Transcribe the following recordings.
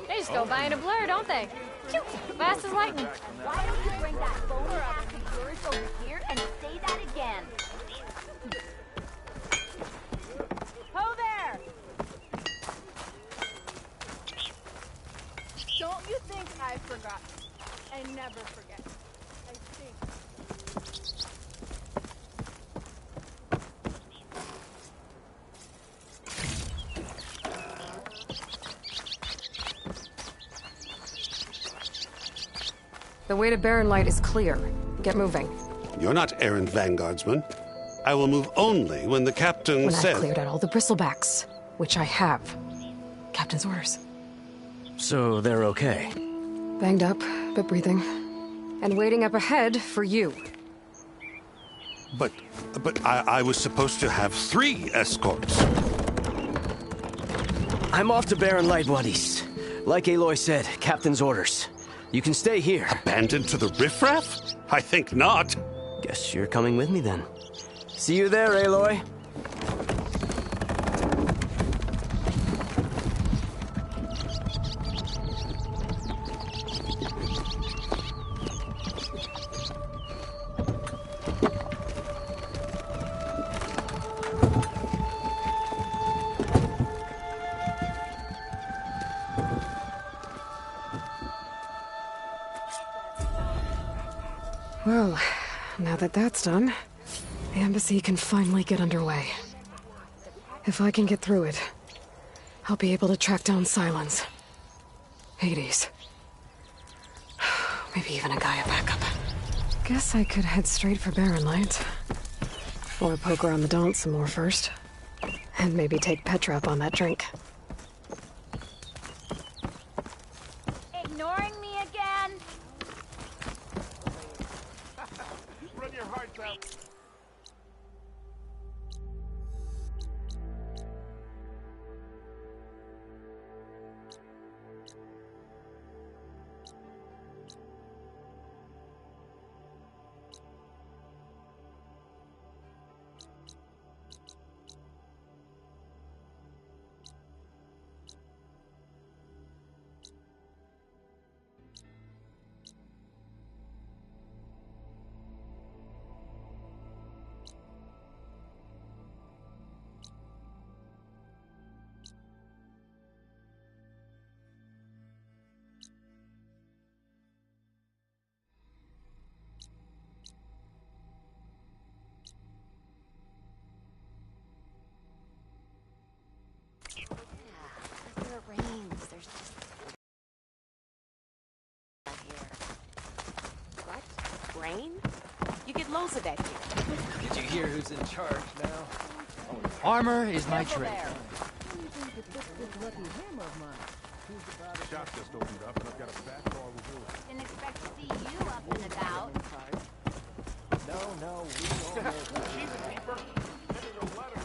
They just go by in a blur, don't they? Phew, fast as lightning. Why don't you bring that phone ass of yours over here and say that again? Ho there! Don't you think I forgot? I never forget. I think. The way to Barren Light is clear. Get moving. You're not errant vanguardsman. I will move only when the captain When says... I've cleared out all the bristlebacks, which I have. Captain's orders. So they're okay? Banged up, but breathing. And waiting up ahead for you. But I was supposed to have 3 escorts. I'm off to Barren Light, buddies. Like Aloy said, Captain's orders. You can stay here. Abandoned to the riffraff? I think not. Guess you're coming with me then. See you there, Aloy. Well, now that that's done, the embassy can finally get underway. If I can get through it, I'll be able to track down Silence. Hades. Maybe even a Gaia backup. Guess I could head straight for Barren Light. Or poke around the Daunt some more first. And maybe take Petra up on that drink. Ignoring me again? Run your hearts out. After it rains, there's just... here. What? Rain? You get loads of that here. Did you hear who's in charge now? Armor is my trade. Shop just opened up and I've got a back call to do. Didn't expect to see you up and about. No, we all know that. She's a keeper. Sending a letter.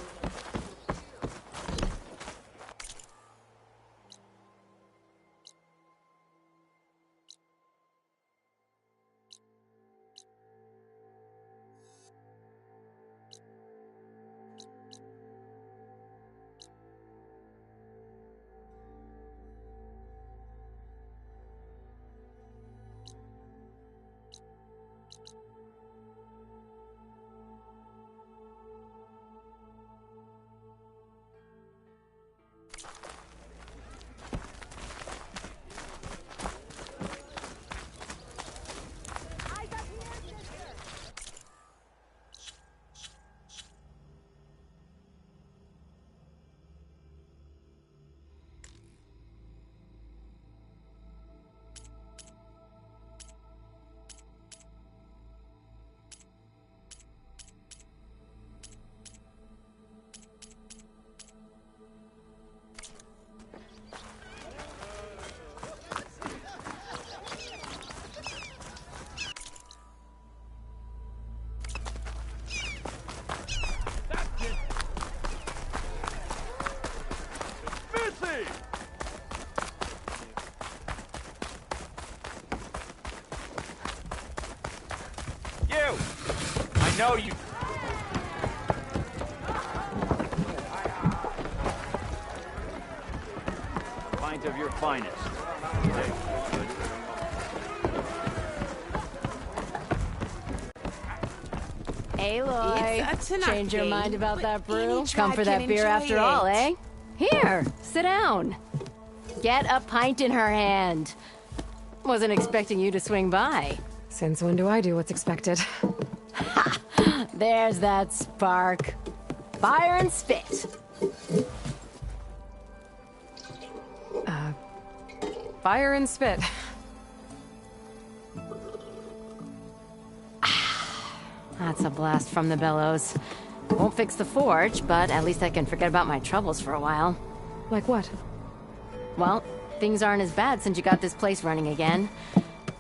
You! I know you. pint of your finest. Hey, good. Aloy, It's a tonight change your game, mind about but that brew? any Come for try that can beer enjoy after all, it. eh? Here, sit down. Get a pint in her hand. Wasn't expecting you to swing by. Since when do I do what's expected? There's that spark. Fire and spit. Fire and spit. That's a blast from the bellows. Won't fix the forge, but at least I can forget about my troubles for a while. Like what? Well, things aren't as bad since you got this place running again.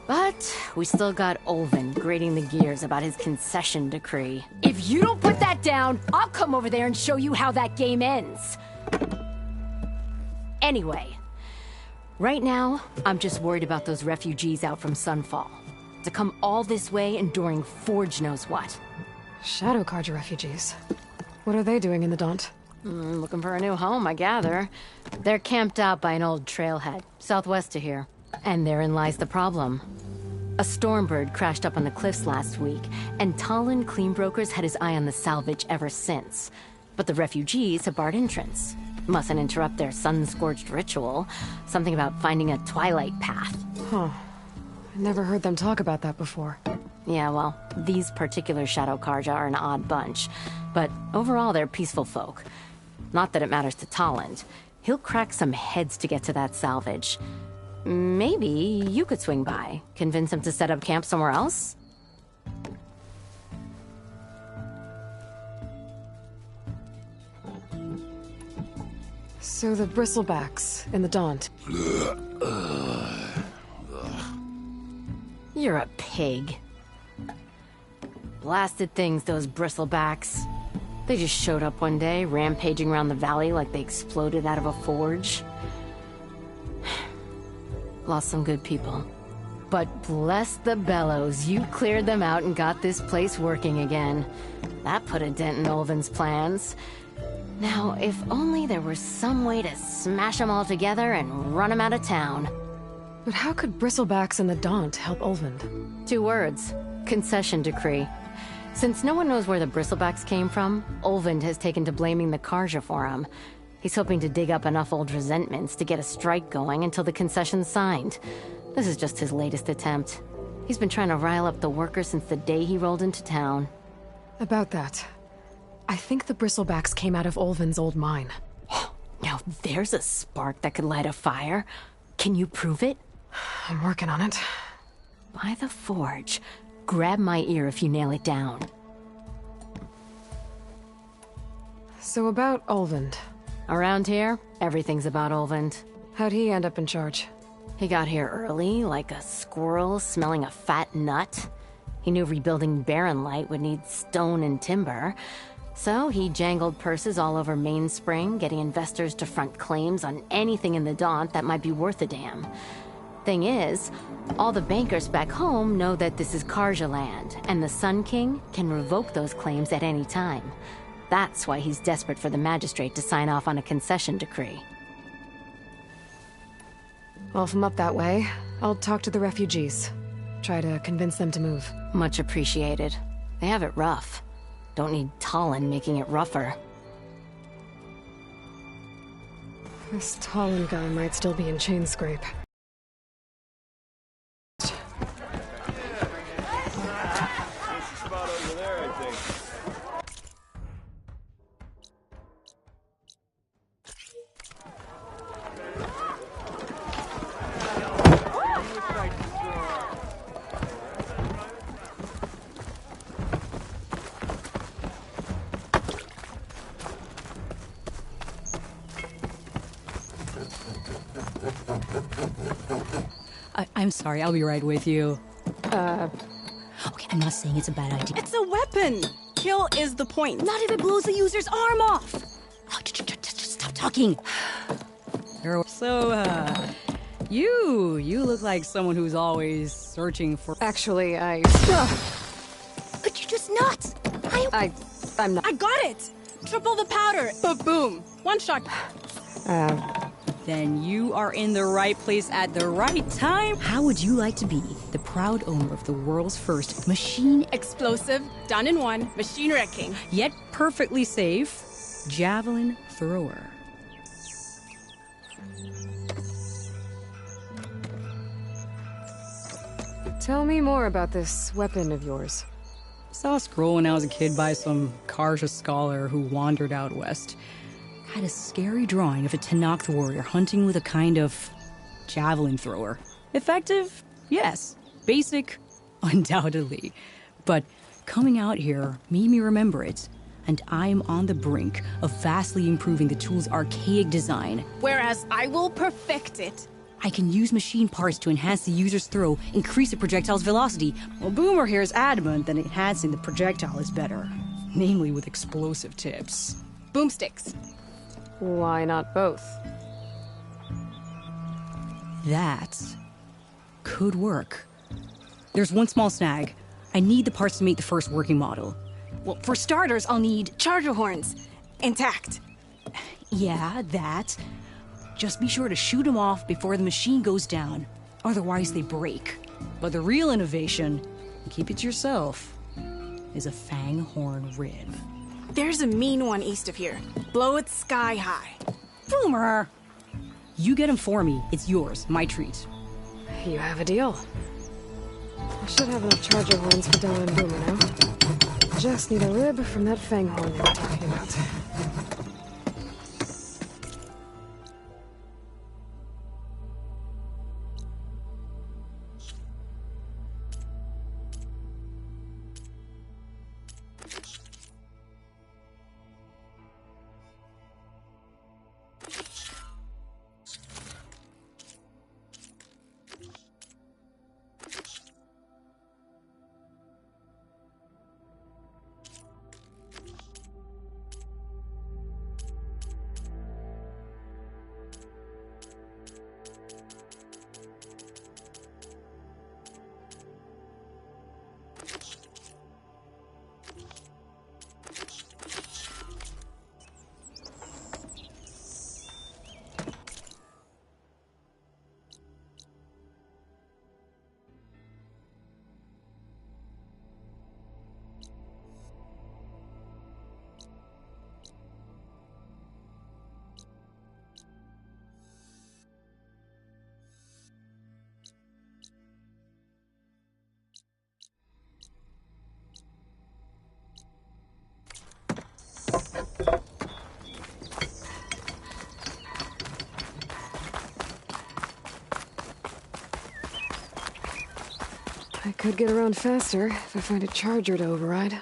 But we still got Olvin grating the gears about his concession decree. If you don't put that down, I'll come over there and show you how that game ends. Anyway, right now, I'm just worried about those refugees out from Sunfall. To come all this way enduring Forge knows what. Shadow Carja refugees. What are they doing in the Daunt? Looking for a new home, I gather. They're camped out by an old trailhead, southwest of here. And therein lies the problem. A stormbird crashed up on the cliffs last week, and Talon Cleanbrokers had his eye on the salvage ever since. But the refugees have barred entrance. Mustn't interrupt their sun-scorched ritual. Something about finding a twilight path. Huh. I never heard them talk about that before. Yeah, well, these particular Shadow Carja are an odd bunch. But overall, they're peaceful folk. Not that it matters to Talon. He'll crack some heads to get to that salvage. Maybe you could swing by, convince him to set up camp somewhere else? So the bristlebacks in the Daunt. You're a pig. Blasted things, those bristlebacks. They just showed up one day, rampaging around the valley like they exploded out of a forge. Lost some good people. But bless the bellows, you cleared them out and got this place working again. That put a dent in Olvin's plans. Now, if only there was some way to smash them all together and run them out of town. But how could bristlebacks in the Daunt help Olvind? 2 words. Concession decree. Since no one knows where the bristlebacks came from, Olvind has taken to blaming the Carja for them. He's hoping to dig up enough old resentments to get a strike going until the concession's signed. This is just his latest attempt. He's been trying to rile up the workers since the day he rolled into town. About that, I think the bristlebacks came out of Olvin's old mine. Now there's a spark that could light a fire. Can you prove it? I'm working on it. By the forge. Grab my ear if you nail it down. So about Olvind. Around here, everything's about Olvind. How'd he end up in charge? He got here early, like a squirrel smelling a fat nut. He knew rebuilding Barren Light would need stone and timber. So he jangled purses all over Mainspring, getting investors to front claims on anything in the Daunt that might be worth a damn. Thing is, all the bankers back home know that this is Carja land, and the Sun King can revoke those claims at any time. That's why he's desperate for the magistrate to sign off on a concession decree. Well, if I'm up that way, I'll talk to the refugees. Try to convince them to move. Much appreciated. They have it rough. Don't need Talon making it rougher. This Talon guy might still be in Chainscrape. I'm sorry, I'll be right with you. Okay, I'm not saying it's a bad idea. It's a weapon! Kill is the point. Not if it blows the user's arm off! Oh, just stop talking. So, you look like someone who's always searching for... Actually, Could you just not? I'm not... I got it! Triple the powder! Boom! One shot. Then you are in the right place at the right time. How would you like to be the proud owner of the world's first machine, Explosive, done in one, machine wrecking. Yet perfectly safe, javelin thrower? Tell me more about this weapon of yours. Saw a scroll when I was a kid by some Karja scholar who wandered out west. Had a scary drawing of a Tenakth warrior hunting with a kind of javelin thrower. Effective? Yes. Basic? Undoubtedly. But coming out here made me remember it, and I'm on the brink of vastly improving the tool's archaic design. Whereas I will perfect it. I can use machine parts to enhance the user's throw, increase the projectile's velocity. Well, Boomer here is adamant that enhancing the projectile is better, namely with explosive tips. Boomsticks. Why not both? That could work. There's one small snag. I need the parts to make the first working model. Well, for starters, I'll need charger horns. Intact. Yeah, that. Just be sure to shoot them off before the machine goes down. Otherwise, they break. But the real innovation, and keep it to yourself, is a fang horn rib. There's a mean one east of here. Blow it sky high. Boomer! You get him for me. It's yours. My treat. You have a deal. I should have enough charger horns for Della and Boomer now. Just need a rib from that fang horn you were talking about. I could get around faster if I find a charger to override.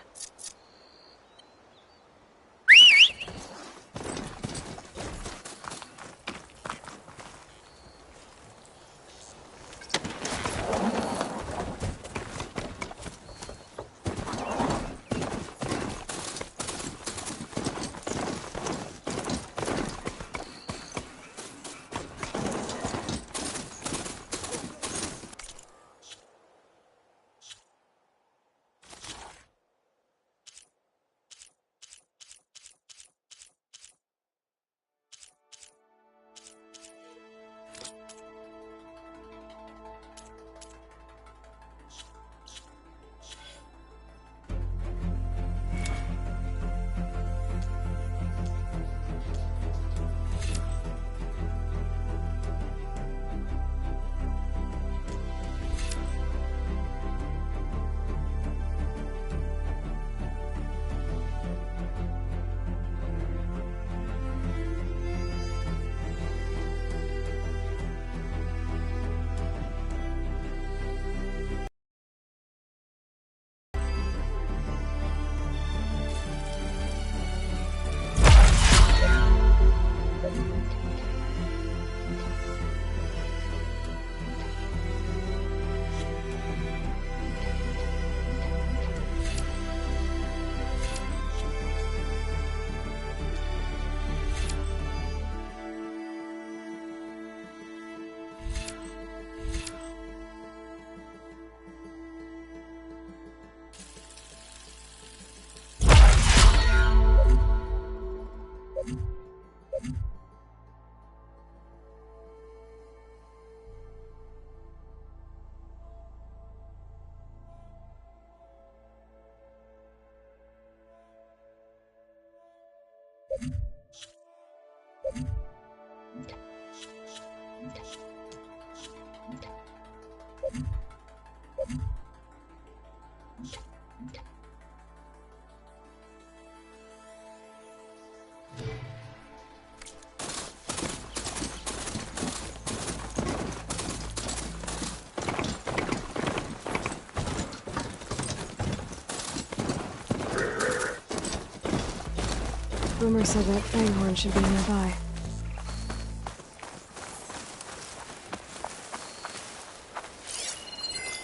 Boomer said that Fanghorn should be nearby.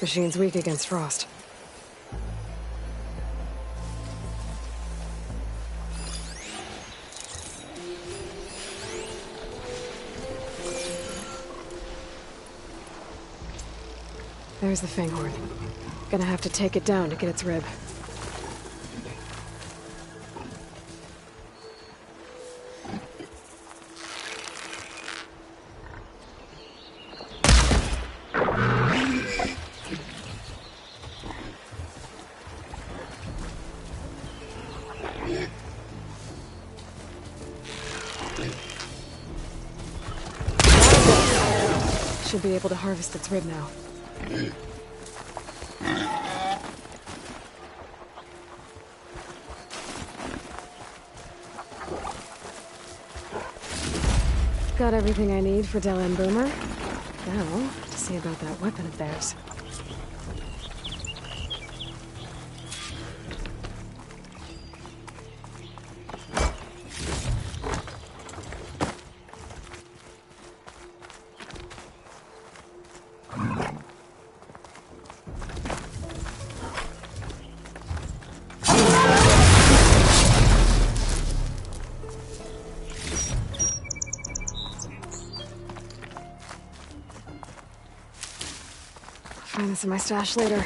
Machine's weak against frost. There's the Fanghorn. Gonna have to take it down to get its rib. Should be able to harvest its rib now. Got everything I need for Dell and Boomer. Now, to see about that weapon of theirs. Find this in my stash later.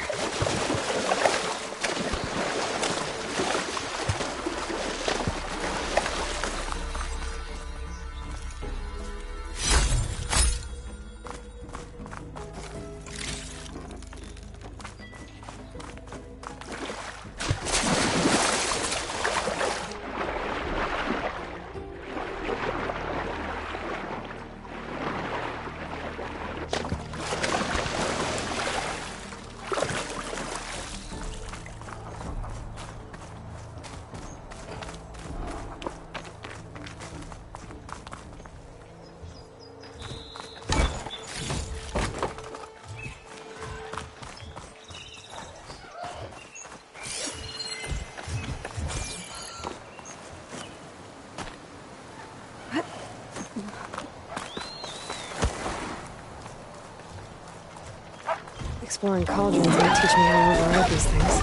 Exploring cauldrons might teach me how to override these things.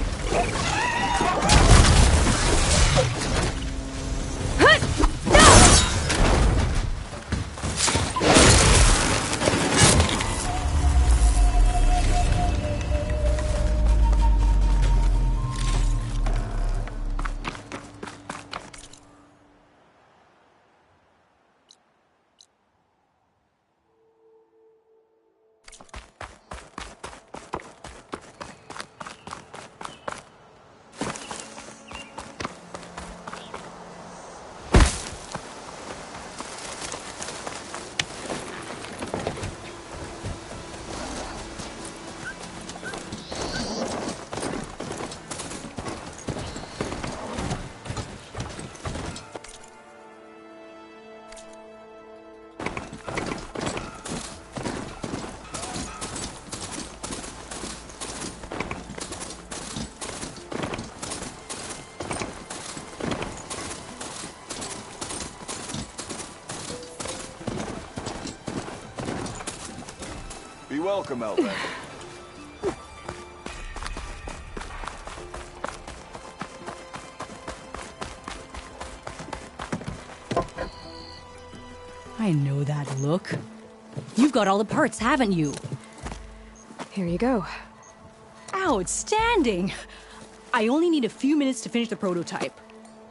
Be welcome, Outlander. I know that look. You've got all the parts, haven't you? Here you go. Outstanding! I only need a few minutes to finish the prototype.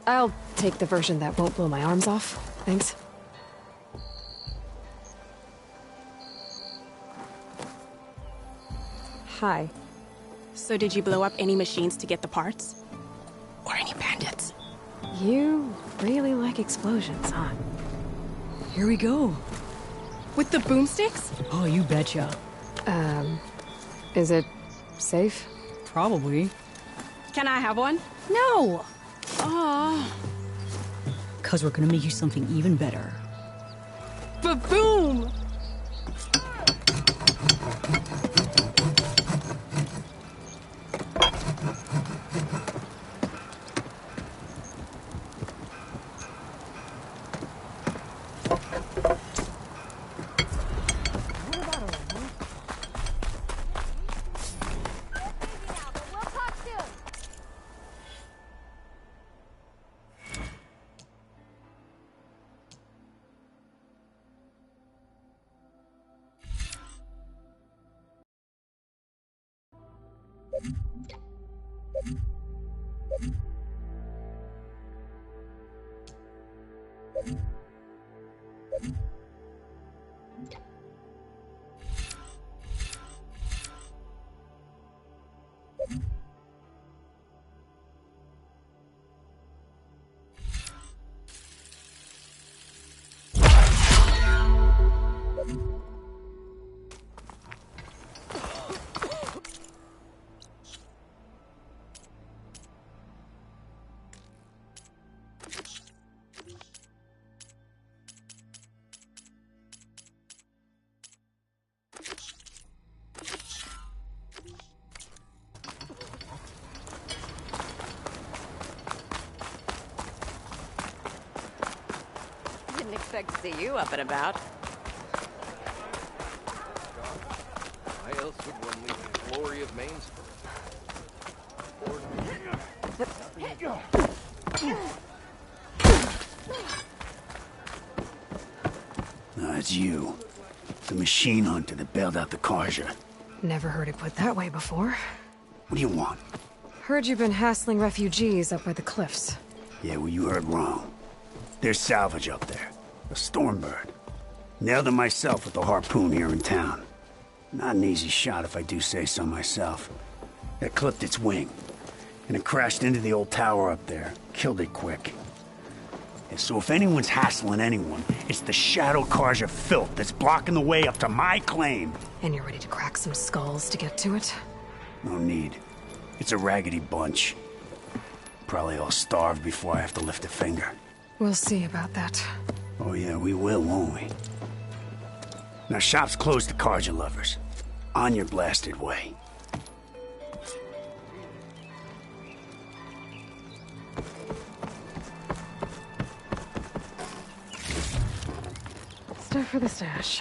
I'll take the version that won't blow my arms off. Thanks. Hi. So did you blow up any machines to get the parts? Or any bandits? You really like explosions, huh? Here we go. With the boomsticks? Oh, you betcha. Is it safe? Probably. Can I have one? No! Cause we're gonna make you something even better. Ba-boom! We'll talk soon. Didn't expect to see you up and about. Why else would one leave the glory of Maine Spring? No, it's you. The machine hunter that bailed out the Karja. Never heard it put that way before. What do you want? Heard you've been hassling refugees up by the cliffs. Yeah, well, you heard wrong. There's salvage up there. A Stormbird. Nailed it myself with the harpoon here in town. Not an easy shot if I do say so myself. It clipped its wing, and it crashed into the old tower up there. Killed it quick. Yeah, so if anyone's hassling anyone, it's the Shadow Karja filth that's blocking the way up to my claim. And you're ready to crack some skulls to get to it? No need. It's a raggedy bunch. Probably all starved before I have to lift a finger. We'll see about that. Oh yeah, we will, won't we? Now shop's closed to Karja lovers. On your blasted way. Stuff for the stash.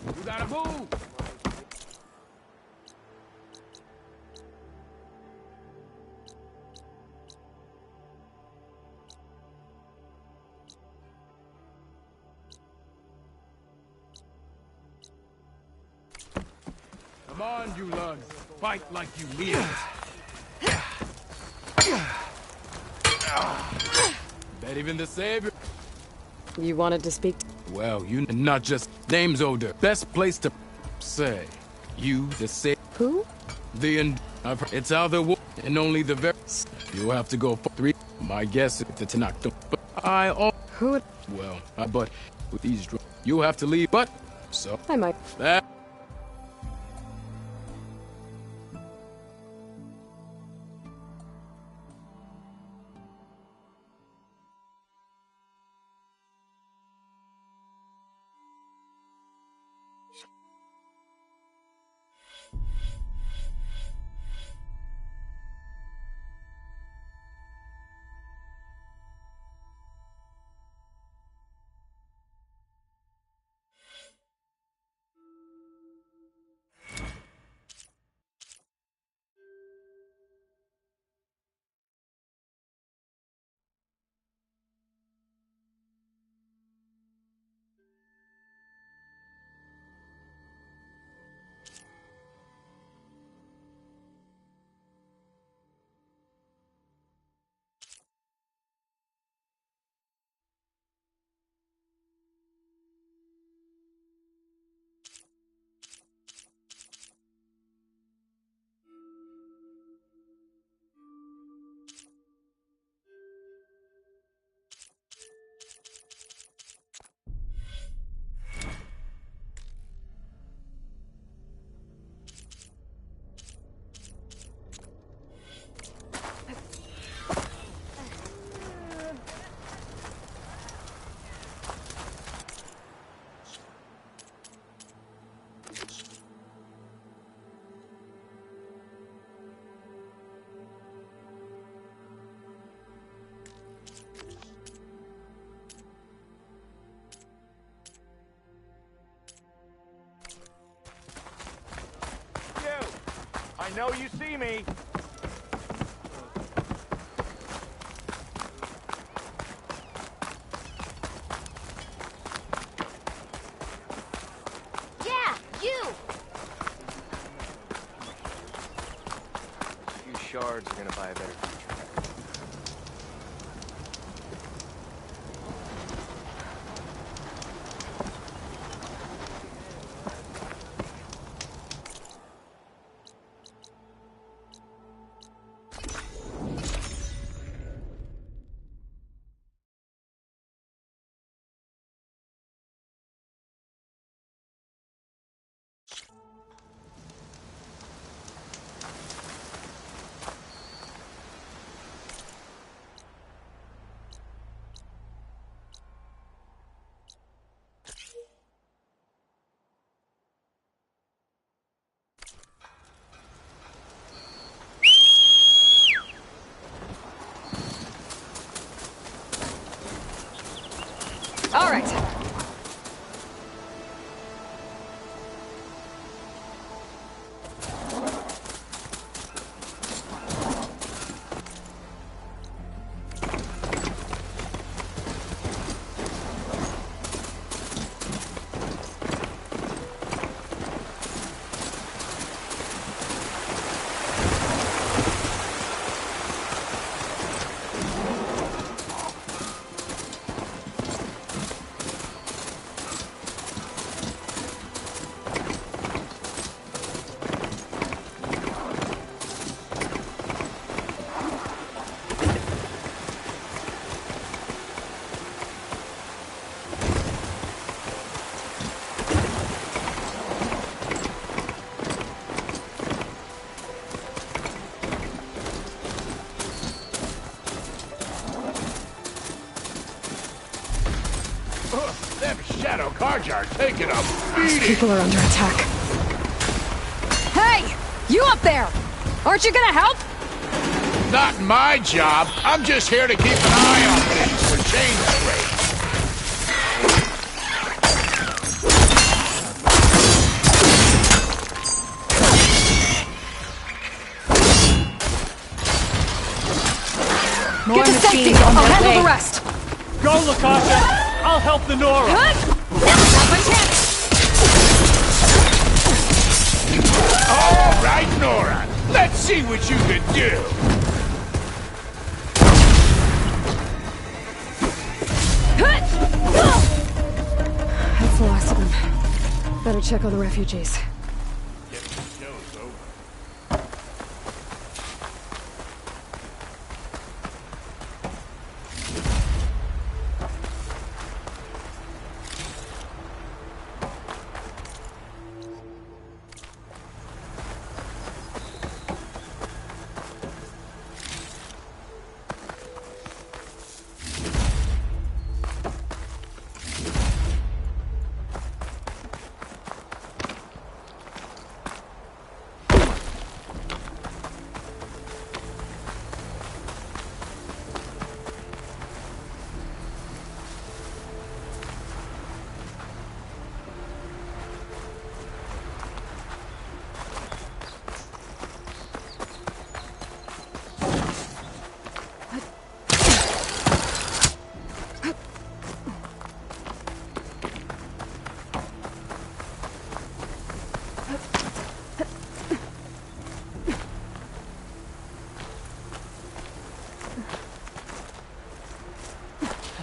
You gotta move! Come on, you lugs. Fight like you mean it. Bet even the savior. You wanted to speak to... Well, you not just names older. Best place to say. You the say. Who? The end. It's how the war and only the very. You'll have to go for 3. My guess is the Tanakh. But I all. Who? Well, but with these you'll have to leave. But so I might. That. I know you see me. Yeah, you! A few shards are gonna buy a better future. All right. Them shadow cards are taking a These beating. people are under attack. Hey! You up there! Aren't you gonna help? Not my job. I'm just here to keep an eye on things for change rate. More Get to safety! machines on I'll their handle way. the rest! Go, Lakasha! I'll help the Nora! Not my chance! All right, Nora. Let's see what you can do. That's the last of them. Better check on the refugees.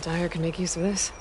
Dyer can make use of this.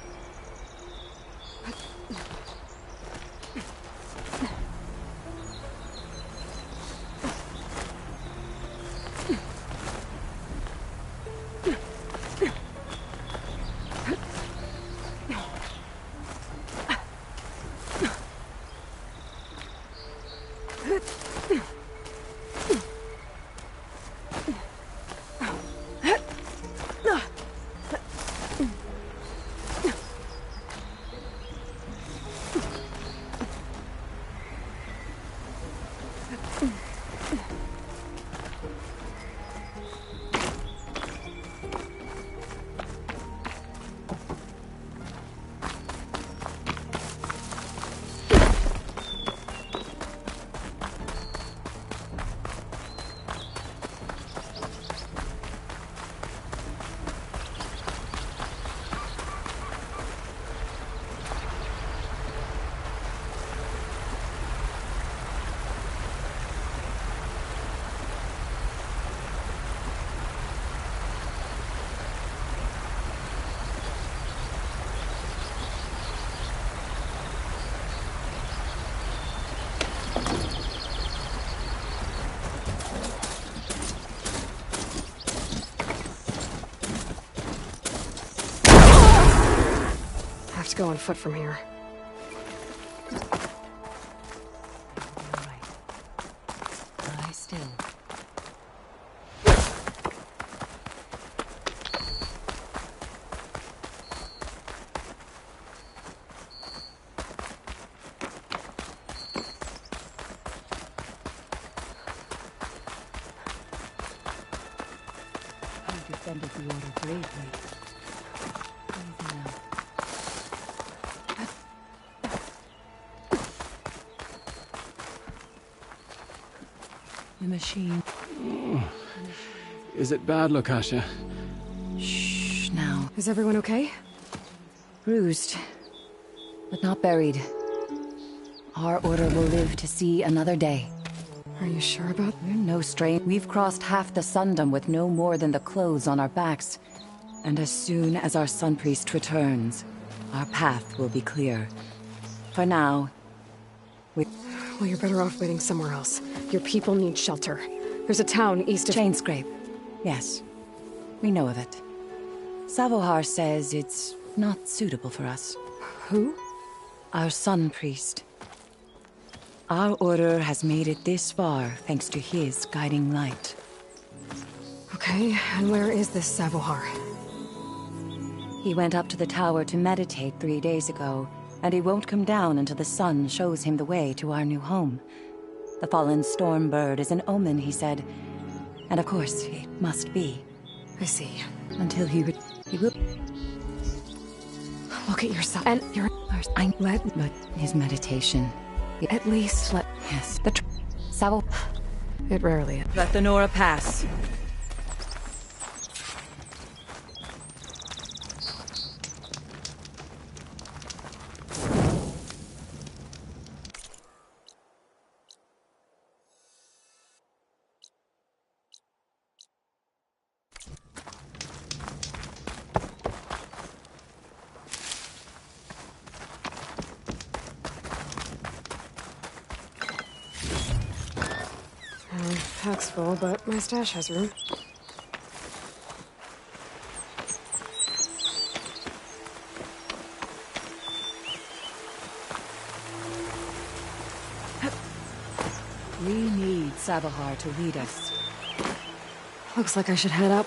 go on foot from here. Lie still. You defended the order bravely. Easy now. The machine. Is it bad, Lukasha? Shh, now. Is everyone okay? Bruised, but not buried. Our order will live to see another day. Are you sure about? We're no strain. We've crossed half the sundom with no more than the clothes on our backs. And as soon as our sun priest returns, our path will be clear. For now, well, you're better off waiting somewhere else. Your people need shelter. There's a town east of... Chainscrape. Yes. We know of it. Savohar says it's not suitable for us. Who? Our sun priest. Our order has made it this far thanks to his guiding light. Okay, and where is this Savohar? He went up to the tower to meditate 3 days ago, and he won't come down until the sun shows him the way to our new home. The fallen storm bird is an omen, he said. And of course, it must be. I see. Until he will... Look at yourself. And you're... But his meditation... At least let... Yes, the Savo... It rarely... Let the Nora pass. Pack's full, but my stash has room. We need Savohar to lead us. Looks like I should head up.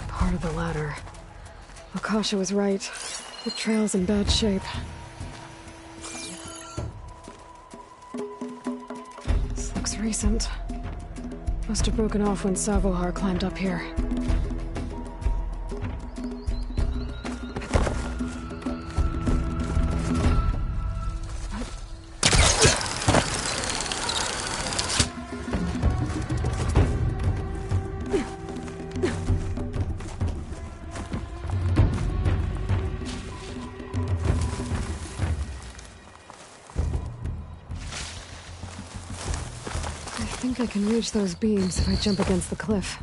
Part of the ladder. Akasha was right. The trail's in bad shape. This looks recent. Must have broken off when Savohar climbed up here. I think I can reach those beams if I jump against the cliff.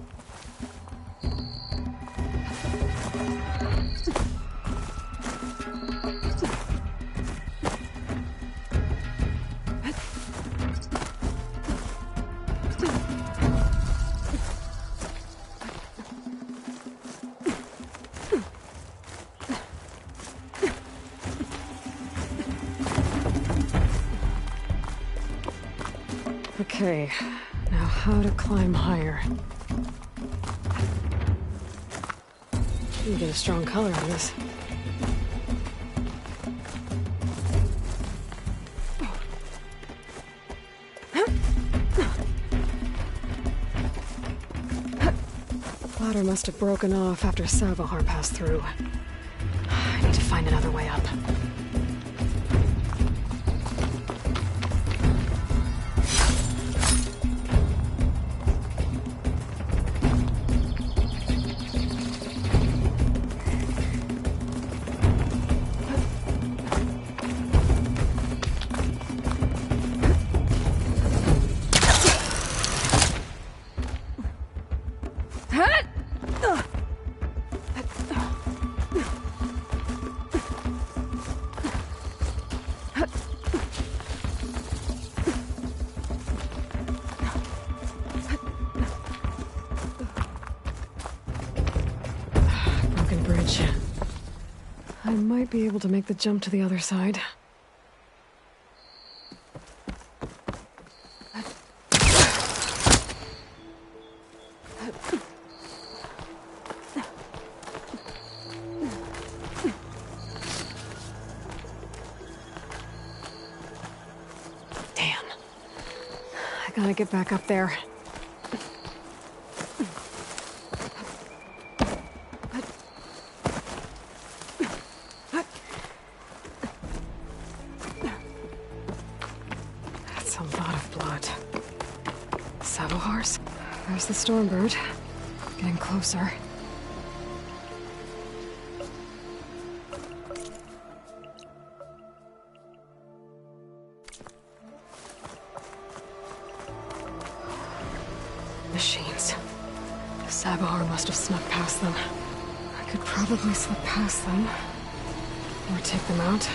Okay, now how to climb higher. You get a strong color on this. Ladder must have broken off after Savahar passed through. I need to find another way up. I might be able to make the jump to the other side. Damn. I gotta get back up there. There's the Stormbird. Getting closer. Machines. Savahar must have snuck past them. I could probably slip past them. Or take them out.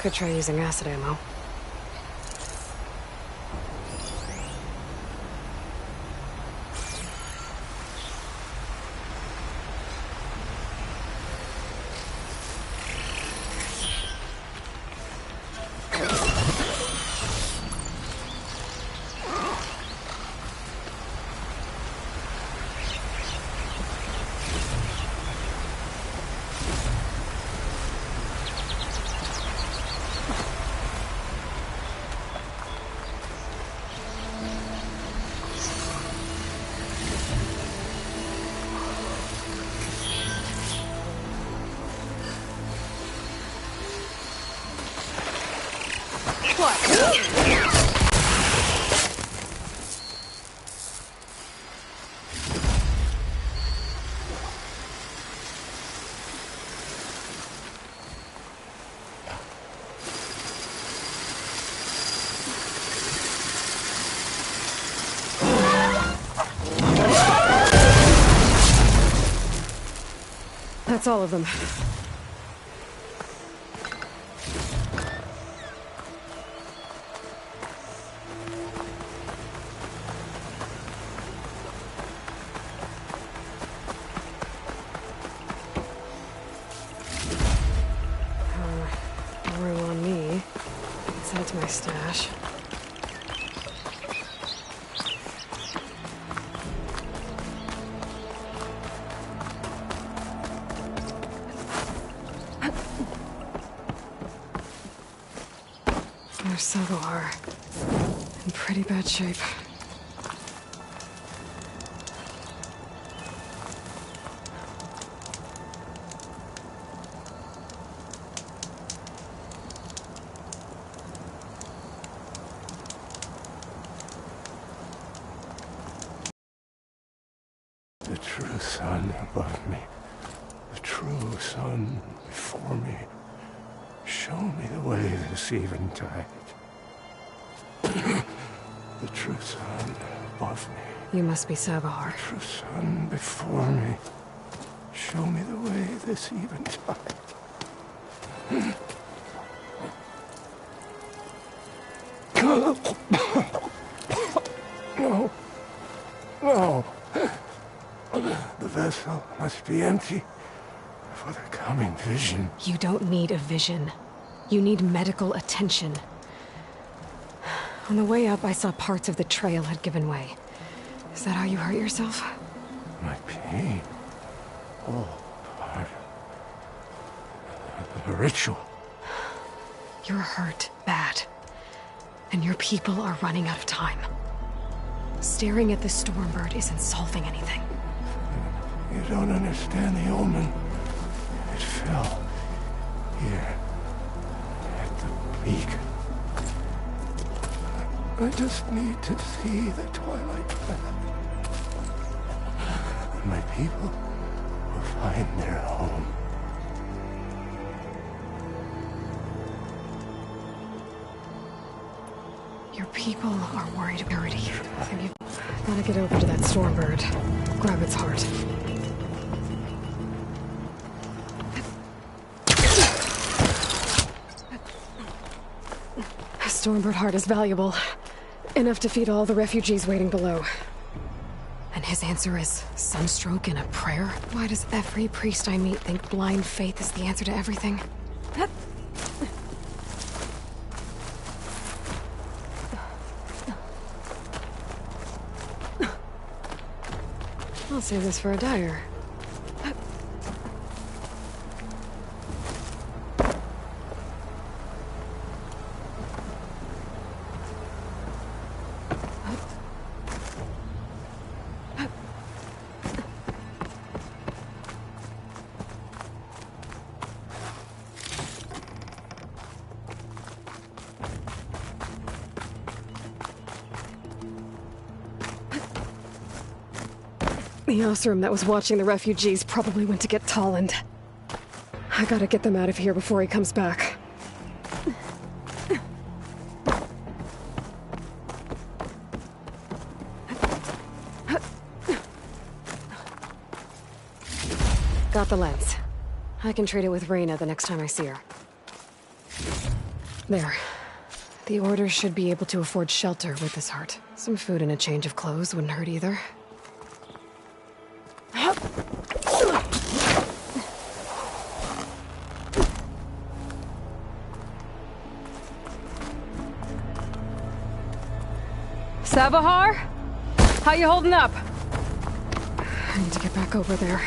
Could try using acid ammo. what? That's all of them. Room on me. Let's head to my stash. There's Sagar. In pretty bad shape. The true sun above me, the true sun before me. Show me the way this eventide. The true sun above me. You must be Sagar. The true sun before me. Show me the way this eventide. No. No. The vessel must be empty for the coming vision. You don't need a vision. You need medical attention. On the way up, I saw parts of the trail had given way. Is that how you hurt yourself? My pain. All part of the ritual. You're hurt bad. And your people are running out of time. Staring at the Stormbird isn't solving anything. You don't understand the omen. It fell here at the beacon. I just need to see the twilight path. And my people will find their home. Your people are worried about Purity. Gotta get over to that Stormbird. Grab its heart. A Stormbird heart is valuable. Enough to feed all the refugees waiting below. And his answer is sunstroke and a prayer? Why does every priest I meet think blind faith is the answer to everything? I'll save this for a dyer. The Osram that was watching the refugees probably went to get Tolland. I gotta get them out of here before he comes back. Got the lens. I can trade it with Reyna the next time I see her. There. The Order should be able to afford shelter with this heart. Some food and a change of clothes wouldn't hurt either. Savahar? How you holding up? I need to get back over there.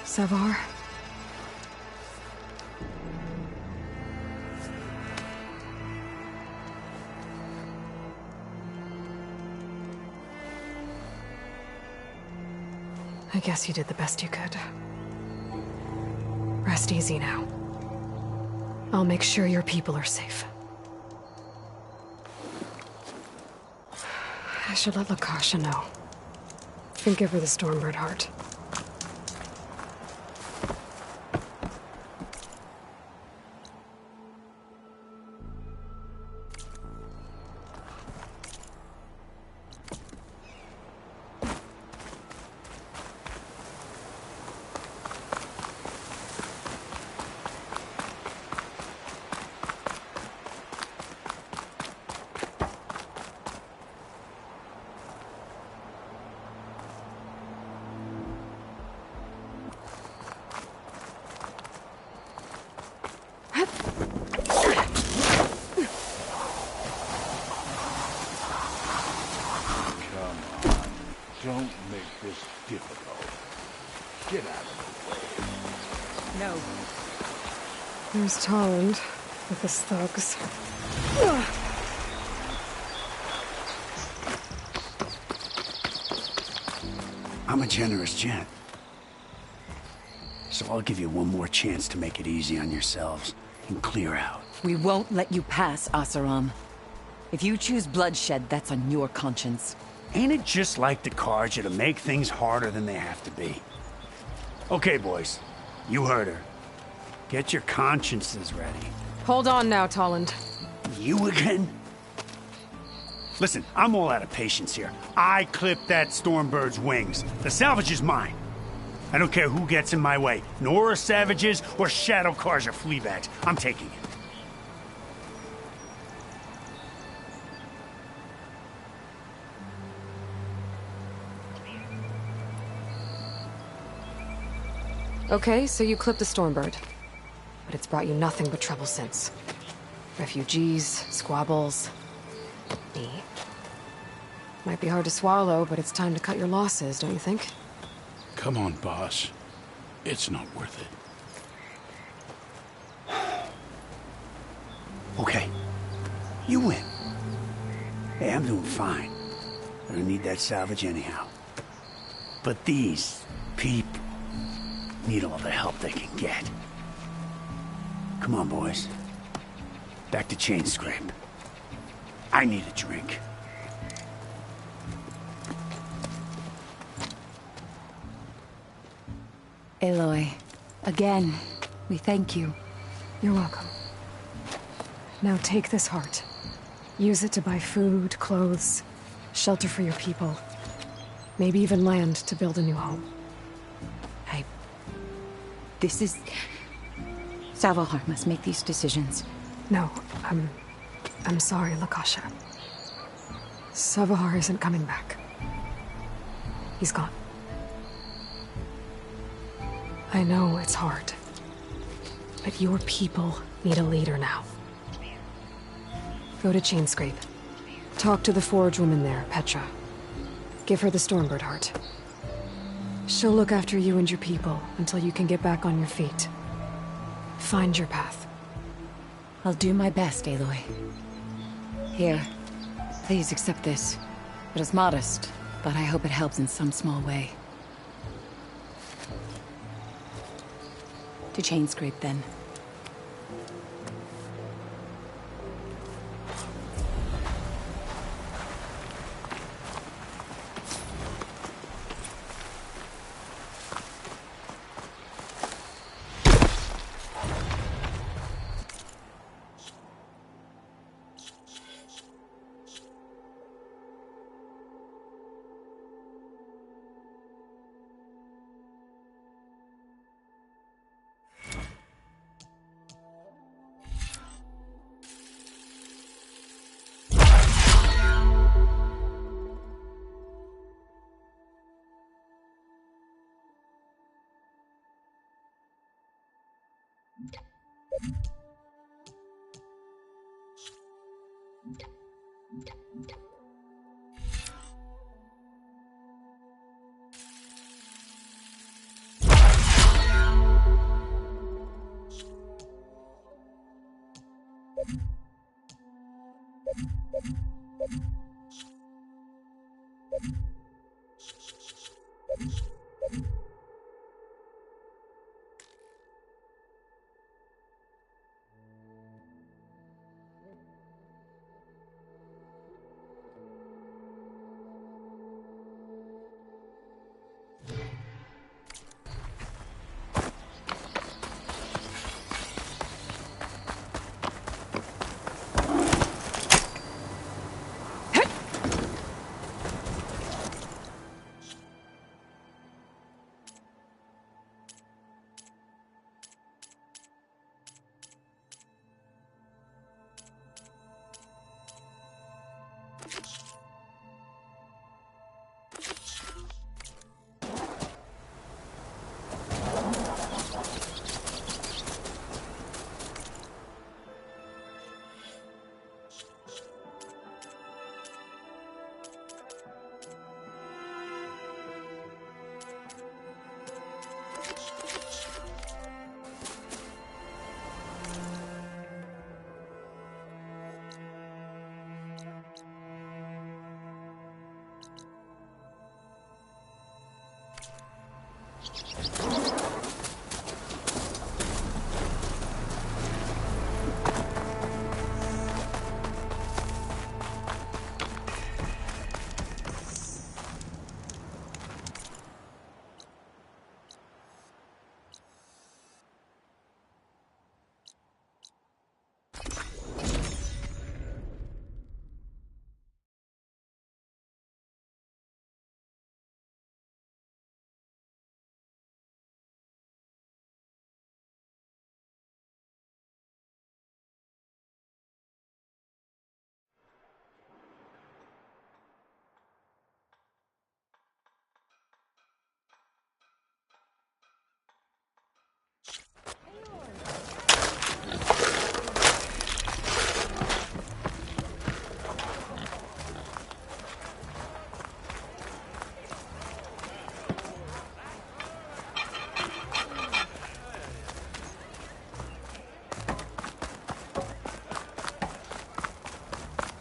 Savar? I guess you did the best you could. Rest easy now. I'll make sure your people are safe. I should let Lakasha know. And give her the Stormbird heart. Don't make this difficult. Get out of the way. No. There's Tolland with his thugs. I'm a generous gent. So I'll give you one more chance to make it easy on yourselves and clear out. We won't let you pass, Asaram. If you choose bloodshed, that's on your conscience. Ain't it just like the Carja to make things harder than they have to be? Okay, boys. You heard her. Get your consciences ready. Hold on now, Tolland. You again? Listen, I'm all out of patience here. I clipped that Stormbird's wings. The salvage is mine. I don't care who gets in my way. Nora savages or Shadow Carja fleabags. I'm taking it. Okay, so you clipped the Stormbird. But it's brought you nothing but trouble since. Refugees, squabbles, me. Might be hard to swallow, but it's time to cut your losses, don't you think? Come on, boss. It's not worth it. Okay. You win. Hey, I'm doing fine. I don't need that salvage anyhow. But these people need all the help they can get. Come on, boys. Back to Chain Scrape. I need a drink. Aloy, again, we thank you. You're welcome. Now take this heart. Use it to buy food, clothes, shelter for your people. Maybe even land to build a new home. This is... Savahar must make these decisions. No, I'm sorry, Lakasha. Savahar isn't coming back. He's gone. I know it's hard, but your people need a leader now. Go to Chainscrape. Talk to the forge woman there, Petra. Give her the Stormbird heart. She'll look after you and your people until you can get back on your feet. Find your path. I'll do my best, Aloy. Here, please accept this. It is modest, but I hope it helps in some small way. To Chainscrape, then.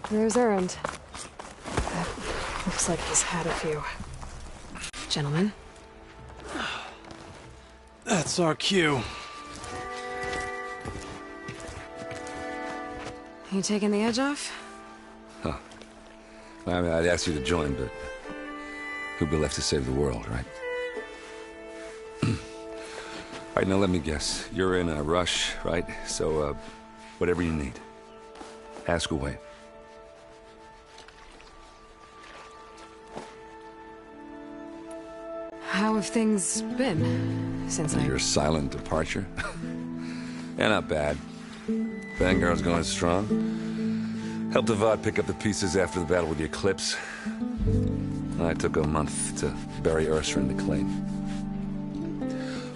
There's Errand. That looks like he's had a few. Gentlemen? That's our cue. You taking the edge off? Huh. I mean, I'd ask you to join, but who'd be left to save the world, right? All right, now let me guess. You're in a rush, right? So, whatever you need, ask away. How have things been since Your silent departure? Yeah, not bad. Vanguard's going strong. Helped Avad pick up the pieces after the battle with the Eclipse. I took a month to bury Ursa in the claim.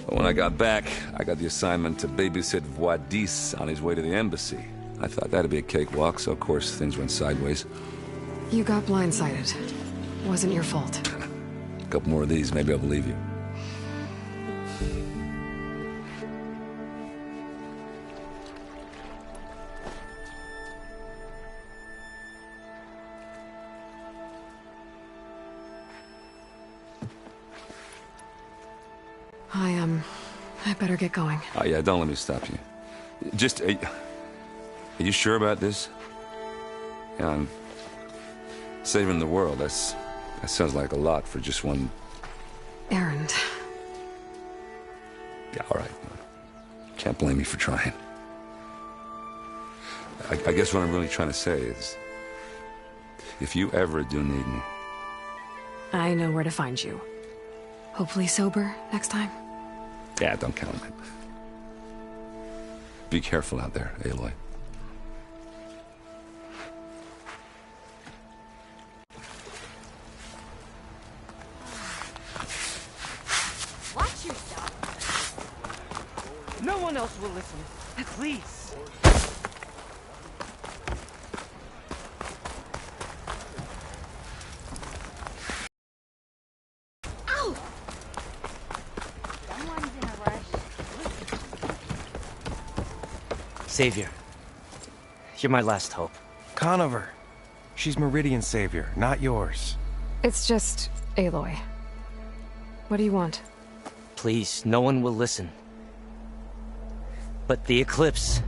But when I got back, I got the assignment to babysit Voidis on his way to the embassy. I thought that'd be a cakewalk, so of course things went sideways. You got blindsided. Wasn't your fault. A couple more of these, maybe I'll believe you. I better get going. Oh yeah, don't let me stop you. Just, are you sure about this? Yeah, I'm saving the world. That sounds like a lot for just one... Errand. Yeah, all right. Can't blame me for trying. I guess what I'm really trying to say is, if you ever do need me... I know where to find you. Hopefully sober next time. Yeah, don't count on it. Be careful out there, Aloy. Watch yourself. No one else will listen. Please. Ow! Someone's in a rush. Savior. You're my last hope. Conover. She's Meridian's savior, not yours. It's just Aloy. What do you want? Please, no one will listen. But the Eclipse...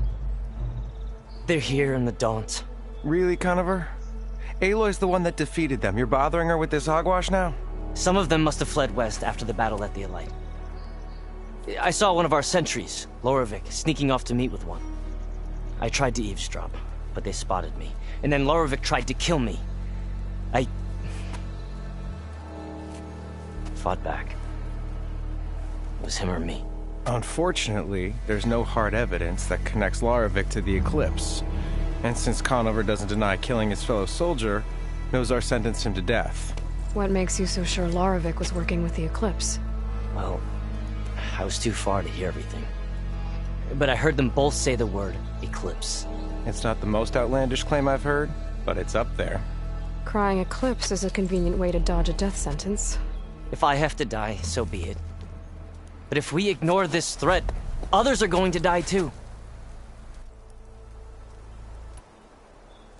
they're here in the Daunt. Really, Conover? Aloy's the one that defeated them. You're bothering her with this hogwash now? Some of them must have fled west after the battle at the Elite. I saw one of our sentries, Lorovic, sneaking off to meet with one. I tried to eavesdrop, but they spotted me. And then Lorovic tried to kill me. I fought back. It was him or me. Unfortunately, there's no hard evidence that connects Lorovic to the Eclipse. And since Conover doesn't deny killing his fellow soldier, Nozar sentenced him to death. What makes you so sure Lorovic was working with the Eclipse? Well, I was too far to hear everything. But I heard them both say the word Eclipse. It's not the most outlandish claim I've heard, but it's up there. Crying Eclipse is a convenient way to dodge a death sentence. If I have to die, so be it. But if we ignore this threat, others are going to die too.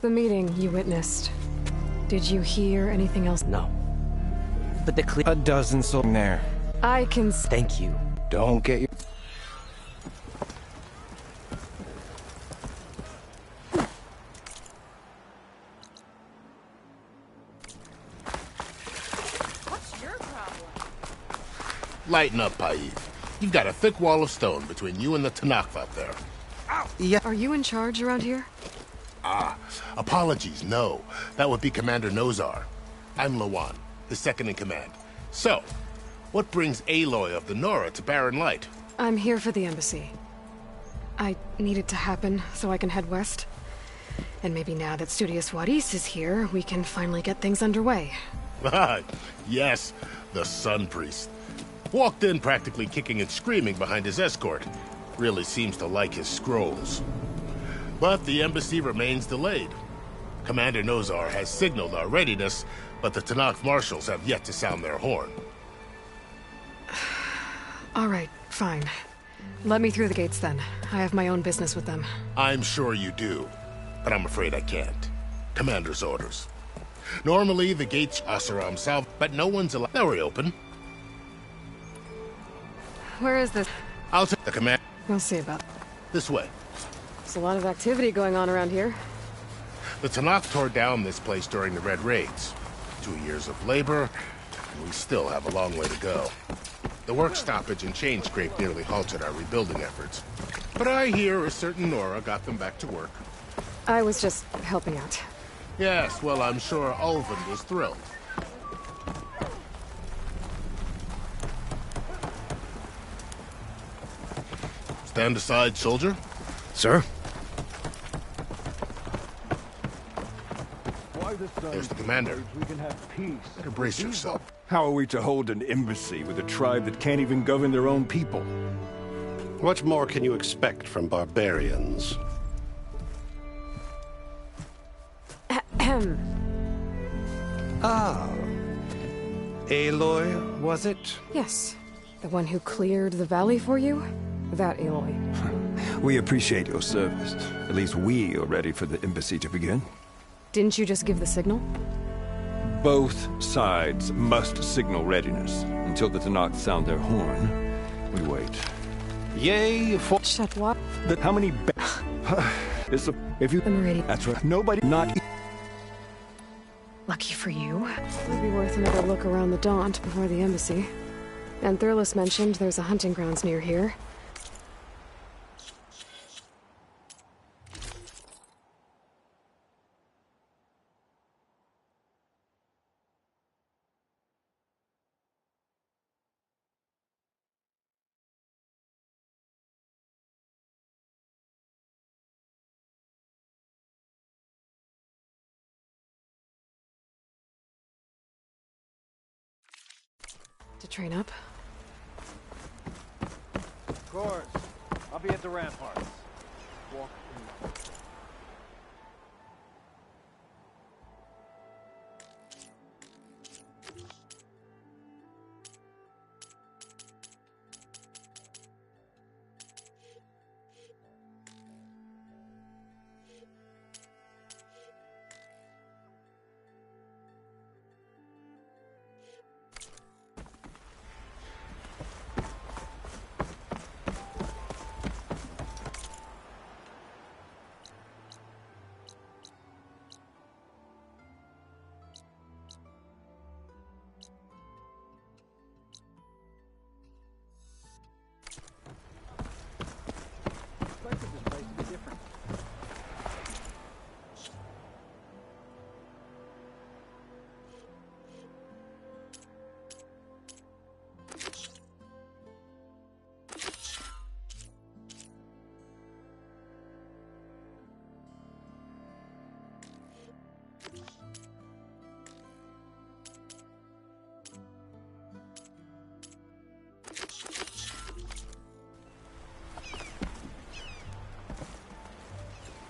The meeting you witnessed. Did you hear anything else? No. But the a dozen souls there. I can... Thank you. Don't get your... What's your problem? Lighten up, Paid. You've got a thick wall of stone between you and the Tanakh out there. Yeah. Are you in charge around here? Apologies, no. That would be Commander Nozar. I'm Lawan, his second in command. So, what brings Aloy of the Nora to Barren Light? I'm here for the embassy. I need it to happen so I can head west. And maybe now that Studious Wadis is here, we can finally get things underway. Yes, the Sun Priest. Walked in practically kicking and screaming behind his escort. Really seems to like his scrolls. But the embassy remains delayed. Commander Nozar has signaled our readiness, but the Tanakh marshals have yet to sound their horn. All right, fine. Let me through the gates then. I have my own business with them. I'm sure you do, but I'm afraid I can't. Commander's orders. Normally, the gates Asaram Salv, but no one's allowed. Now we're open. Where is this? I'll take the command. We'll see about it. This way. There's a lot of activity going on around here. The Tanakh tore down this place during the Red Raids. 2 years of labor, and we still have a long way to go. The work stoppage and chain scrape nearly halted our rebuilding efforts. But I hear a certain Nora got them back to work. I was just helping out. Yes, well, I'm sure Ulvin was thrilled. Stand aside, soldier. Sir? There's the commander. We can have peace. Better brace yourself. How are we to hold an embassy with a tribe that can't even govern their own people? What more can you expect from barbarians? Ah. Aloy, was it? Yes. The one who cleared the valley for you? That Aloy. We appreciate your service. At least we are ready for the embassy to begin. Didn't you just give the signal? Both sides must signal readiness. Until the Tanakh sound their horn, we wait. Yay for... Shut what? How many it's a... If you... The Meridian. That's right. Nobody... Not... Lucky for you. It'd be worth another look around the Daunt before the embassy. And Thurles mentioned there's a hunting grounds near here. To train up. Of course. I'll be at the ramparts. Walk in.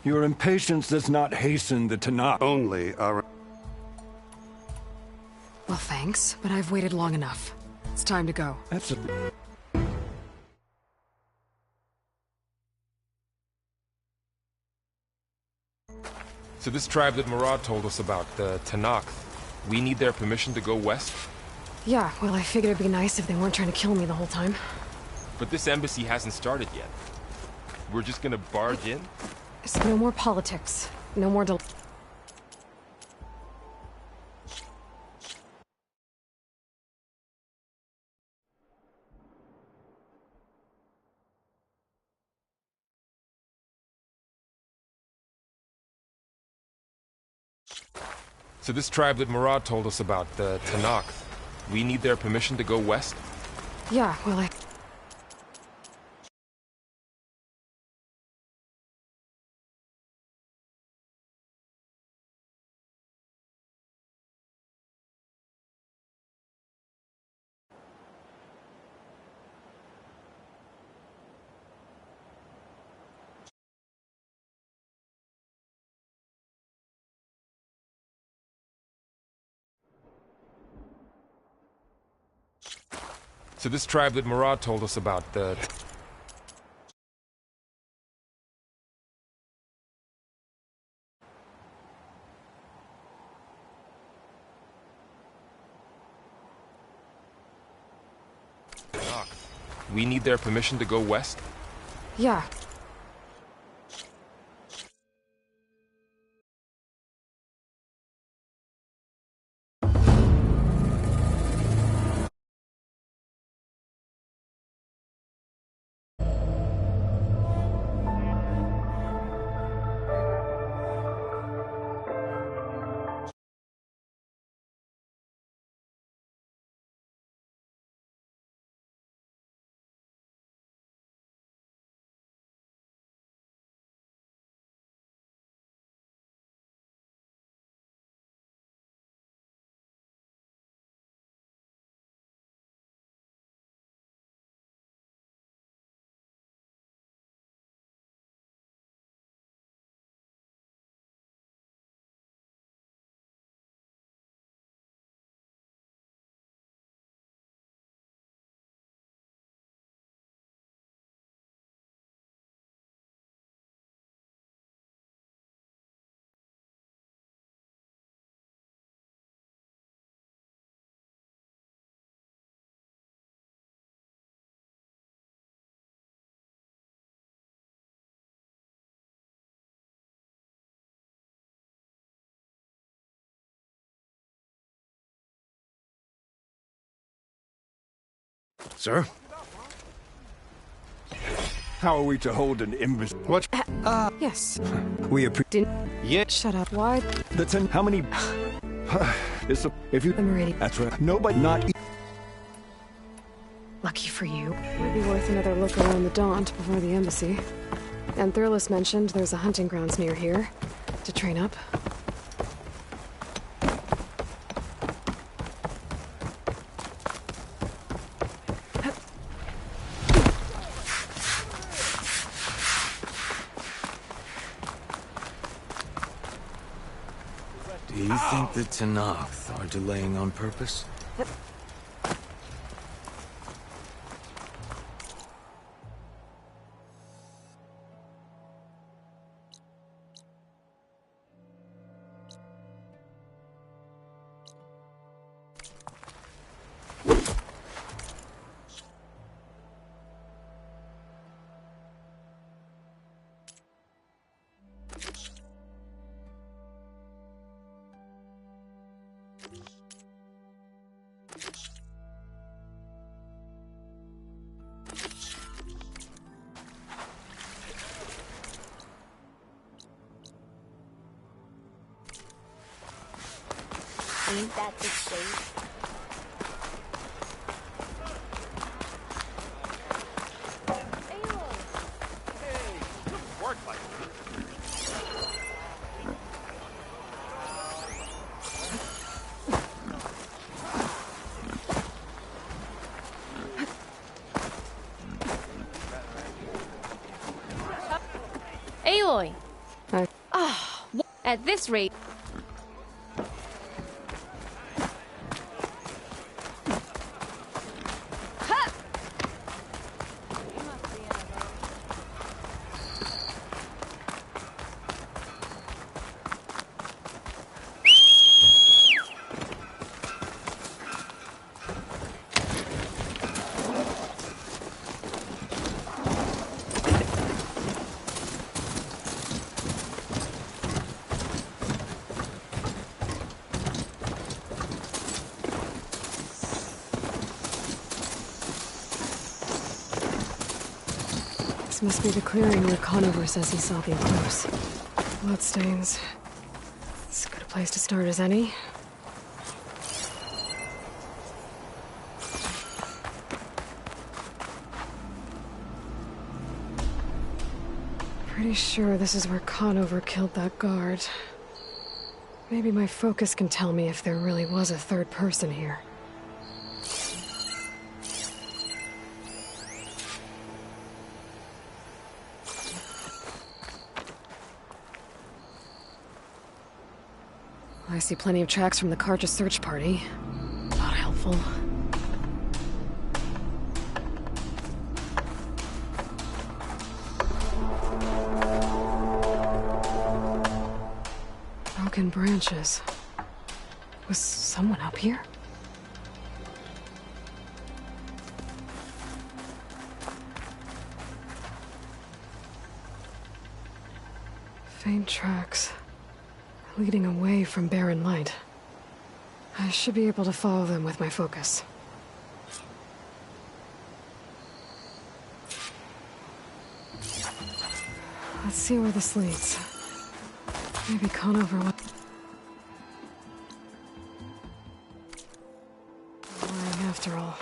Your impatience does not hasten the Tanakh. Only our... Well, thanks, but I've waited long enough. It's time to go. Absolutely. So this tribe that Murad told us about, the Tanakh, we need their permission to go west? Yeah, well, I figured it'd be nice if they weren't trying to kill me the whole time. But this embassy hasn't started yet. We're just gonna barge in? So no more politics. No more del- So this tribe that Murad told us about, the Tanakh, we need their permission to go west? Yeah, well, So this tribe that Murad told us about, the... Tanakh, we need their permission to go west? yeah. Sir? How are we to hold an embassy? What? Yes. We Didn't... Yeah. Shut up. Why? How many... It's if you... The Meridian. That's right. Nobody not... Lucky for you. Might be worth another look around the Daunt before the embassy. And Thurles mentioned there's a hunting grounds near here to train up. Do you think the Tanakh are delaying on purpose? Ain't that the state? Aloy! At this rate... This must be the clearing where Conover says he saw the eclipse. Bloodstains. As good a place to start as any. Pretty sure this is where Conover killed that guard. Maybe my focus can tell me if there really was a third person here. I see plenty of tracks from the Karja search party. Not helpful. Broken branches. Was someone up here? Faint tracks. Leading away from barren light. I should be able to follow them with my focus. Let's see where this leads. Maybe Conover will... Lying after all.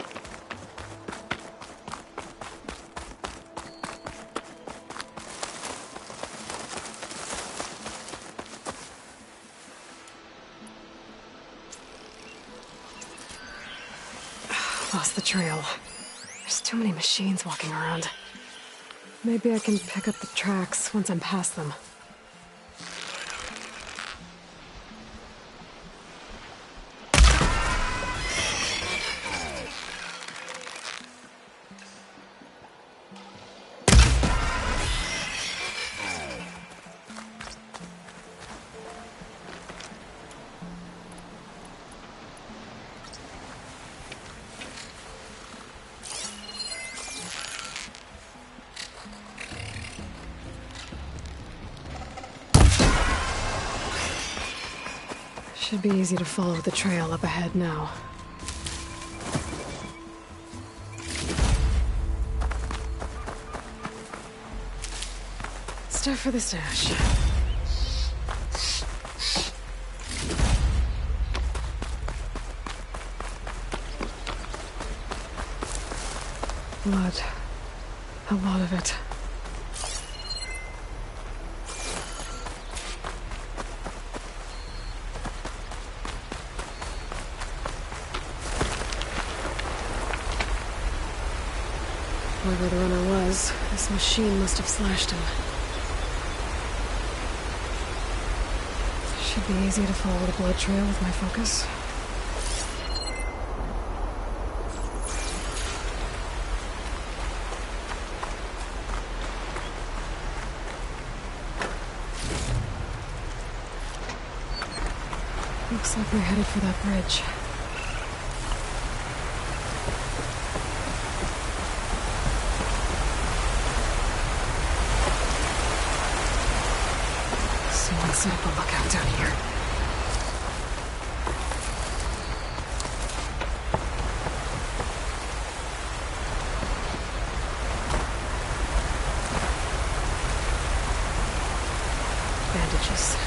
Lost the trail. There's too many machines walking around. Maybe I can pick up the tracks once I'm past them. Should be easy to follow the trail up ahead now. Stuff for the stash. Blood. A lot of it. Whoever the runner was, this machine must have slashed him. Should be easy to follow the blood trail with my focus. Looks like we're headed for that bridge. Someone set up a lookout down here. Bandages.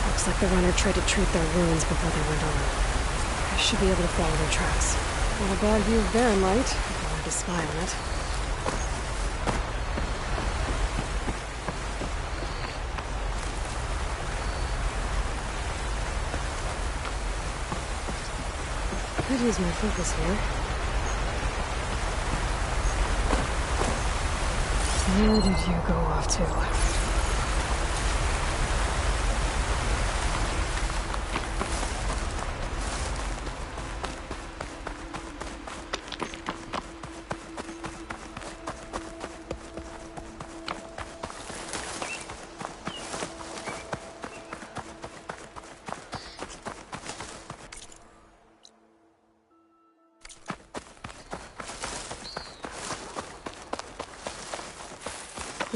Looks like the runner tried to treat their wounds before they went on. I should be able to follow their tracks. Not a bad view of barren light, if I wanted to spy on it. Could use my focus here. Where did you go off to?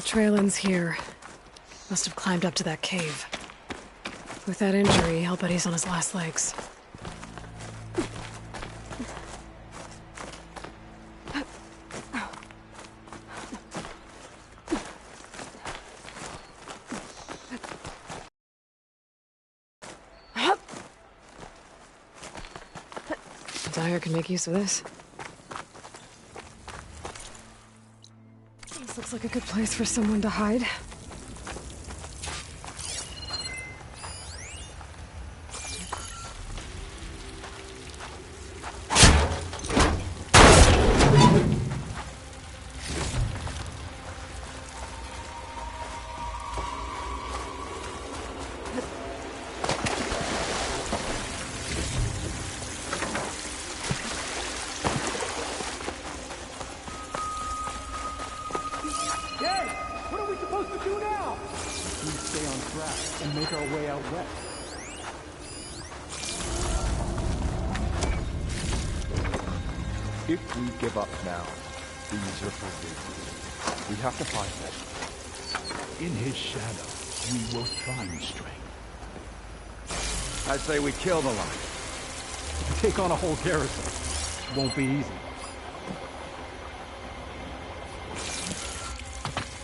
The trail ends here. Must have climbed up to that cave. With that injury, I'll bet he's on his last legs. Dyer can make use of this. This looks like a good place for someone to hide. If we give up now, these are forbidden. We have to find them. In his shadow, we will find strength. I say we kill the lion. Take on a whole garrison. Won't be easy.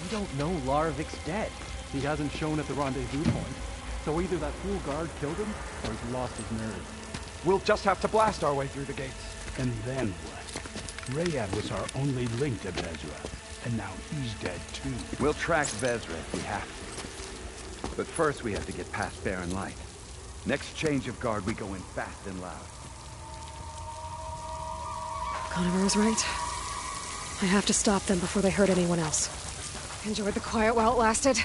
We don't know Laravic's dead. He hasn't shown at the rendezvous point. So either that fool guard killed him, or he's lost his nerve. We'll just have to blast our way through the gates. And then what? Rayad was our only link to Vezra, and now he's dead too. We'll track Vezra if we have to. But first we have to get past Barren Light. Next change of guard, we go in fast and loud. Conover was right. I have to stop them before they hurt anyone else. Enjoyed the quiet while it lasted.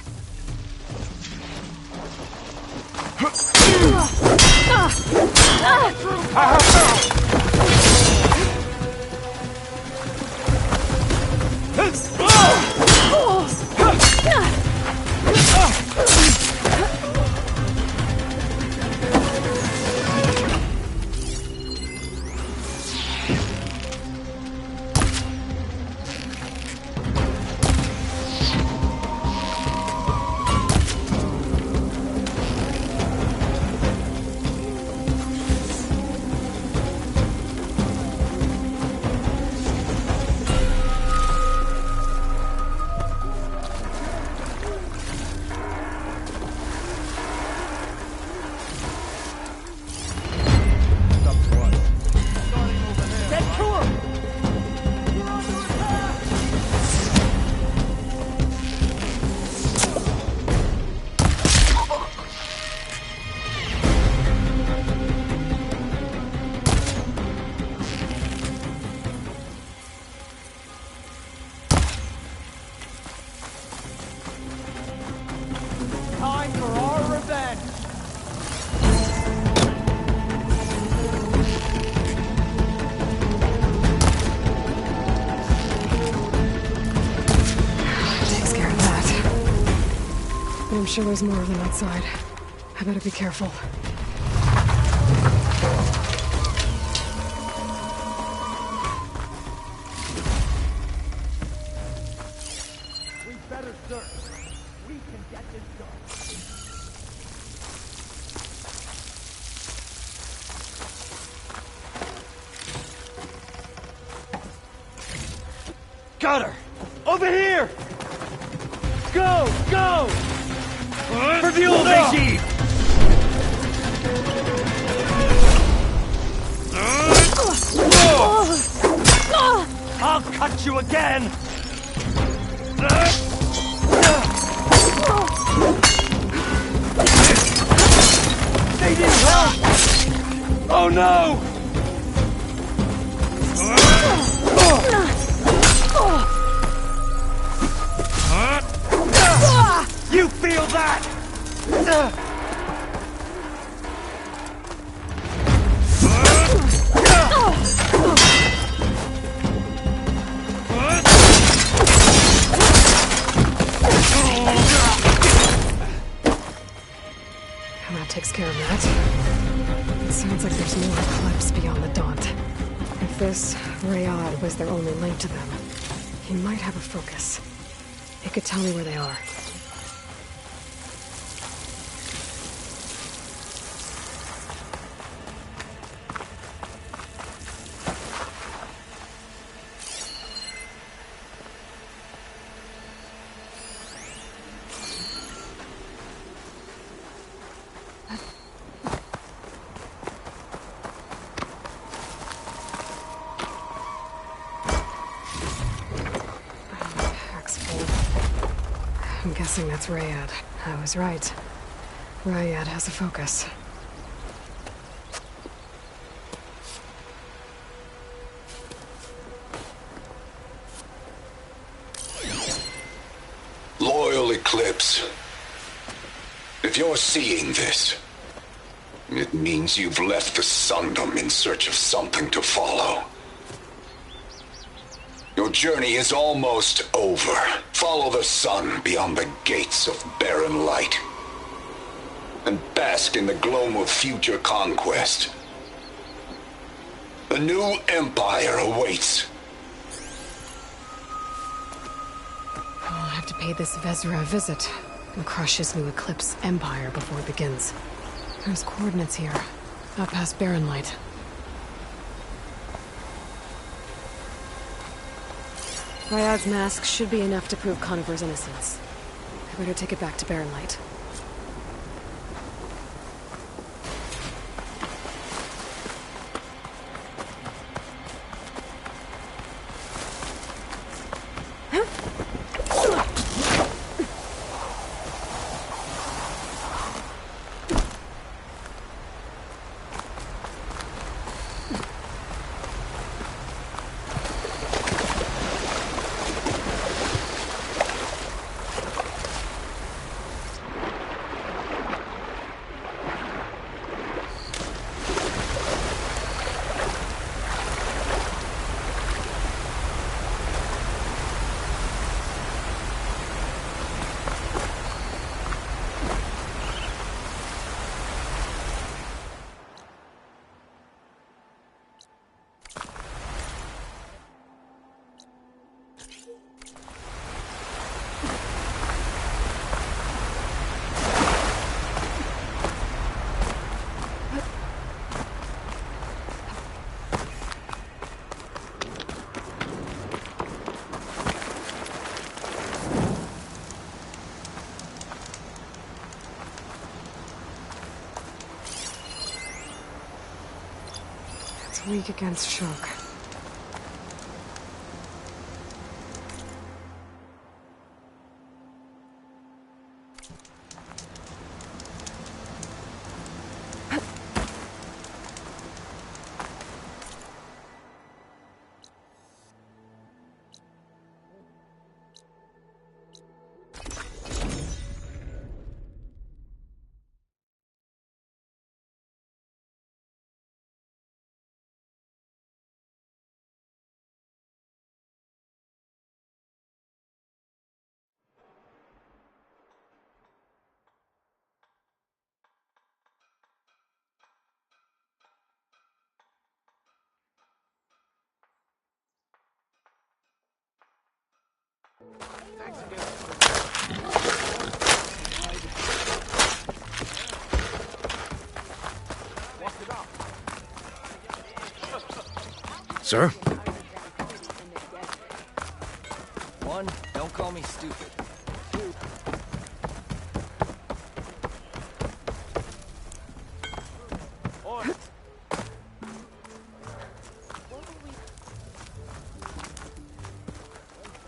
Time for our revenge! Takes care of that. But I'm sure there's more of them outside. I better be careful. We better search. We can get this done. Got her! Over here! Go! Go! For the old regime! I'll cut you again! They need help! Oh no! You feel that? And that takes care of that. It sounds like there's more Eclipse beyond the Daunt. If this Rayad was their only link to them, he might have a focus. It could tell me where they are. I'm guessing that's Rayad. I was right. Rayad has a focus. Loyal Eclipse. If you're seeing this, it means you've left the Sundom in search of something to follow. Your journey is almost over. Follow the sun beyond the gates of barren light. And bask in the gloam of future conquest. A new empire awaits. I'll have to pay this Vezra a visit and crush his new Eclipse empire before it begins. There's coordinates here, out past barren light. Rayad's mask should be enough to prove Conover's innocence. I better take it back to barren light. Weak against shock. Sir? One, don't call me stupid. Two,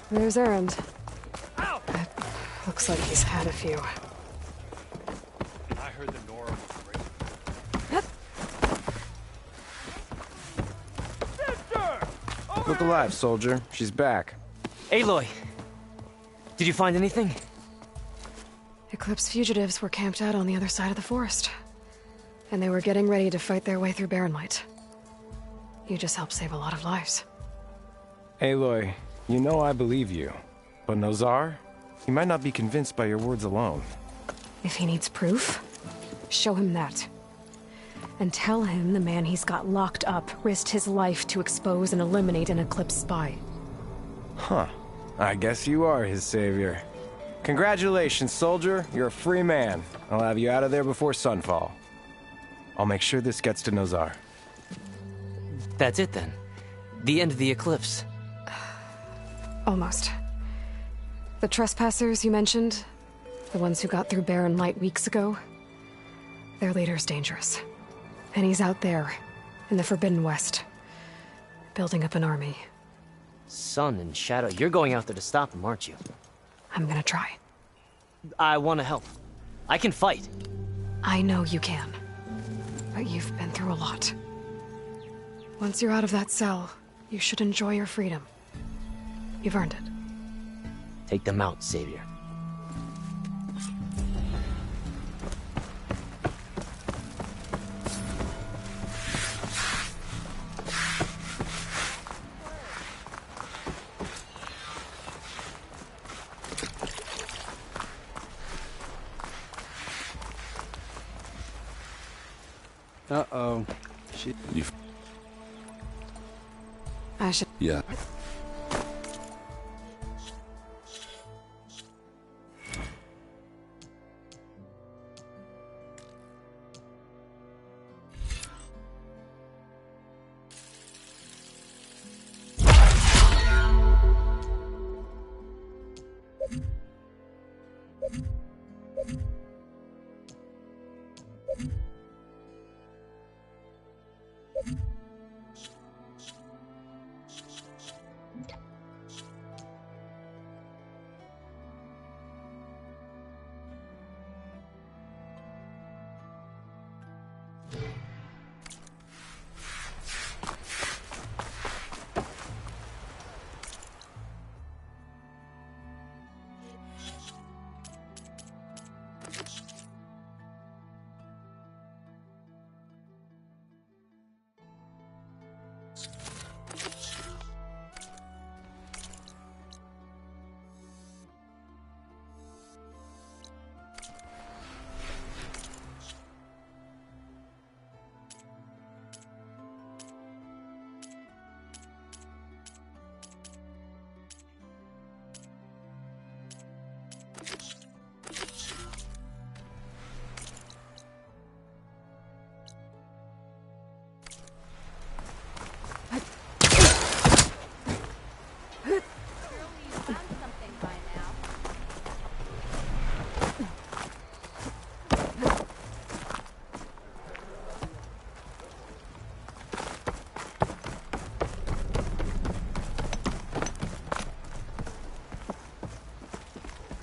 There's Erend. Looks like he's had a few. I heard the Nora was Look alive, soldier. She's back. Aloy! Did you find anything? Eclipse fugitives were camped out on the other side of the forest. And they were getting ready to fight their way through barren light. You just helped save a lot of lives. Aloy, you know I believe you. But Nozar? He might not be convinced by your words alone. If he needs proof, show him that. And tell him the man he's got locked up risked his life to expose and eliminate an Eclipse spy. Huh. I guess you are his savior. Congratulations, soldier. You're a free man. I'll have you out of there before sunfall. I'll make sure this gets to Nozar. That's it then. The end of the eclipse. Almost. The trespassers you mentioned, the ones who got through Barren Light weeks ago, their leader's dangerous. And he's out there, in the Forbidden West, building up an army. Sun and Shadow, you're going out there to stop him, aren't you? I'm gonna try. I want to help. I can fight. I know you can. But you've been through a lot. Once you're out of that cell, you should enjoy your freedom. You've earned it. Take them out, Savior. Uh-oh. You... I should... Yeah.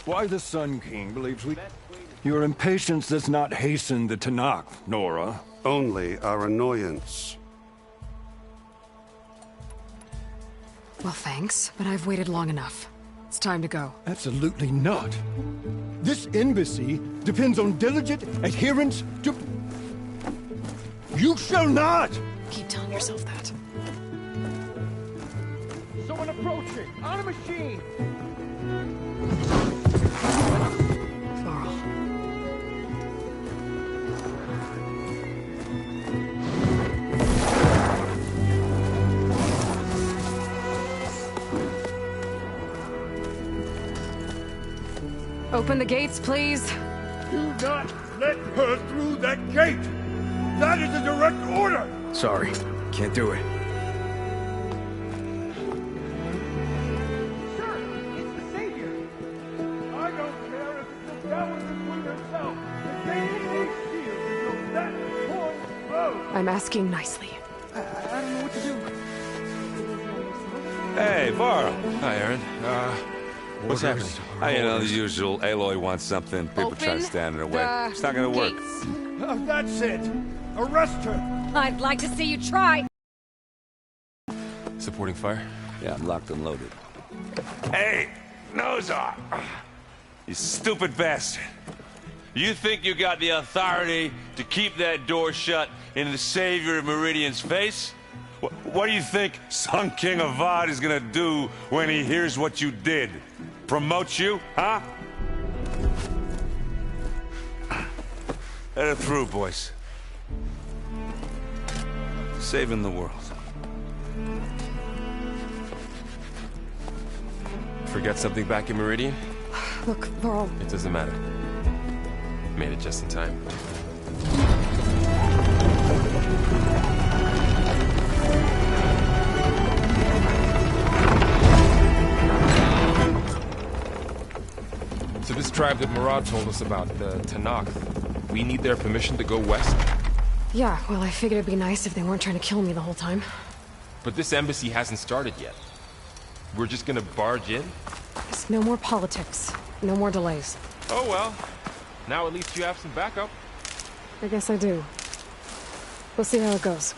Why the Sun King believes we... Your impatience does not hasten the Tanakh, Nora. Only our annoyance. Well, thanks, but I've waited long enough. It's time to go. Absolutely not. This embassy depends on diligent adherence to... You shall not! Keep telling yourself that. Someone approaching! On a machine! Open the gates, please. Do not let her through that gate! That is a direct order! Sorry, can't do it. Sir, it's the Savior! I don't care if it's the Dallas Queen herself! The gate is sealed until that point road! I'm asking nicely. I don't know what to do. Hey, Varl. Hi, Aaron. What's happening? You know, the usual. Aloy wants something. People try to stand in her way. It's not gonna work. That's it! Arrest her! I'd like to see you try. Supporting fire? Yeah, I'm locked and loaded. Hey, Nozar! You stupid bastard. You think you got the authority to keep that door shut in the Savior of Meridian's face? What do you think Sun King Avad is gonna do when he hears what you did? Promote you, huh? Let her through, boys. Saving the world. Forget something back in Meridian? Look, Varl. It doesn't matter. Made it just in time. So this tribe that Murad told us about, the Tanakh, we need their permission to go west? Yeah, well, I figured it'd be nice if they weren't trying to kill me the whole time. But this embassy hasn't started yet. We're just gonna barge in? There's no more politics. No more delays. Oh well. Now at least you have some backup. I guess I do. We'll see how it goes.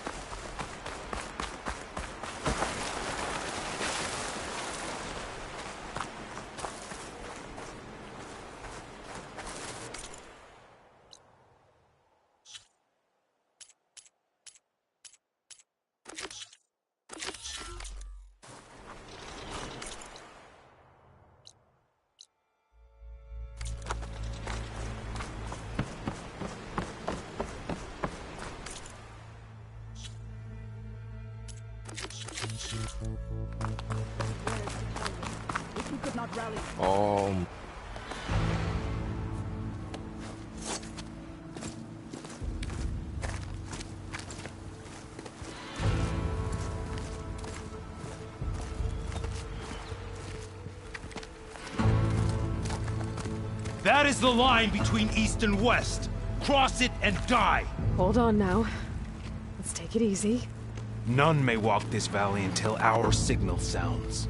Oh. That is the line between East and West. Cross it and die. Hold on now. Let's take it easy. None may walk this valley until our signal sounds.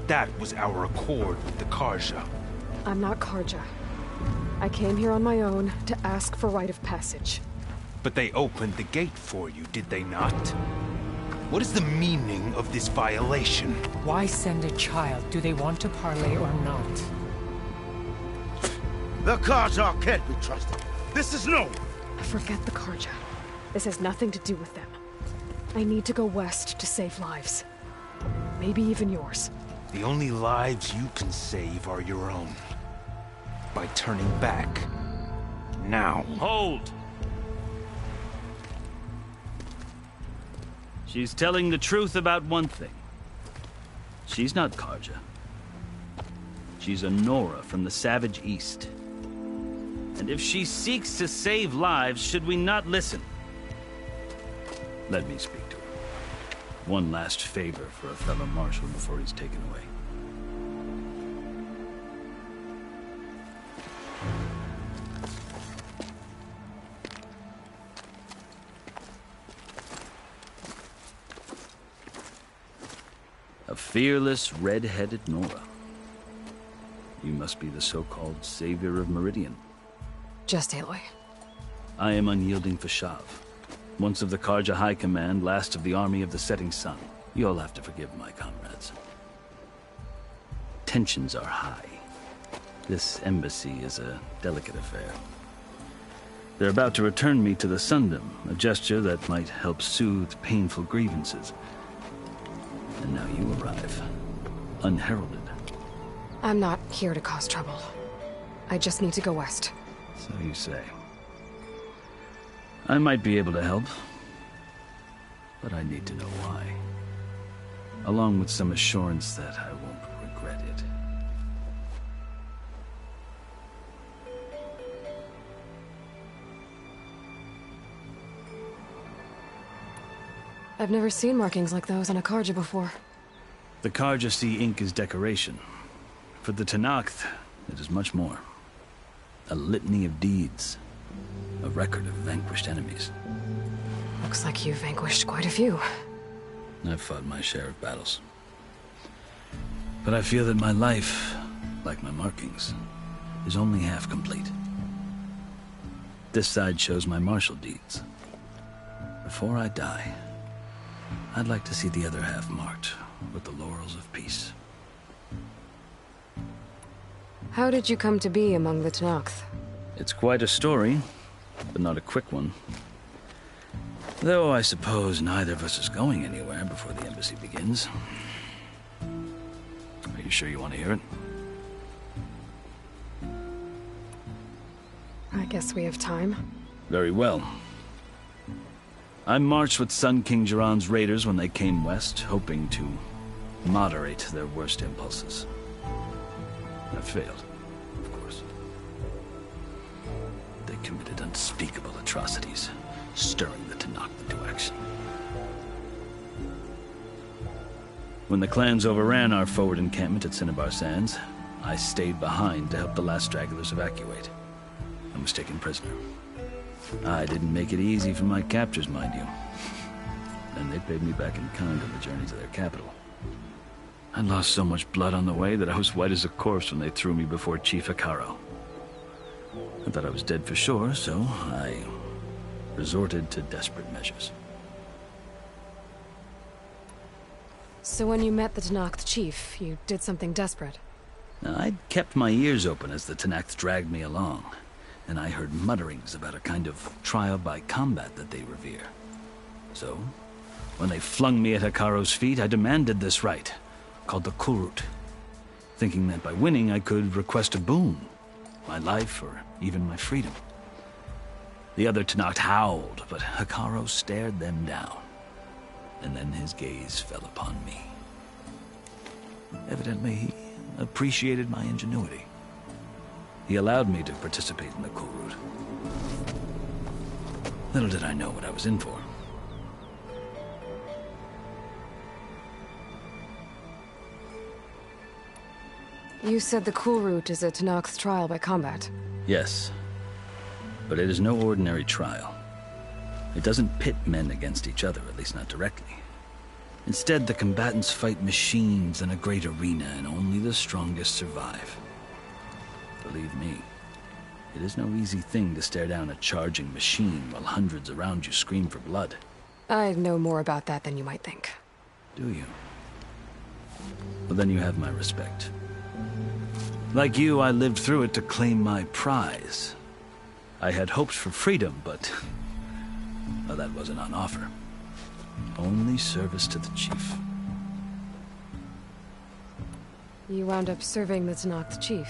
That was our accord with the Karja. I'm not Karja. I came here on my own to ask for rite of passage. But they opened the gate for you, did they not? What is the meaning of this violation? Why send a child? Do they want to parley or not? The Karja can't be trusted. This is no... Forget the Karja. This has nothing to do with them. I need to go west to save lives. Maybe even yours. The only lives you can save are your own. By turning back. Now. Hold! She's telling the truth about one thing. She's not Karja. She's a Nora from the Savage East. And if she seeks to save lives, should we not listen? Let me speak to her. One last favor for a fellow marshal before he's taken away. A fearless, red-headed Nora. You must be the so-called savior of Meridian. Just Aloy. I am unyielding Fashav. Once of the Karja High Command, last of the army of the setting sun. You'll have to forgive my comrades. Tensions are high. This embassy is a delicate affair. They're about to return me to the Sundom, a gesture that might help soothe painful grievances. And now you arrive, unheralded. I'm not here to cause trouble. I just need to go west. So you say. I might be able to help, but I need to know why. Along with some assurance that I won't regret it. I've never seen markings like those on a Karja before. The Karja see ink as decoration. For the Tanakh, it is much more. A litany of deeds. A record of vanquished enemies. Looks like you've vanquished quite a few. I've fought my share of battles. But I feel that my life, like my markings, is only half complete. This side shows my martial deeds. Before I die, I'd like to see the other half marked with the laurels of peace. How did you come to be among the Tanakh? It's quite a story, but not a quick one. Though I suppose neither of us is going anywhere before the embassy begins. Are you sure you want to hear it? I guess we have time. Very well. I marched with Sun King Jiran's raiders when they came west, hoping to moderate their worst impulses. I failed, of course. They committed unspeakable atrocities, stirring the Tanakh into action. When the clans overran our forward encampment at Cinnabar Sands, I stayed behind to help the last stragglers evacuate, and was taken prisoner. I didn't make it easy for my captors, mind you. And they paid me back in kind on the journey to their capital. I lost so much blood on the way that I was white as a corpse when they threw me before Chief Hikaro. I thought I was dead for sure, so I resorted to desperate measures. So when you met the Tanakh chief, you did something desperate? I'd kept my ears open as the Tanakh dragged me along, and I heard mutterings about a kind of trial by combat that they revere. So, when they flung me at Hikaro's feet, I demanded this rite, called the Kulrut, thinking that by winning I could request a boon, my life or even my freedom. The other Tanakh howled, but Hikaro stared them down, and then his gaze fell upon me. Evidently, he appreciated my ingenuity. He allowed me to participate in the Kulrut. Little did I know what I was in for. You said the Kulrut is a Tanakh's trial by combat. Yes, but it is no ordinary trial. It doesn't pit men against each other, at least not directly. Instead, the combatants fight machines in a great arena, and only the strongest survive. Believe me, it is no easy thing to stare down a charging machine while hundreds around you scream for blood. I know more about that than you might think. Do you? Well, then you have my respect. Like you, I lived through it to claim my prize. I had hoped for freedom, but well, that wasn't on offer. Only service to the chief. You wound up serving the Tanakh chief.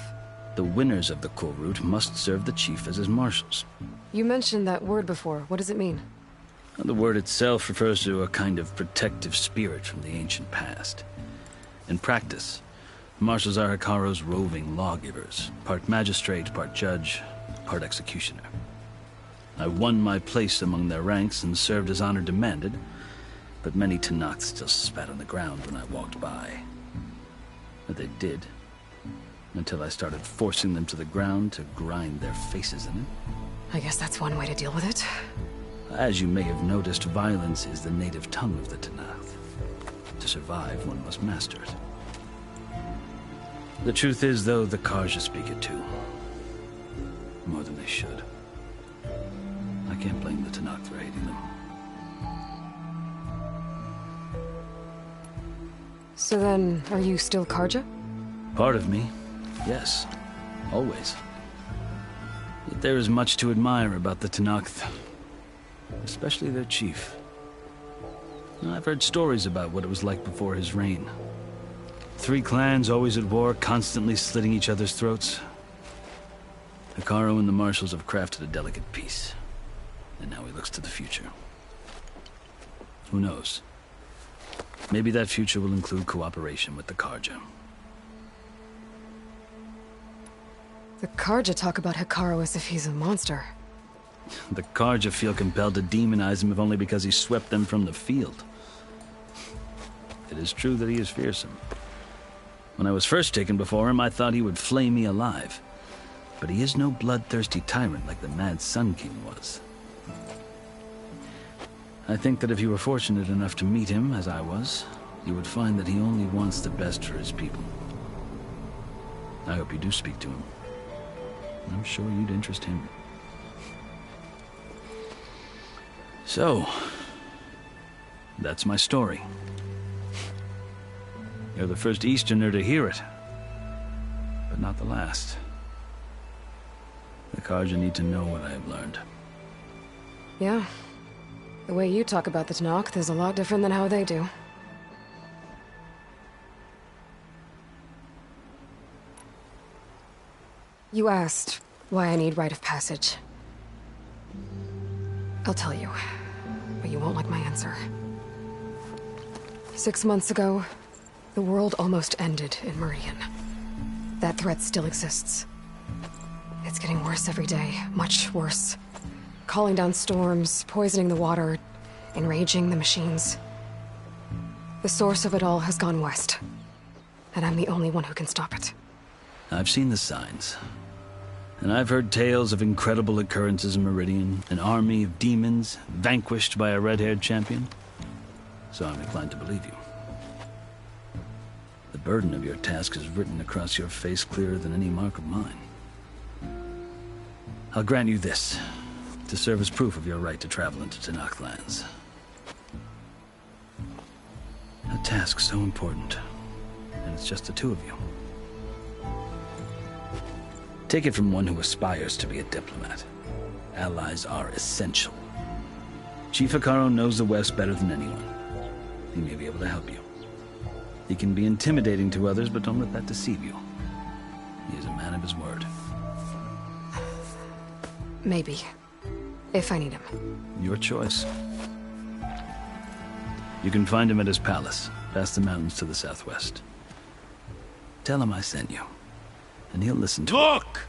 The winners of the Kulrut must serve the chief as his marshals. You mentioned that word before. What does it mean? The word itself refers to a kind of protective spirit from the ancient past. In practice, marshals are Hikaro's roving lawgivers, part magistrate, part judge, part executioner. I won my place among their ranks and served as honor demanded, but many Tanakh still spat on the ground when I walked by. But they did, until I started forcing them to the ground to grind their faces in it. I guess that's one way to deal with it. As you may have noticed, violence is the native tongue of the Tanakh. To survive, one must master it. The truth is, though, the Karja speak it too. More than they should. I can't blame the Tanakh for hating them. So then, are you still Karja? Part of me, yes. Always. Yet there is much to admire about the Tanakh, especially their chief. I've heard stories about what it was like before his reign. 3 clans always at war, constantly slitting each other's throats. Hikaro and the marshals have crafted a delicate peace, and now he looks to the future. Who knows? Maybe that future will include cooperation with the Karja. The Karja talk about Hikaro as if he's a monster. The Karja feel compelled to demonize him if only because he swept them from the field. It is true that he is fearsome. When I was first taken before him, I thought he would flay me alive. But he is no bloodthirsty tyrant like the Mad Sun King was. I think that if you were fortunate enough to meet him, as I was, you would find that he only wants the best for his people. I hope you do speak to him. I'm sure you'd interest him. So, that's my story. You're the first Easterner to hear it, but not the last. The Karja need to know what I have learned. Yeah. The way you talk about the Tanakh is a lot different than how they do. You asked why I need rite of passage. I'll tell you, but you won't like my answer. 6 months ago, the world almost ended in Meridian. that threat still exists. It's getting worse every day, much worse. Calling down storms, poisoning the water, enraging the machines. The source of it all has gone west, and I'm the only one who can stop it. I've seen the signs. And I've heard tales of incredible occurrences in Meridian, an army of demons vanquished by a red-haired champion. So I'm inclined to believe you. The burden of your task is written across your face clearer than any mark of mine. I'll grant you this, to serve as proof of your right to travel into Tenakth lands. A task so important, and it's just the two of you. Take it from one who aspires to be a diplomat. Allies are essential. Chief Hekarro knows the West better than anyone. He may be able to help you. He can be intimidating to others, but don't let that deceive you. He is a man of his word. Maybe. If I need him. Your choice. You can find him at his palace, past the mountains to the southwest. Tell him I sent you, and he'll listen to Look!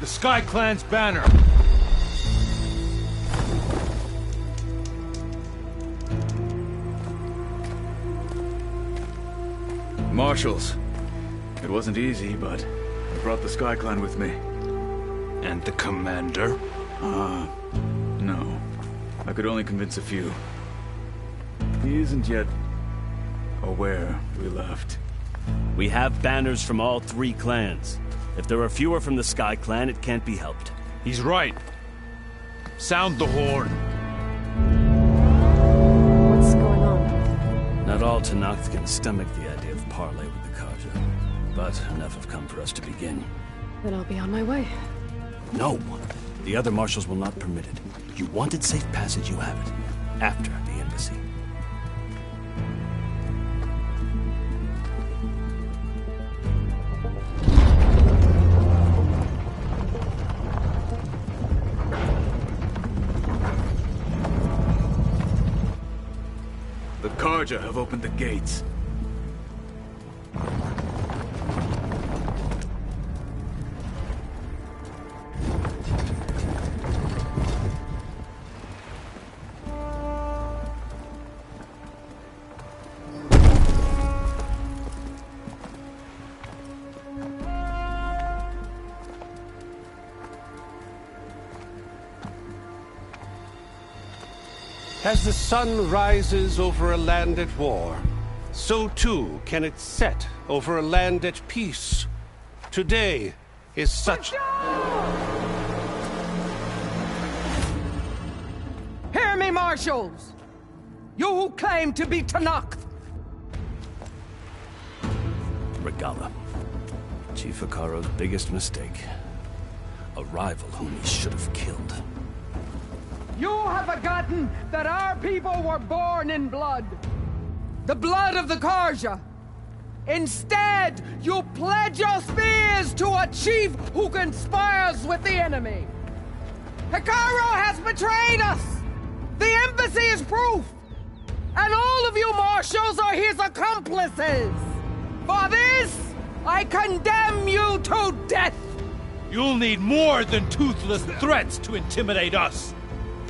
The Sky Clan's banner! Marshals. It wasn't easy, but I brought the Sky Clan with me. And the commander? No. I could only convince a few. He isn't yet aware we left. We have banners from all three clans. If there are fewer from the Sky Clan, it can't be helped. He's right. Sound the horn. What's going on? Not all Tenakth can stomach the idea of parley with the Karja, but enough have come for us to begin. Then I'll be on my way. No! The other marshals will not permit it. You wanted safe passage, you have it. After the embassy. The Karja have opened the gates. As the sun rises over a land at war, so too can it set over a land at peace. Today is such... Hear me, marshals! You who claim to be Tenakth! Regala. Chief Hekarro's biggest mistake. A rival whom he should have killed. You have forgotten that our people were born in blood. The blood of the Karja. Instead, you pledge your spears to a chief who conspires with the enemy. Hekarro has betrayed us! The embassy is proof! And all of you marshals are his accomplices! For this, I condemn you to death! You'll need more than toothless threats to intimidate us!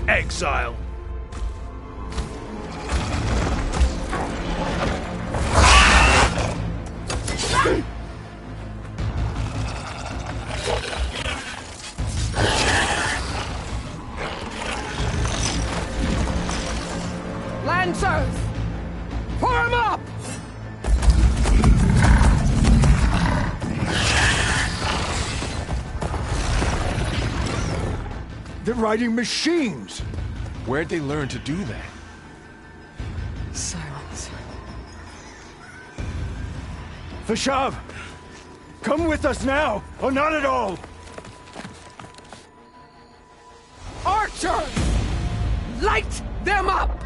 Exile! Lancers! Form up! They're riding machines! Where'd they learn to do that? Silence. Vashav! Come with us now, or not at all! Archers! Light them up!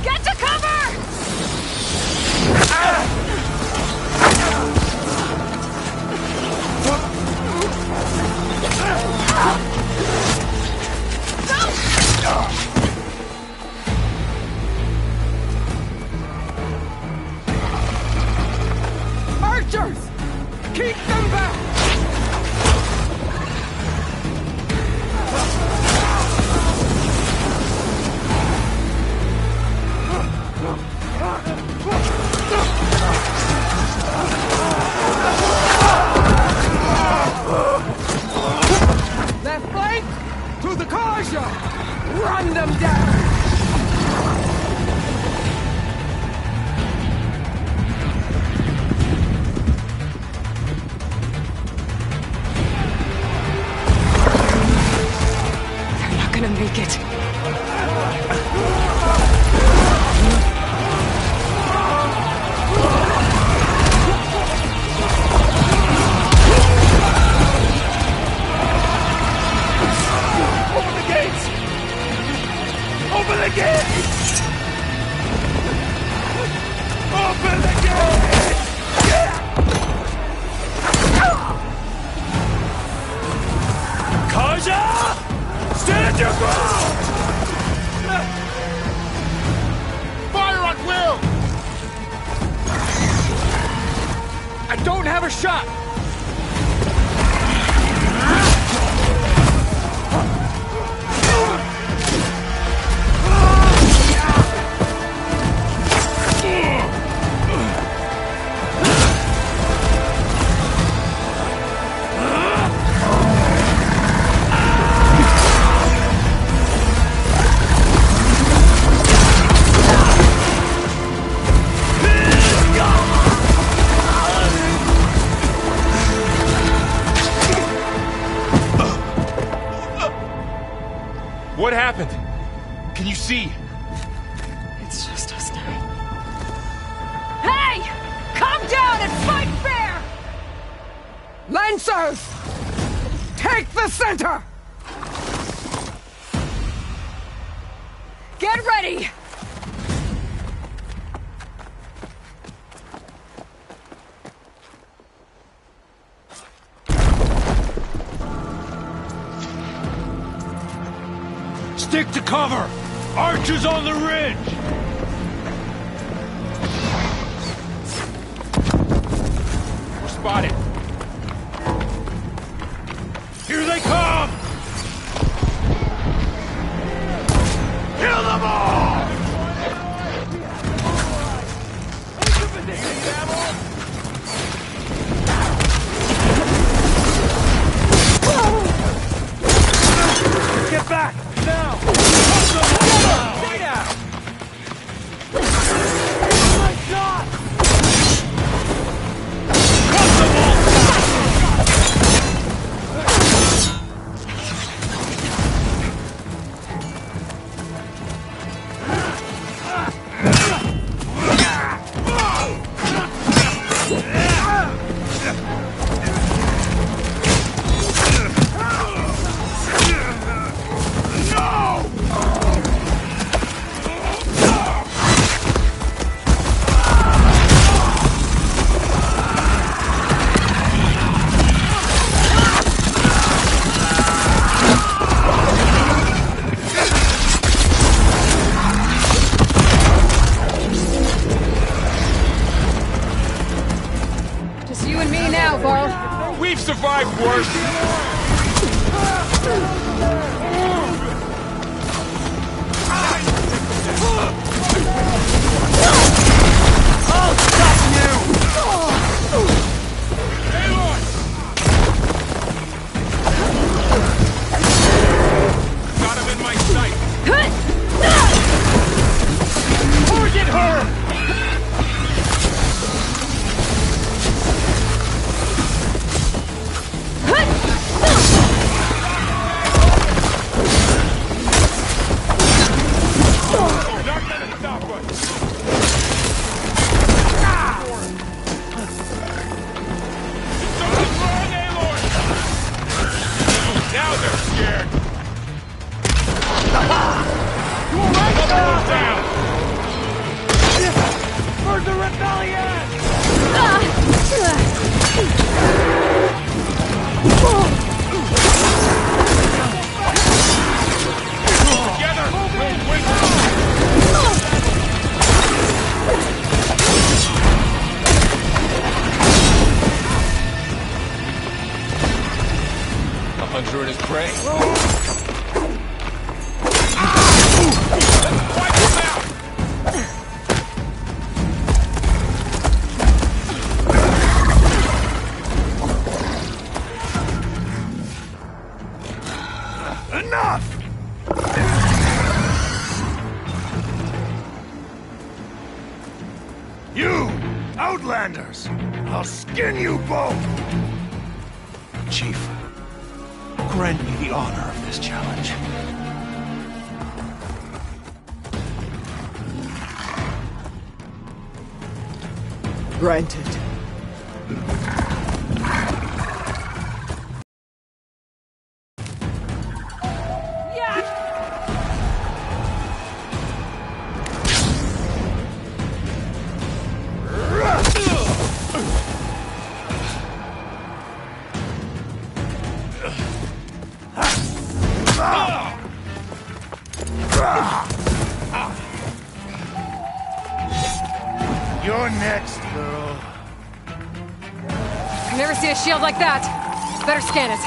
Get to cover! Run them down! They're not gonna make it. Open the gates! Open the gates! Kaja! Stand your ground! Fire at will! I don't have a shot! What happened? Can you see? It's just us now. Hey! Calm down and fight fair! Lancers! Take the center! Get ready! Stick to cover! Archers on the ridge! We're spotted. Here they come! Kill them all! Get back! Now! Stay down! Oh my God! Just you and me now, Varl. We've survived worse. I'll stop you! Aloy! Got him in my sight. Target her! Now they're scared. Down. For the rebellion! Together, we'll win. The hunter and his prey. Let's wipe him out! Enough! Outlanders! I'll skin you both! Chief, grant me the honor of this challenge. Granted. You're next, girl. I never see a shield like that. Better scan it.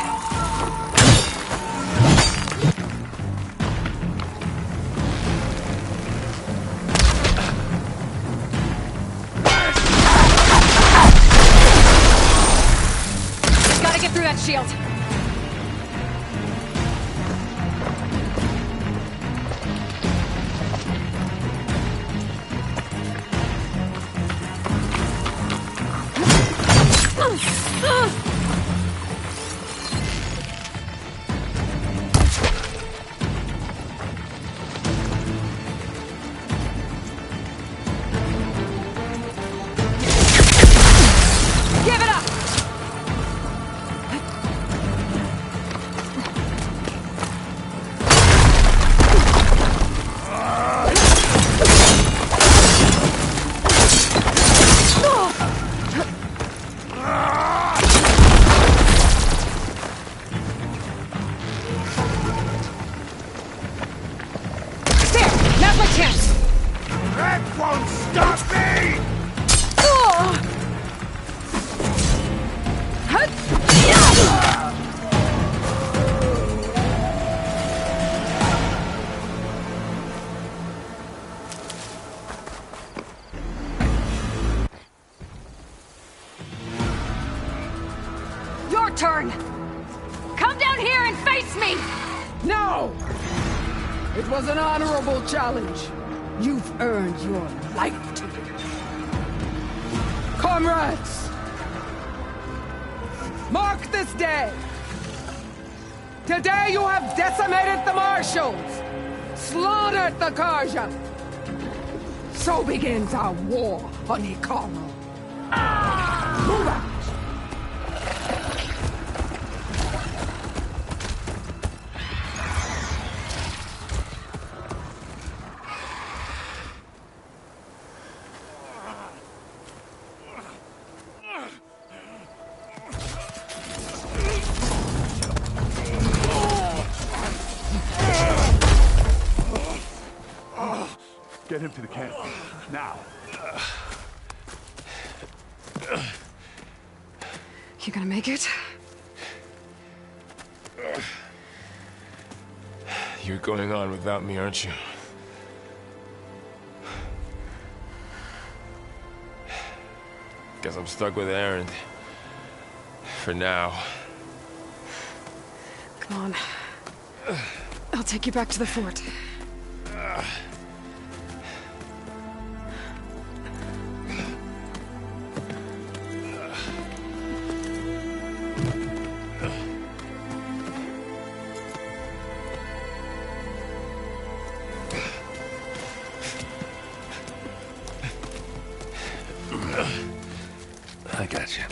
Gotta get through that shield. Give it up! That won't stop me! Your turn! Come down here and face me! No! It was an honorable challenge. You've earned your life today. Comrades! Mark this day! Today you have decimated the marshals! Slaughtered the Karja! So begins our war on Hikaru. Move out! Get him to the camp. Now. You gonna make it? You're going on without me, aren't you? Guess I'm stuck with Aaron. For now. Come on. I'll take you back to the fort. I got you.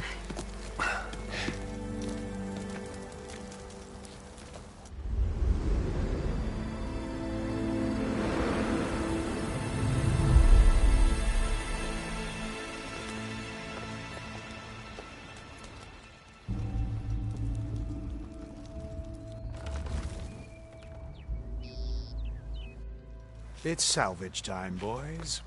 It's salvage time, boys.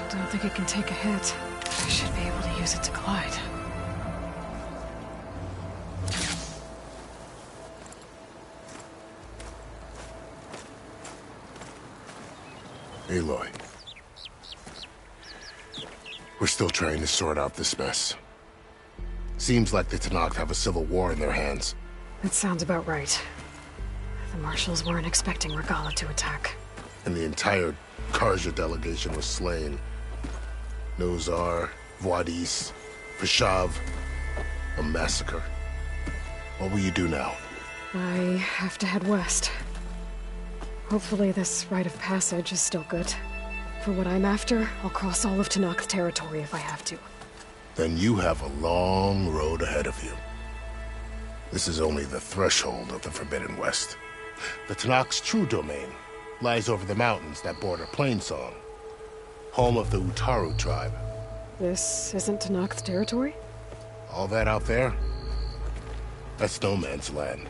I don't think it can take a hit. I should be able to use it to glide. Aloy. We're still trying to sort out this mess. Seems like the Tenakth have a civil war in their hands. That sounds about right. The Marshals weren't expecting Regalla to attack. And the entire Karja delegation was slain. Nozar, Voidis, Vashav. A massacre. What will you do now? I have to head west. Hopefully this rite of passage is still good. For what I'm after, I'll cross all of Tenakth territory if I have to. Then you have a long road ahead of you. This is only the threshold of the Forbidden West. The Tenakth's true domain lies over the mountains that border Plainsong, home of the Utaru tribe. This isn't Tenakth territory? All that out there? That's no man's land.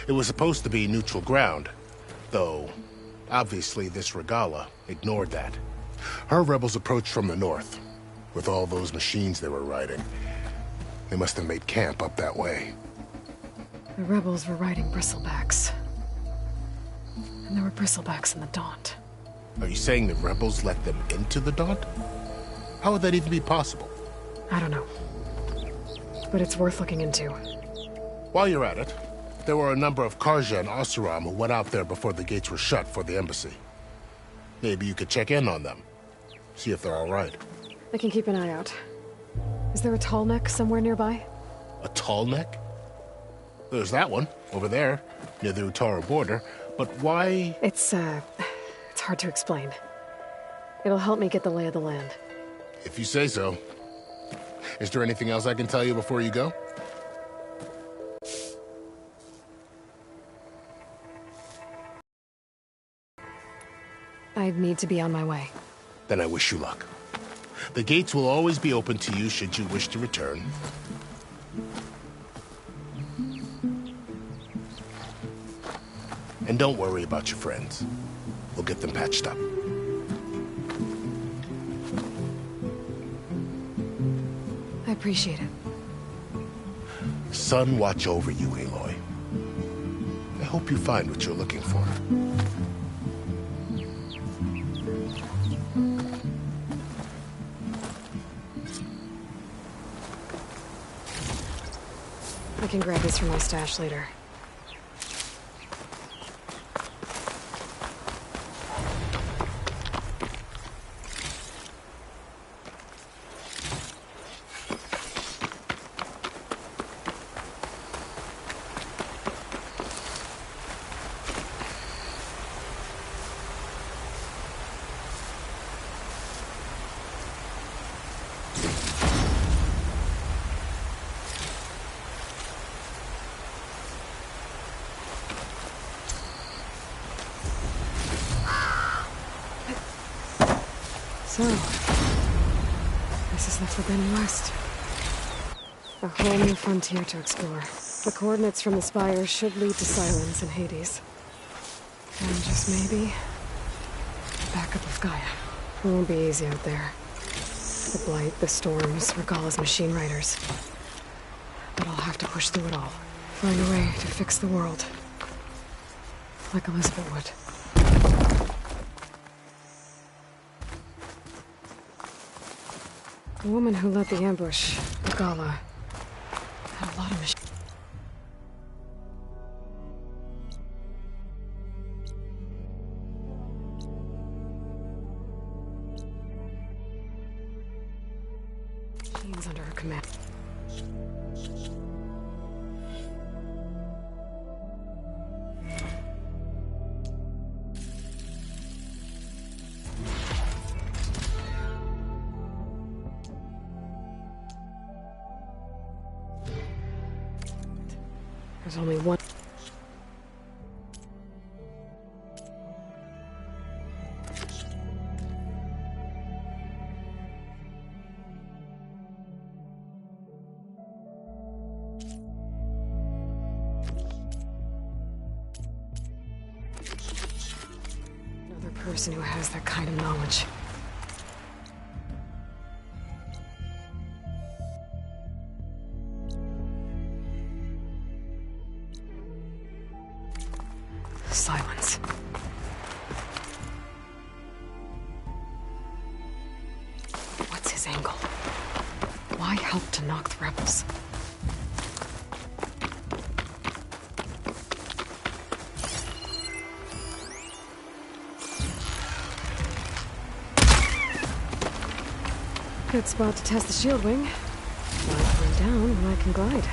It was supposed to be neutral ground, though obviously this Regalla ignored that. Her rebels approached from the north. With all those machines they were riding, they must have made camp up that way. The rebels were riding bristlebacks. And there were bristlebacks in the Daunt. Are you saying the rebels let them into the Daunt? How would that even be possible? I don't know. But it's worth looking into. While you're at it, there were a number of Karja and Oseram who went out there before the gates were shut for the embassy. Maybe you could check in on them. See if they're all right. I can keep an eye out. Is there a tall neck somewhere nearby? A tall neck? There's that one, over there, near the Utaru border. But why? It's hard to explain. It'll help me get the lay of the land. If you say so. Is there anything else I can tell you before you go? I'd need to be on my way. Then I wish you luck. The gates will always be open to you should you wish to return. And don't worry about your friends. We'll get them patched up. I appreciate it. Sun watch over you, Aloy. I hope you find what you're looking for. I can grab this from my stash later. So, this is the Forbidden West. A whole new frontier to explore. The coordinates from the spires should lead to Silence and Hades. And just maybe, the backup of Gaia. It won't be easy out there. The Blight, the Storms, Regalla's machine riders. But I'll have to push through it all. Find a way to fix the world. Like Elizabeth would. The woman who led the ambush, Regalla, had a lot of machines. Under her command. There's only one. Another person who has that kind of knowledge. Silence. help to knock the rebels. Good spot to test the shield wing. Why climb down when I can glide?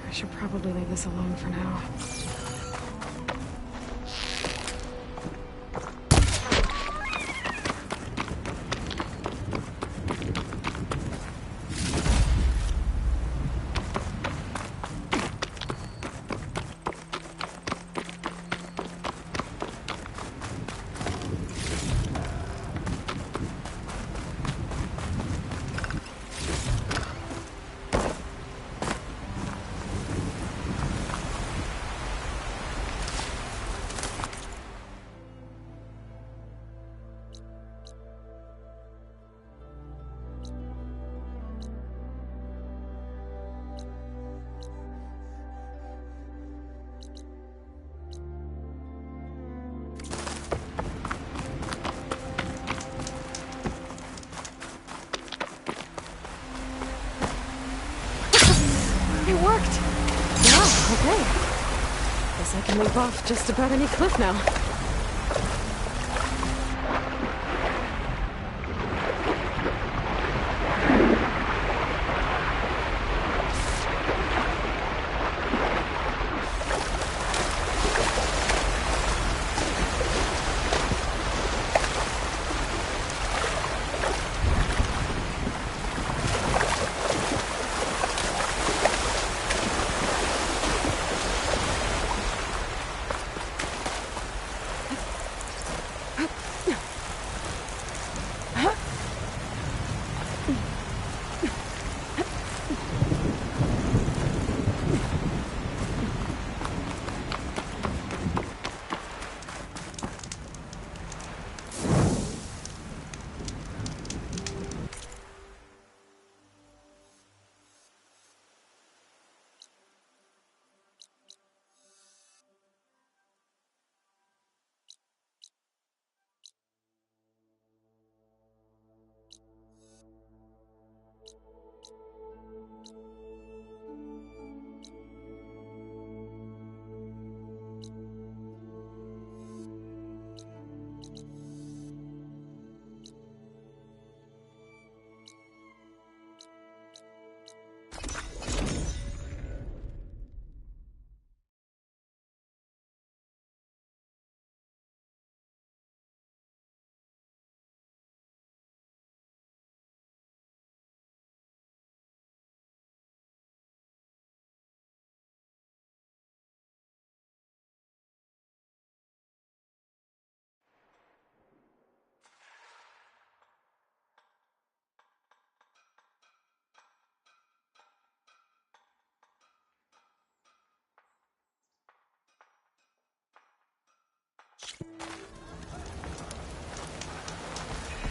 I should probably leave this alone for now. It worked! Wow, okay. Guess I can leap off just about any cliff now.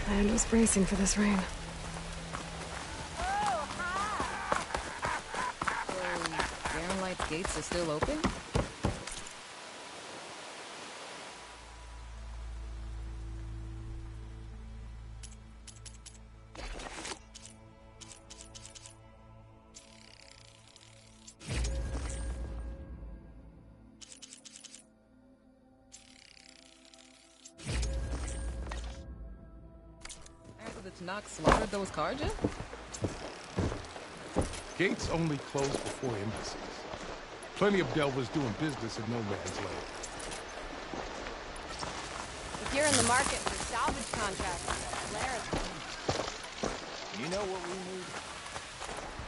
I was bracing for this rain. Baron Light's gates are still open? Tanakh slaughtered those Karja? Gates only close before embassies. Plenty of delvers doing business in no man's land. If you're in the market for salvage contracts, Blair. You know what we need?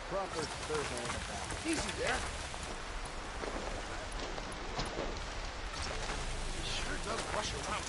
Proper survey. Easy there. He sure does rush around.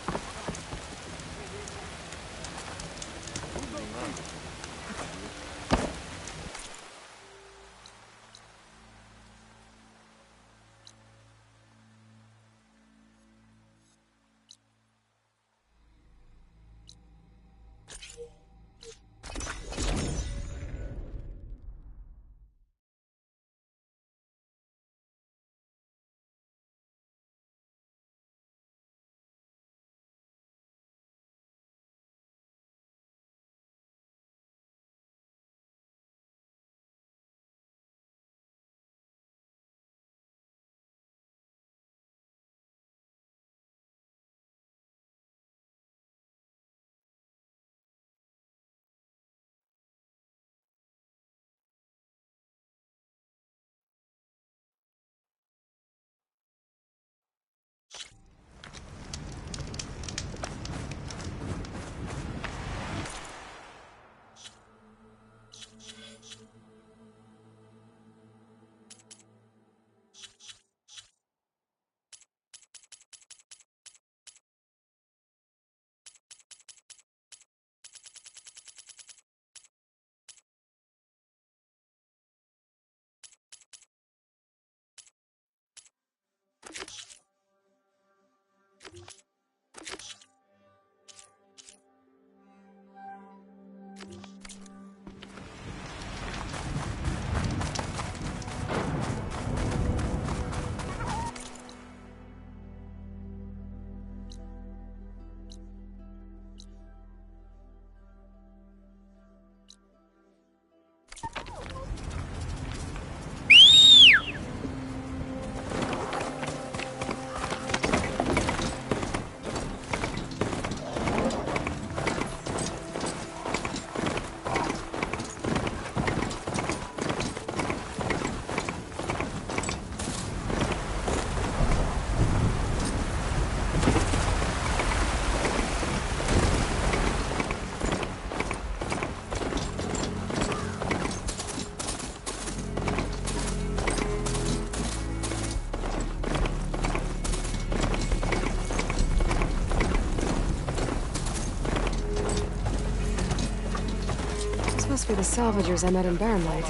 Must be the salvagers I met in Barren Light.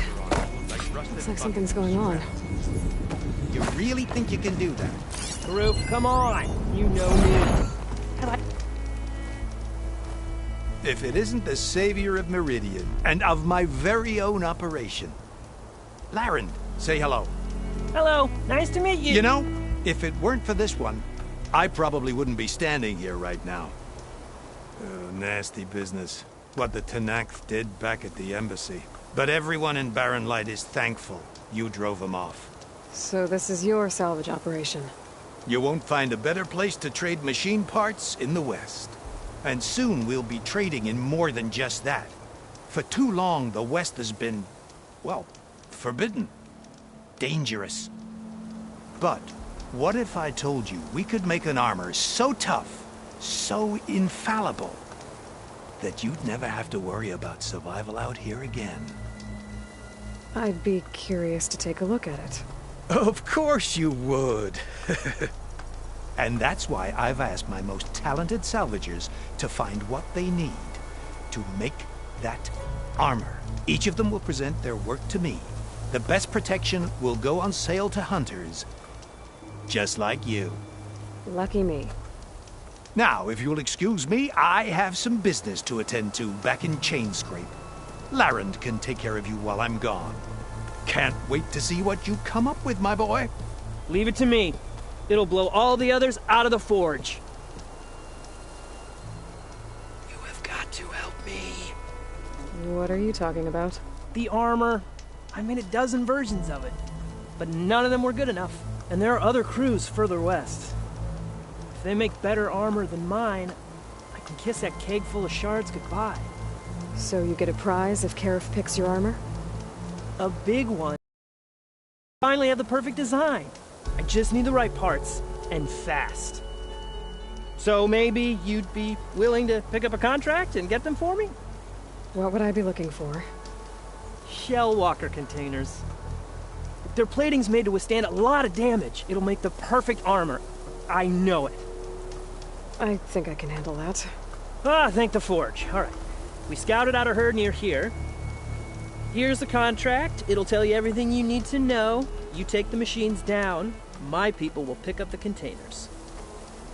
Looks like something's going on. You really think you can do that? Group, come on! You know me. If it isn't the savior of Meridian, and of my very own operation. Laren, say hello. Hello, nice to meet you. You know, if it weren't for this one, I probably wouldn't be standing here right now. Nasty business. What the Tanakh did back at the embassy. But everyone in Barren Light is thankful you drove them off. So this is your salvage operation? You won't find a better place to trade machine parts in the West. And soon we'll be trading in more than just that. For too long, the West has been, well, forbidden. Dangerous. But what if I told you we could make an armor so tough, so infallible, that you'd never have to worry about survival out here again? I'd be curious to take a look at it. Of course you would. And that's why I've asked my most talented salvagers to find what they need to make that armor. Each of them will present their work to me. The best protection will go on sale to hunters, just like you. Lucky me. Now, if you'll excuse me, I have some business to attend to back in Chainscrape. Larend can take care of you while I'm gone. Can't wait to see what you come up with, my boy. Leave it to me. It'll blow all the others out of the forge. You have got to help me. What are you talking about? The armor. I made a dozen versions of it, but none of them were good enough. And there are other crews further west. If they make better armor than mine, I can kiss that keg full of shards goodbye. So you get a prize if Karif picks your armor? A big one. Finally have the perfect design. I just need the right parts, and fast. So maybe you'd be willing to pick up a contract and get them for me? What would I be looking for? Shell walker containers. Their plating's made to withstand a lot of damage. It'll make the perfect armor. I know it. I think I can handle that. Ah, thank the forge. All right. We scouted out a herd near here. Here's the contract. It'll tell you everything you need to know. You take the machines down. My people will pick up the containers.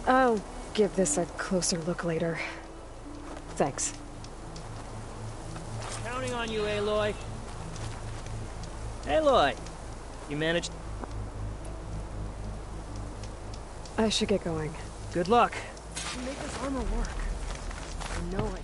I'll give this a closer look later. Thanks. Counting on you, Aloy. Aloy, you managed... I should get going. Good luck. You make this armor work. I know it.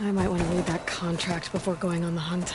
I might want to read that contract before going on the hunt.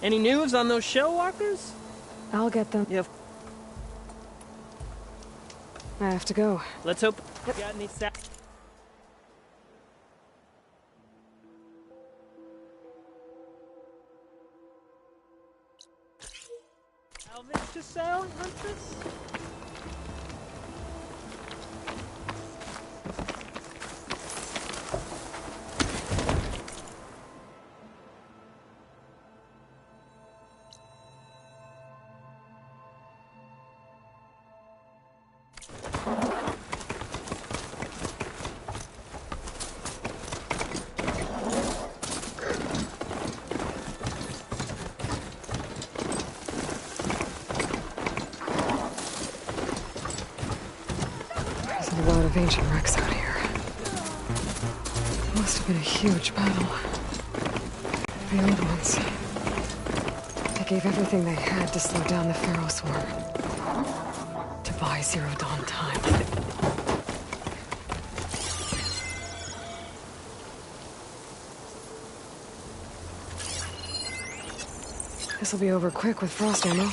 Any news on those shell walkers? I'll get them. Yep. I have to go. Let's hope you got any salvage to sell, Huntress? A lot of ancient wrecks out here. It must have been a huge battle. The old ones. They gave everything they had to slow down the Pharaoh swarm. To buy Zero Dawn time. This'll be over quick with frost ammo.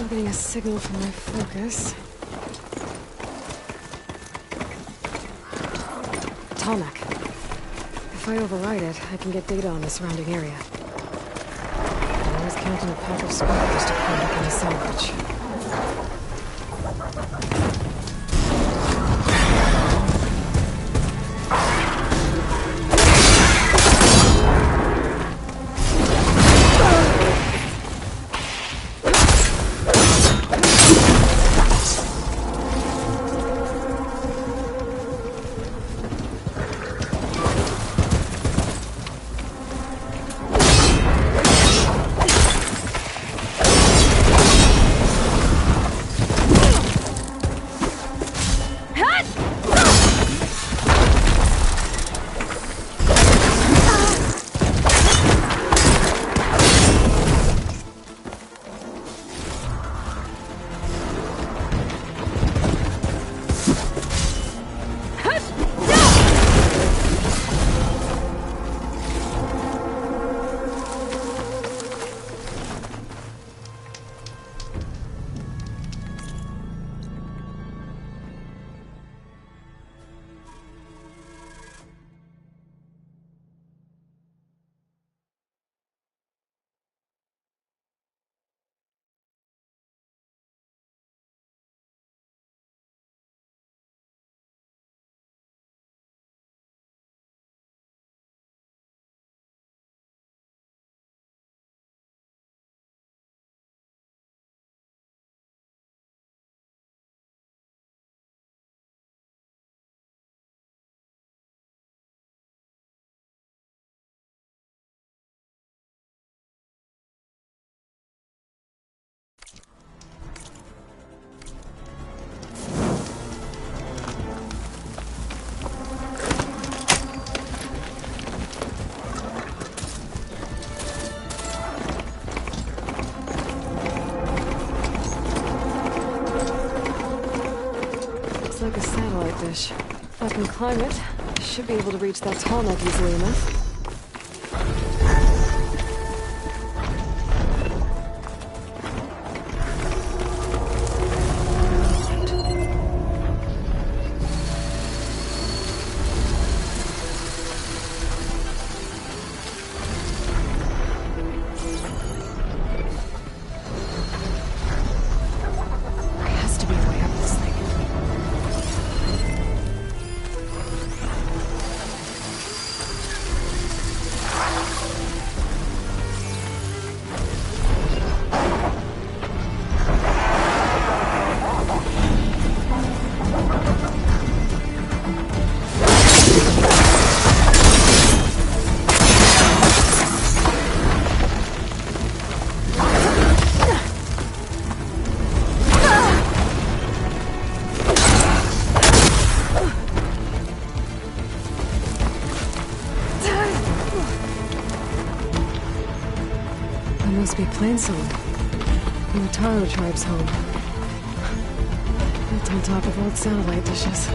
Getting a signal from my focus. Tallneck. If I override it, I can get data on the surrounding area. I'm always counting a pack of sparklers to find up any salvage. Like a satellite dish. If I can climb it, I should be able to reach that tall neck easily enough. Must be Plainsong, from the Taro tribe's home. Built on top of old satellite dishes.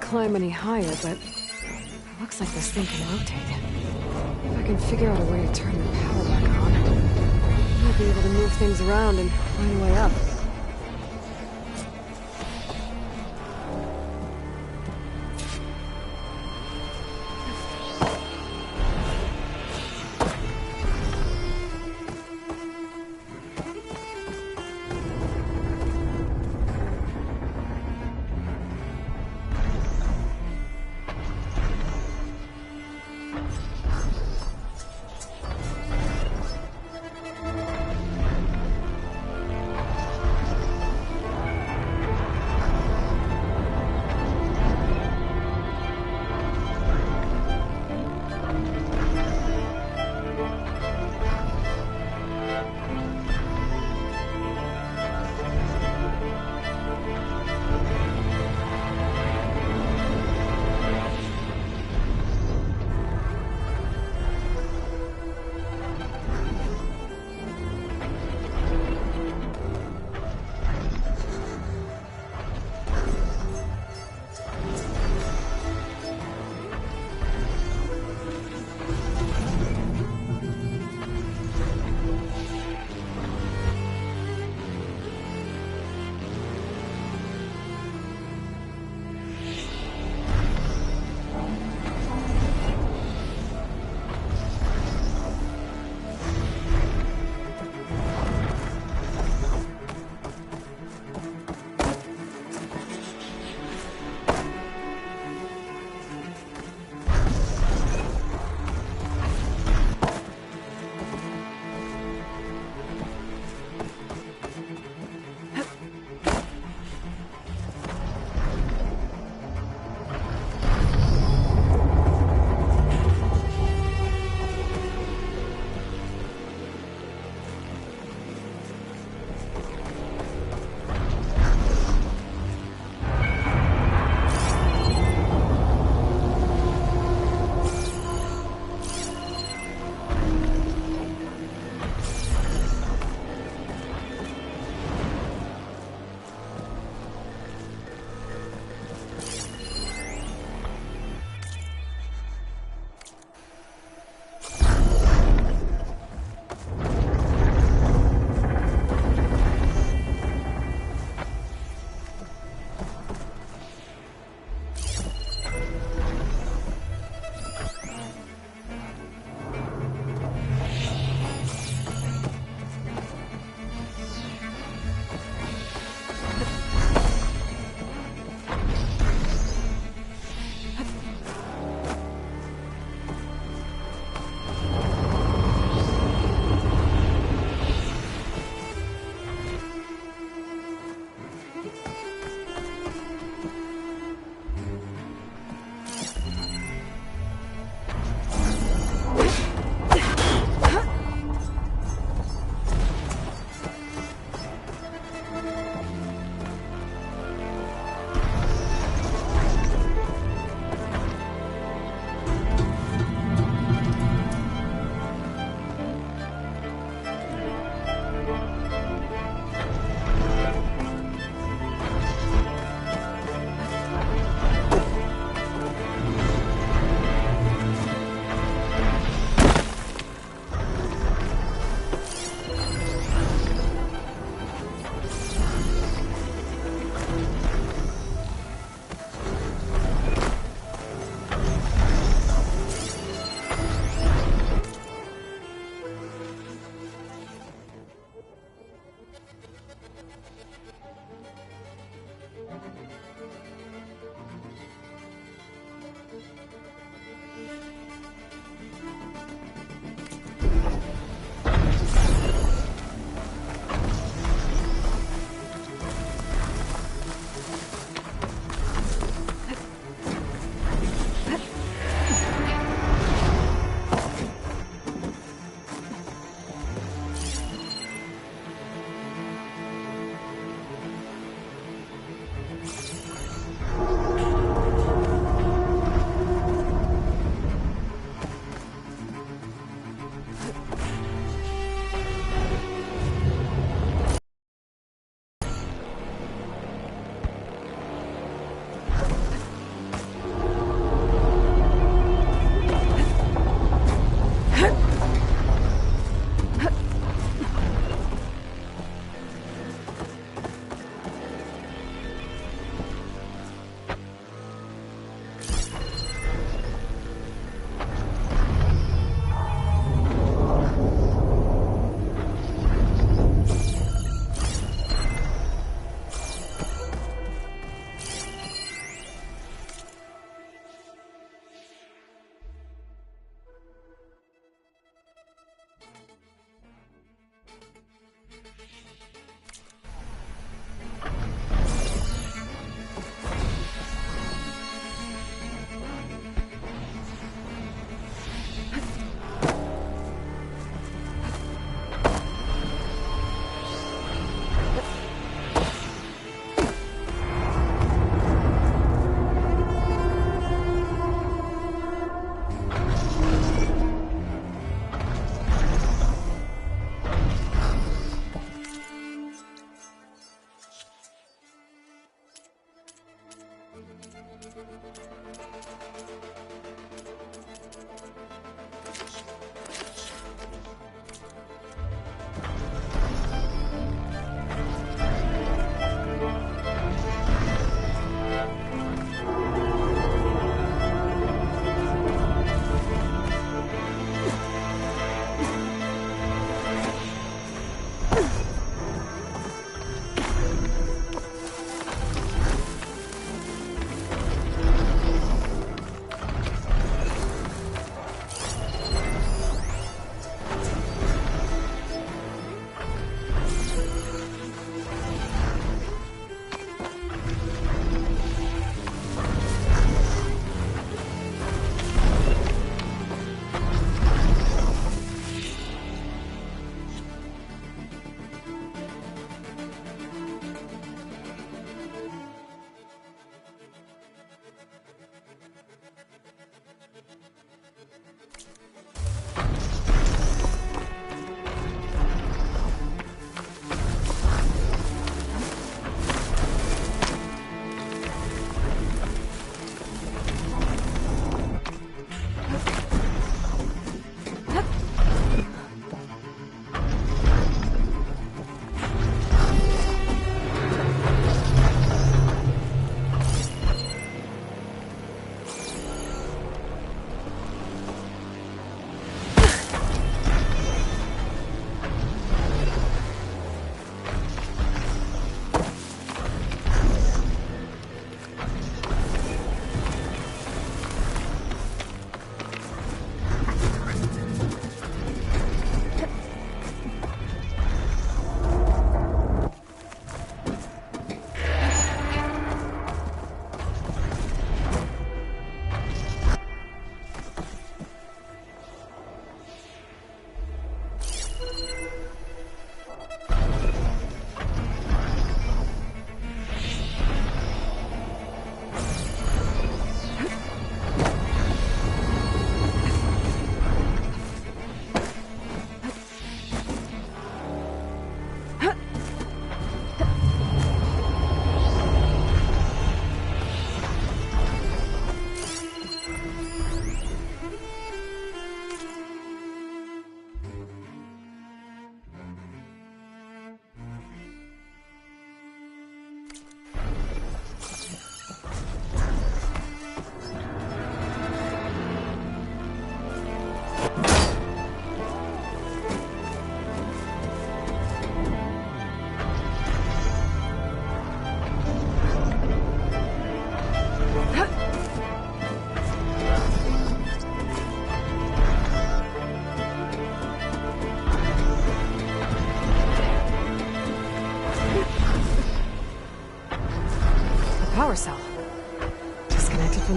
climb any higher, but it looks like this thing can rotate. If I can figure out a way to turn the power back on, I might be able to move things around and find a way up.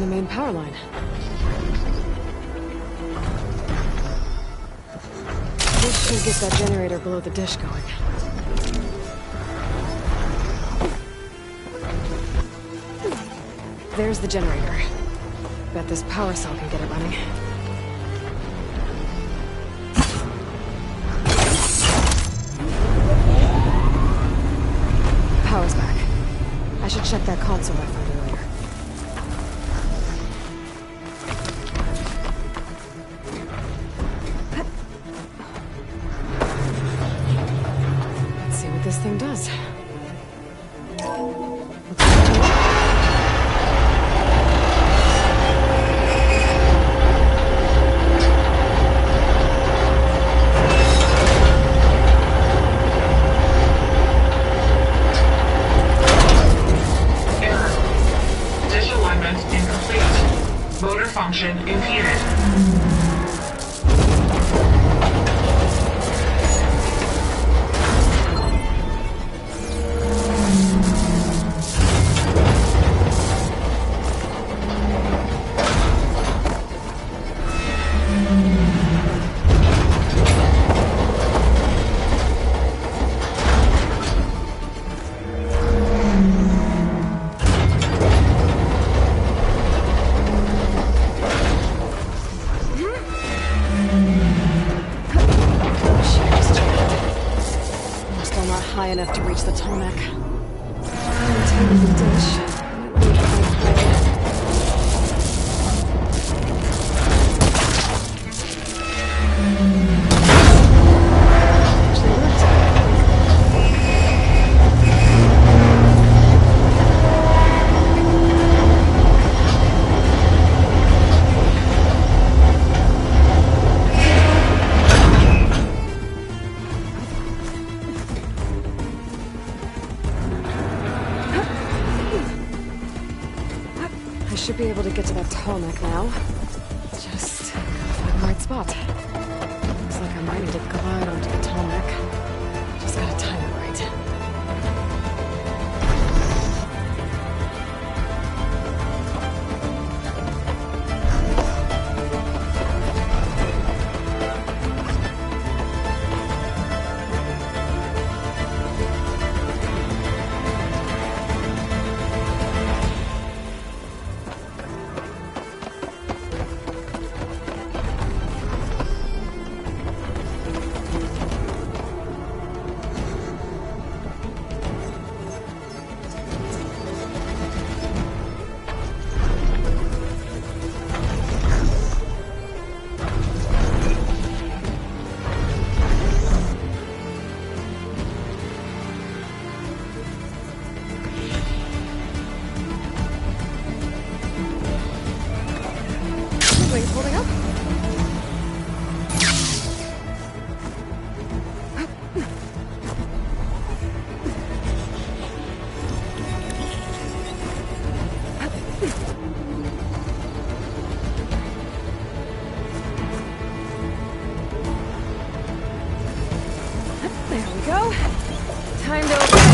the main power line. This should get that generator below the dish going. There's the generator. Bet this power cell can get it running. Power's back. I should check that console I found earlier. Let's see what this thing does. Function impeded. High enough to reach the tarmac. Take the dish. Let me try should be able to get to that tarmac now. Just gotta find the right spot. Looks like I might need to glide onto the tarmac. Just gotta time it right. Holding up? There we go. Time to open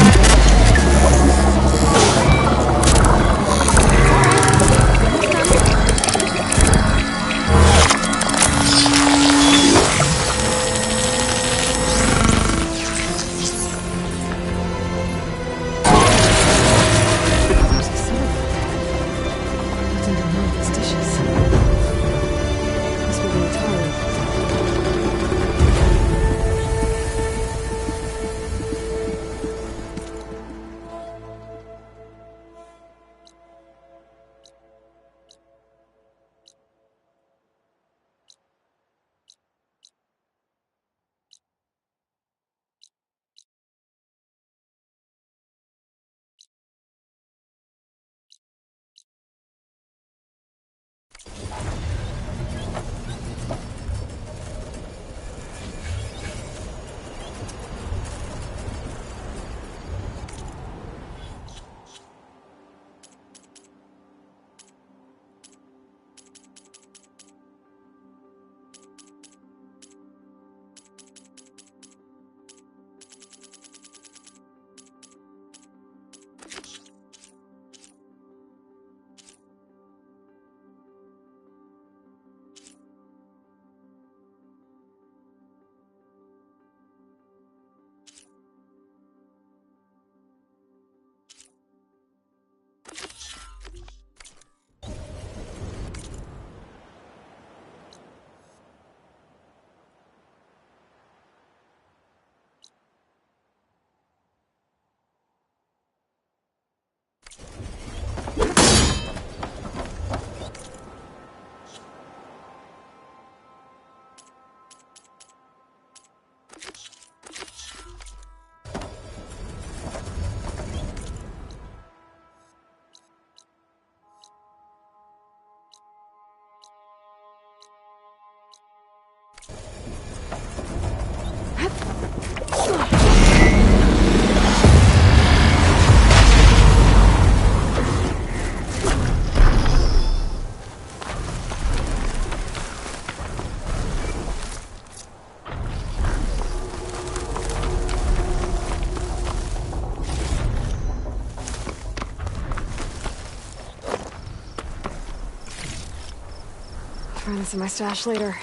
this in my stash later.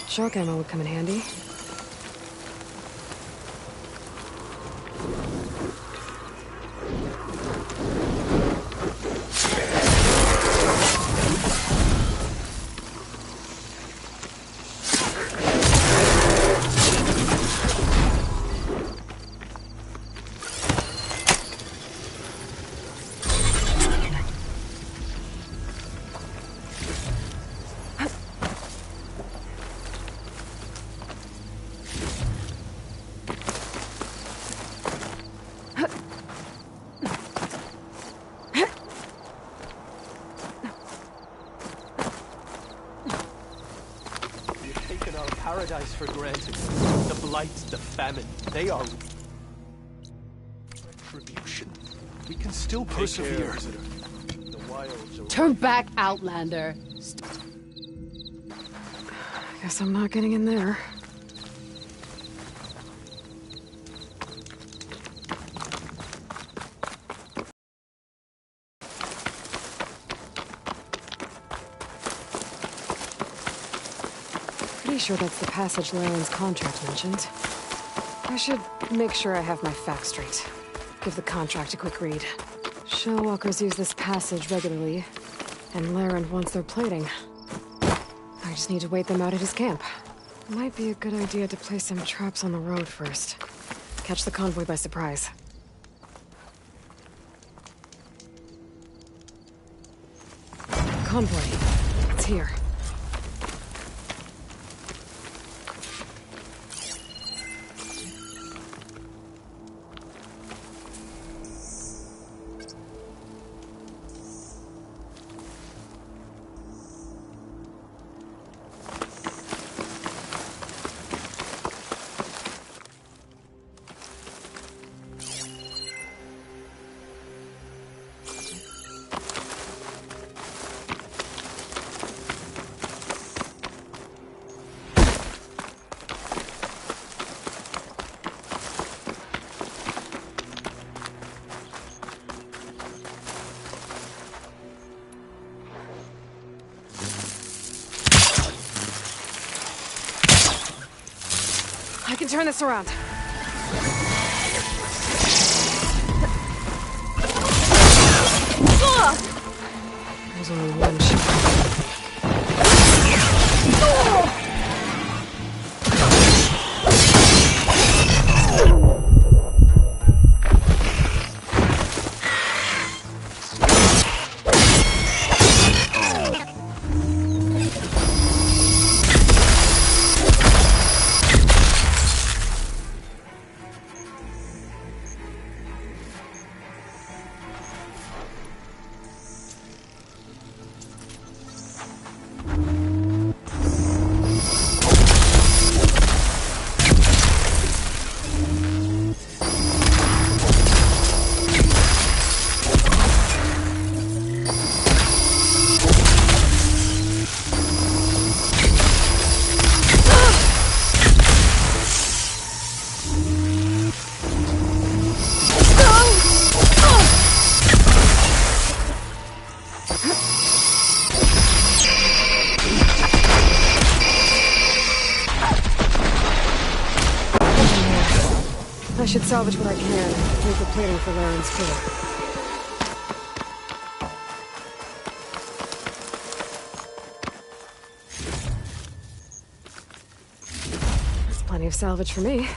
Shock ammo would come in handy. Paradise for granted. The blight, the famine, they are retribution. We can still persevere. The wilds are... Turn back, Outlander. Guess I'm not getting in there. Pretty sure that's the passage Laren's contract mentioned. I should make sure I have my facts straight. Give the contract a quick read. Shellwalkers use this passage regularly, and Laren wants their plating. I just need to wait them out at his camp. Might be a good idea to place some traps on the road first. Catch the convoy by surprise. Convoy. It's here. I can turn this around. There's only one shot. should salvage what I can. Leave the plating for Laren's crew. That's plenty of salvage for me.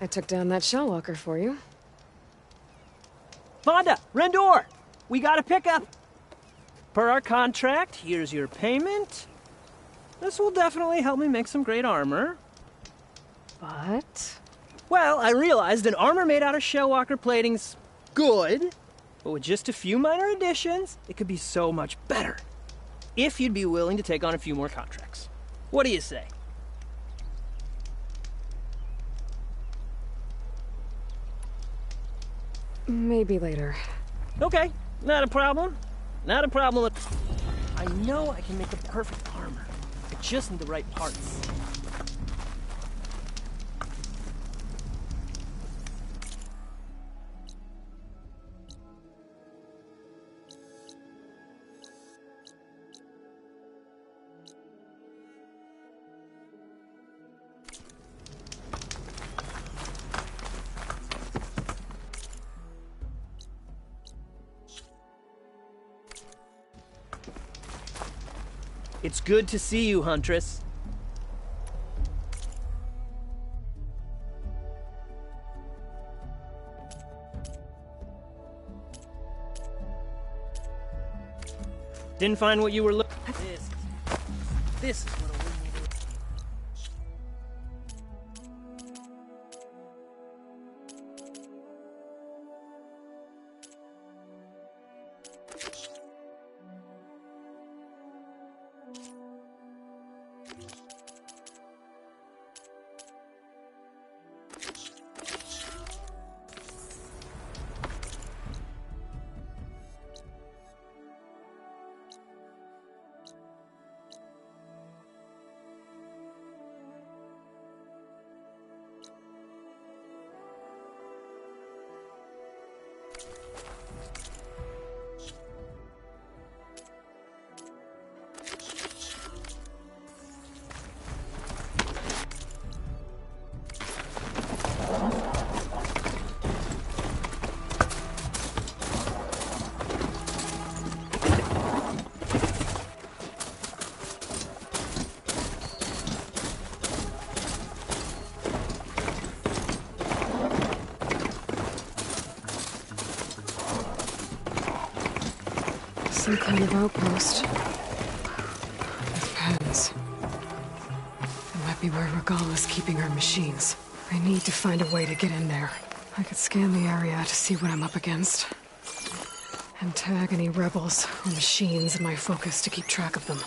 I took down that shell walker for you. Fonda! Rendor! We got a pickup! Per our contract, here's your payment. This will definitely help me make some great armor. But? Well, I realized an armor made out of shell walker plating's good, but with just a few minor additions, it could be so much better. If you'd be willing to take on a few more contracts. What do you say? Maybe later. Okay, not a problem. Not a problem. I know I can make the perfect armor. I just need the right parts. It's good to see you, Huntress. Didn't find what you were looking for. This is what a win needed. Some kind of outpost. With pens. It might be where Regala's keeping her machines. I need to find a way to get in there. I could scan the area to see what I'm up against. And tag any rebels or machines in my focus to keep track of them.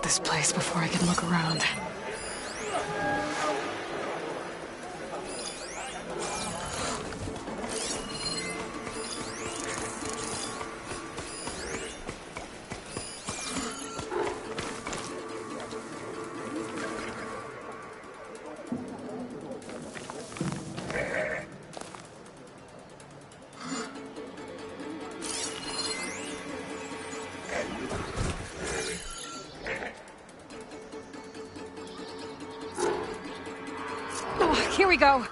This place before I can look around. Here we go.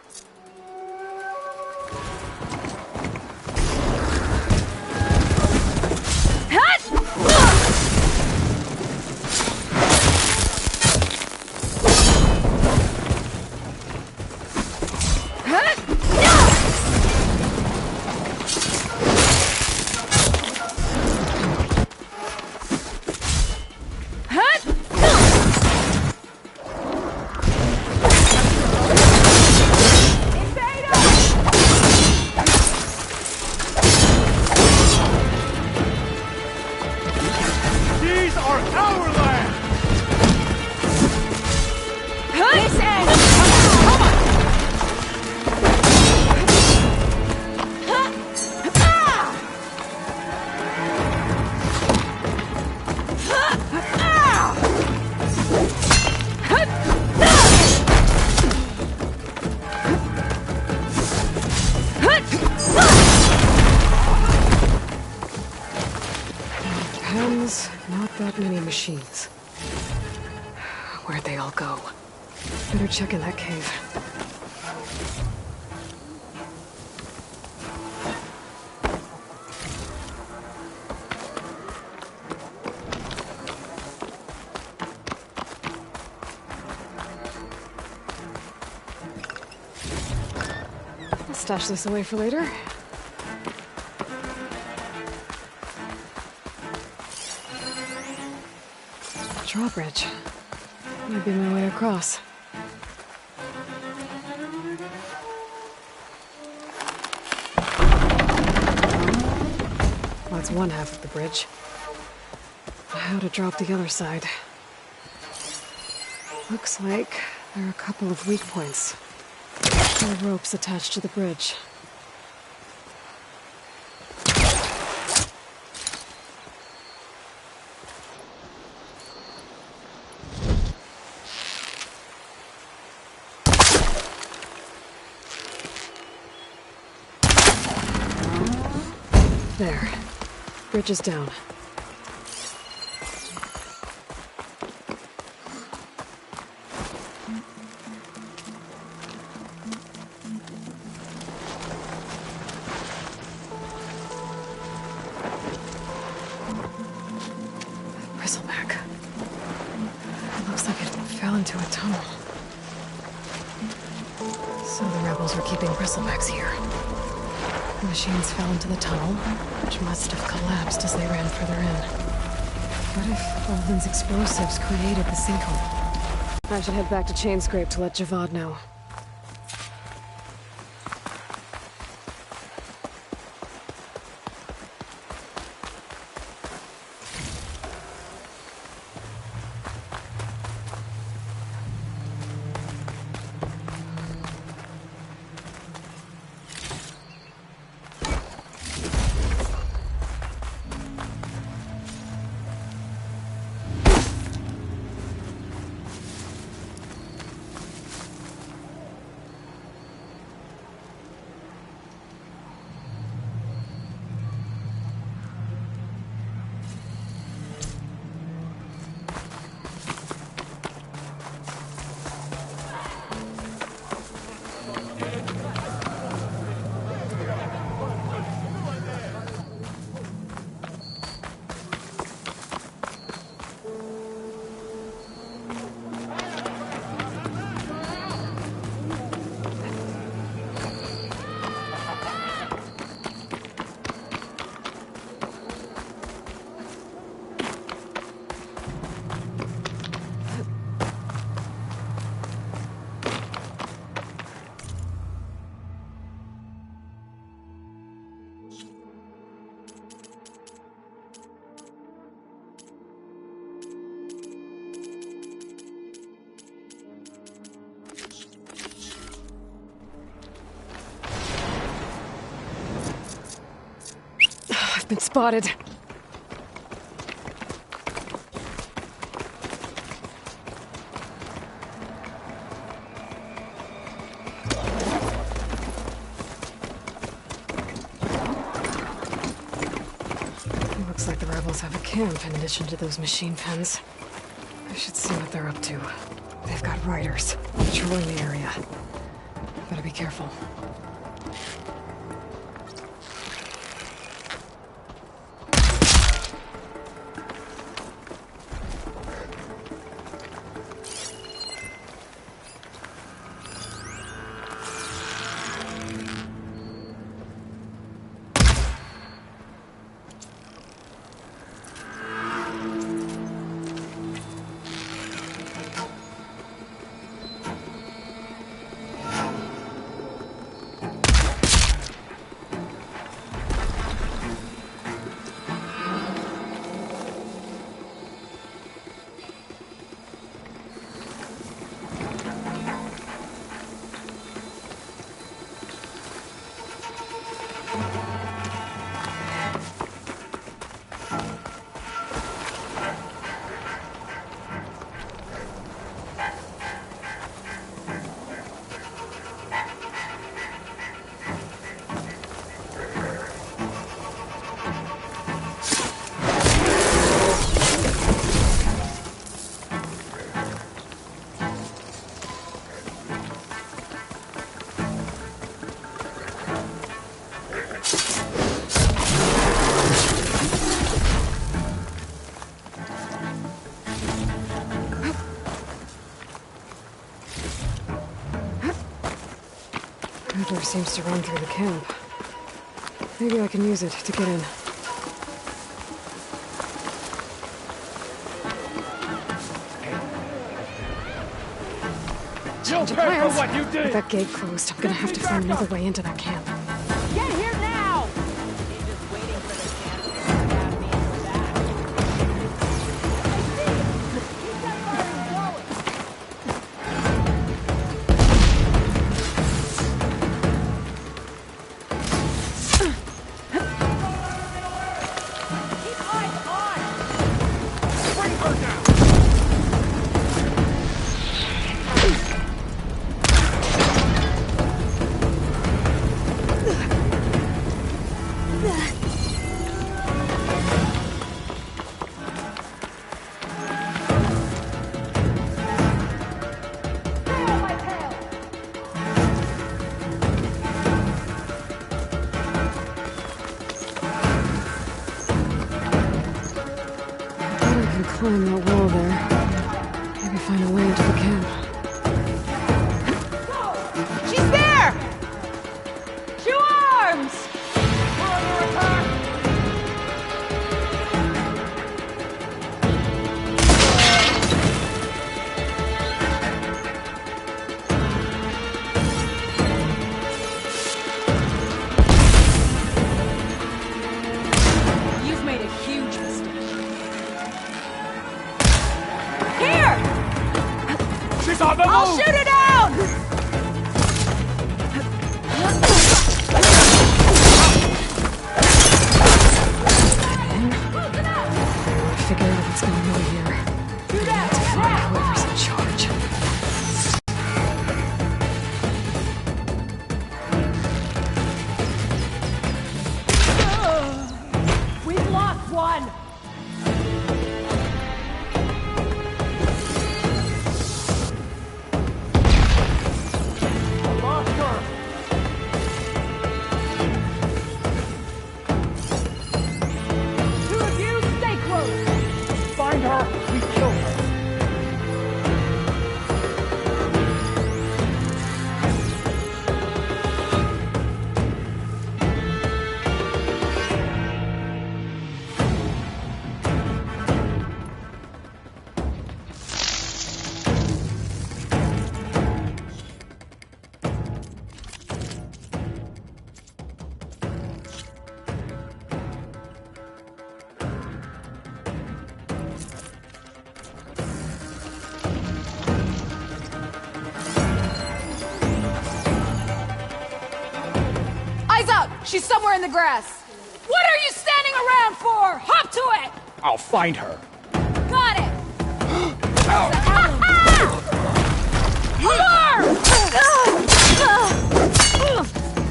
Not that many machines. Where'd they all go? Better check in that cave. I'll stash this away for later. Drawbridge. Might be my way across. Well, that's one half of the bridge. How to drop the other side? Looks like there are a couple of weak points. There are ropes attached to the bridge. There. Bridge is down. Bristleback. It looks like it fell into a tunnel. So the rebels were keeping bristlebacks here. The machines fell into the tunnel, which must have collapsed as they ran further in. What if Olden's explosives created the sinkhole? I should head back to Chainscrape to let Javad know. I've been spotted. Looks like the rebels have a camp in addition to those machine pens. I should see what they're up to. They've got riders patrolling the area. Better be careful. River seems to run through the camp. Maybe I can use it to get in. Change of plans. What you did. With that gate closed, I'm gonna have to find another way into that camp. Get here now! Climb that wall there. Maybe find a way into the camp. She's there! Two arms! We're under attack! You've made a huge mistake. She's on the move! I'll shoot her down! Figure out what's going on here. Do that! To find whoever's in charge. We've lost one! Eyes up! She's somewhere in the grass! What are you standing around for? Hop to it! I'll find her. Got it! More!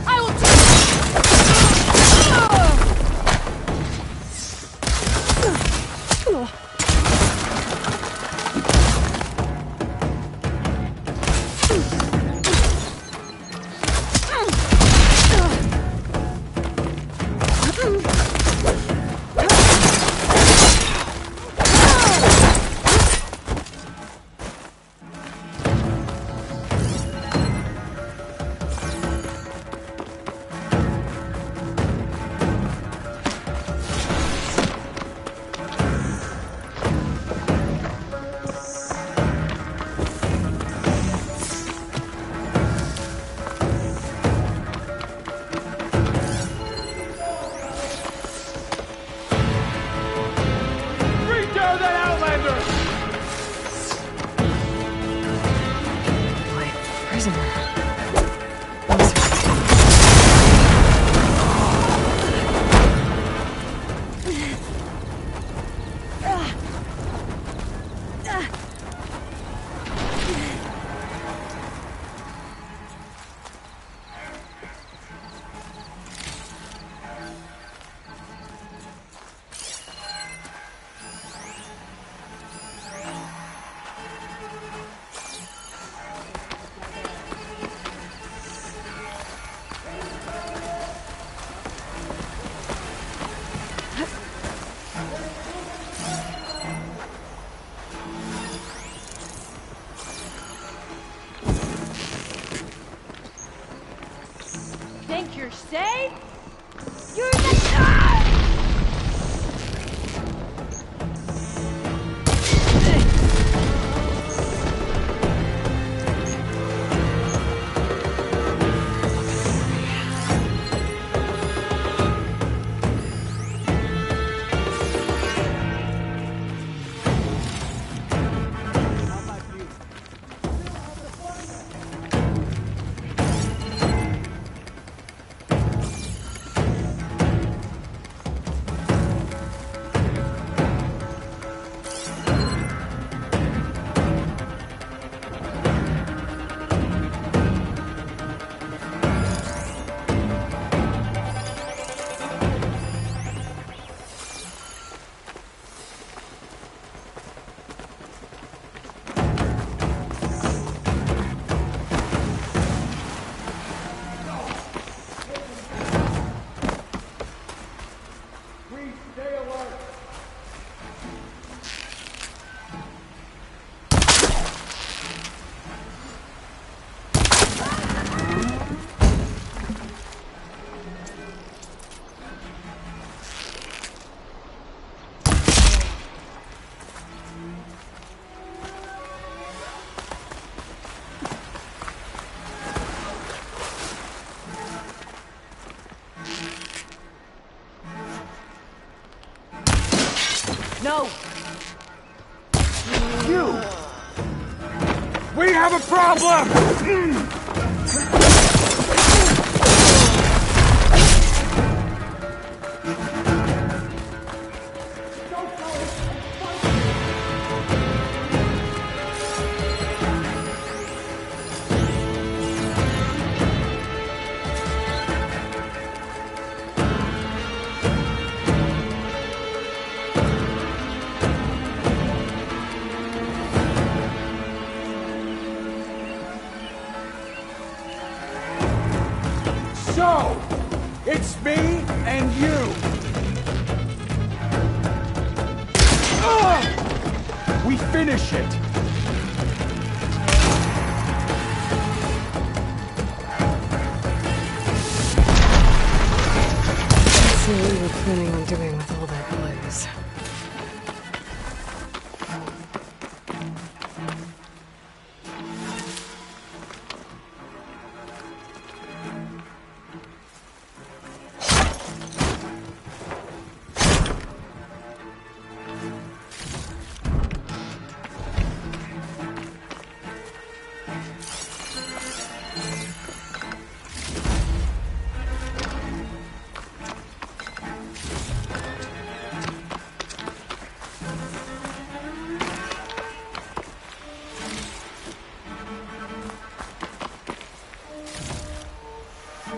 I will think you're safe? You're the No! You! We have a problem! So, it's me and you. We finish it. Let's see what you were planning on doing with all that blues.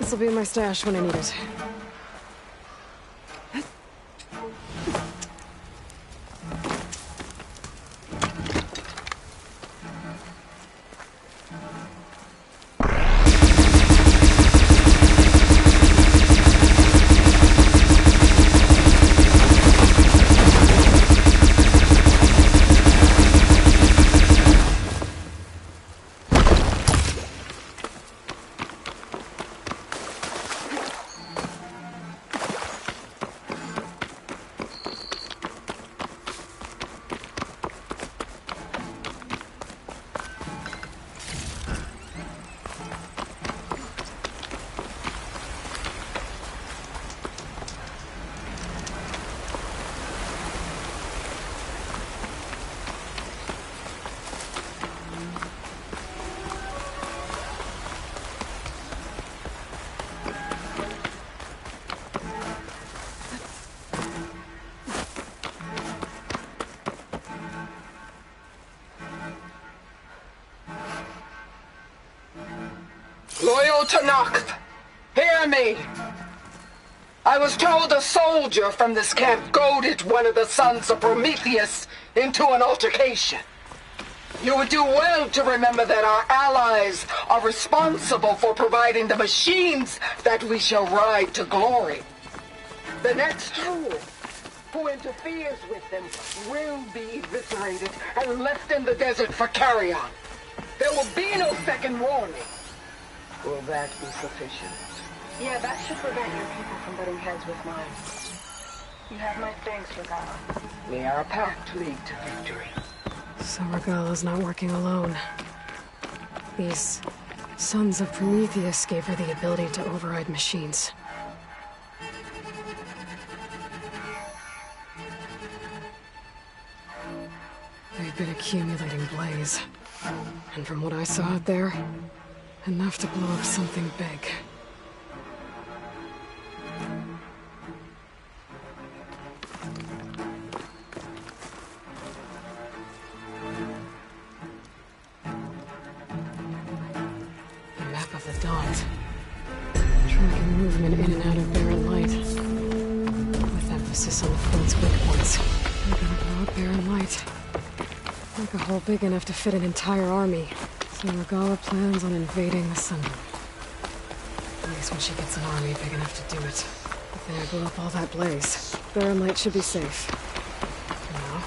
This'll be in my stash when I need it. Loyal Tanakh, hear me. I was told a soldier from this camp goaded one of the sons of Prometheus into an altercation. You would do well to remember that our allies are responsible for providing the machines that we shall ride to glory. The next fool who interferes with them will be eviscerated and left in the desert for carrion. There will be no second warning. Will that be sufficient? Yeah, that should prevent your people from butting heads with mine. You have my thanks, Regala. May our pact lead to victory. So Regala's not working alone. These sons of Prometheus gave her the ability to override machines. They've been accumulating blaze. And from what I saw out there, enough to blow up something big. A map of the Daunt. Tracking movement in and out of barren light. With emphasis on the front's weak points. They're gonna blow up barren light. Make a hole big enough to fit an entire army. So Regala plans on invading the Sundered. At least when she gets an army big enough to do it. If they blow up all that blaze, barren light should be safe. For now.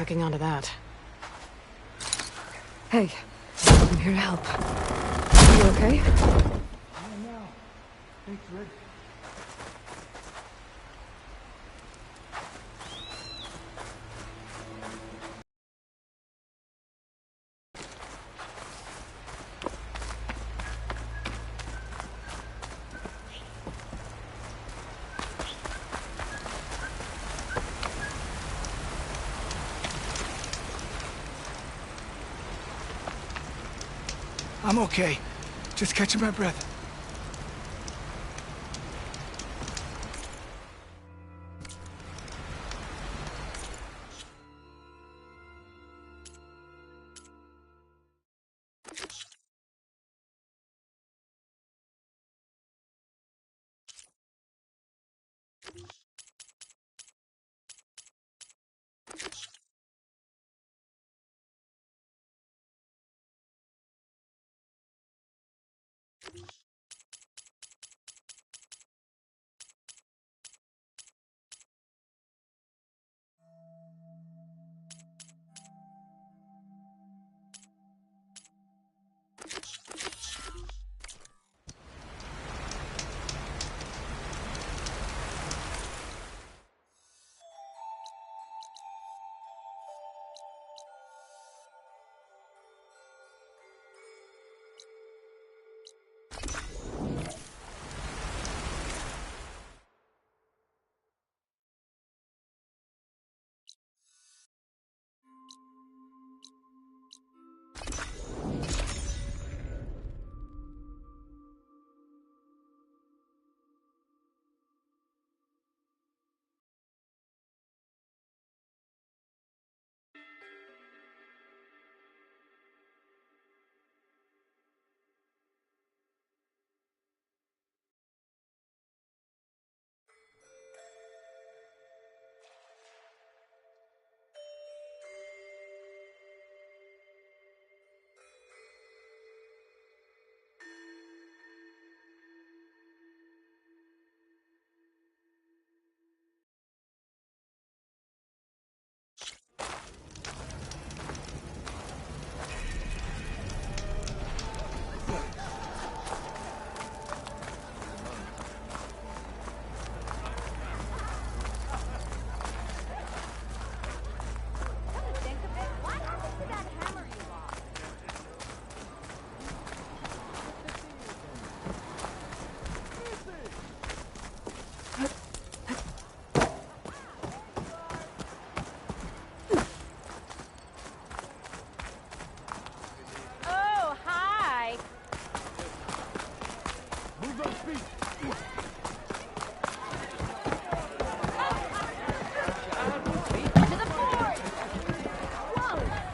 Hooking onto that. Hey, I'm here to help. You okay? No. Thanks, Rick. I'm okay. Just catching my breath.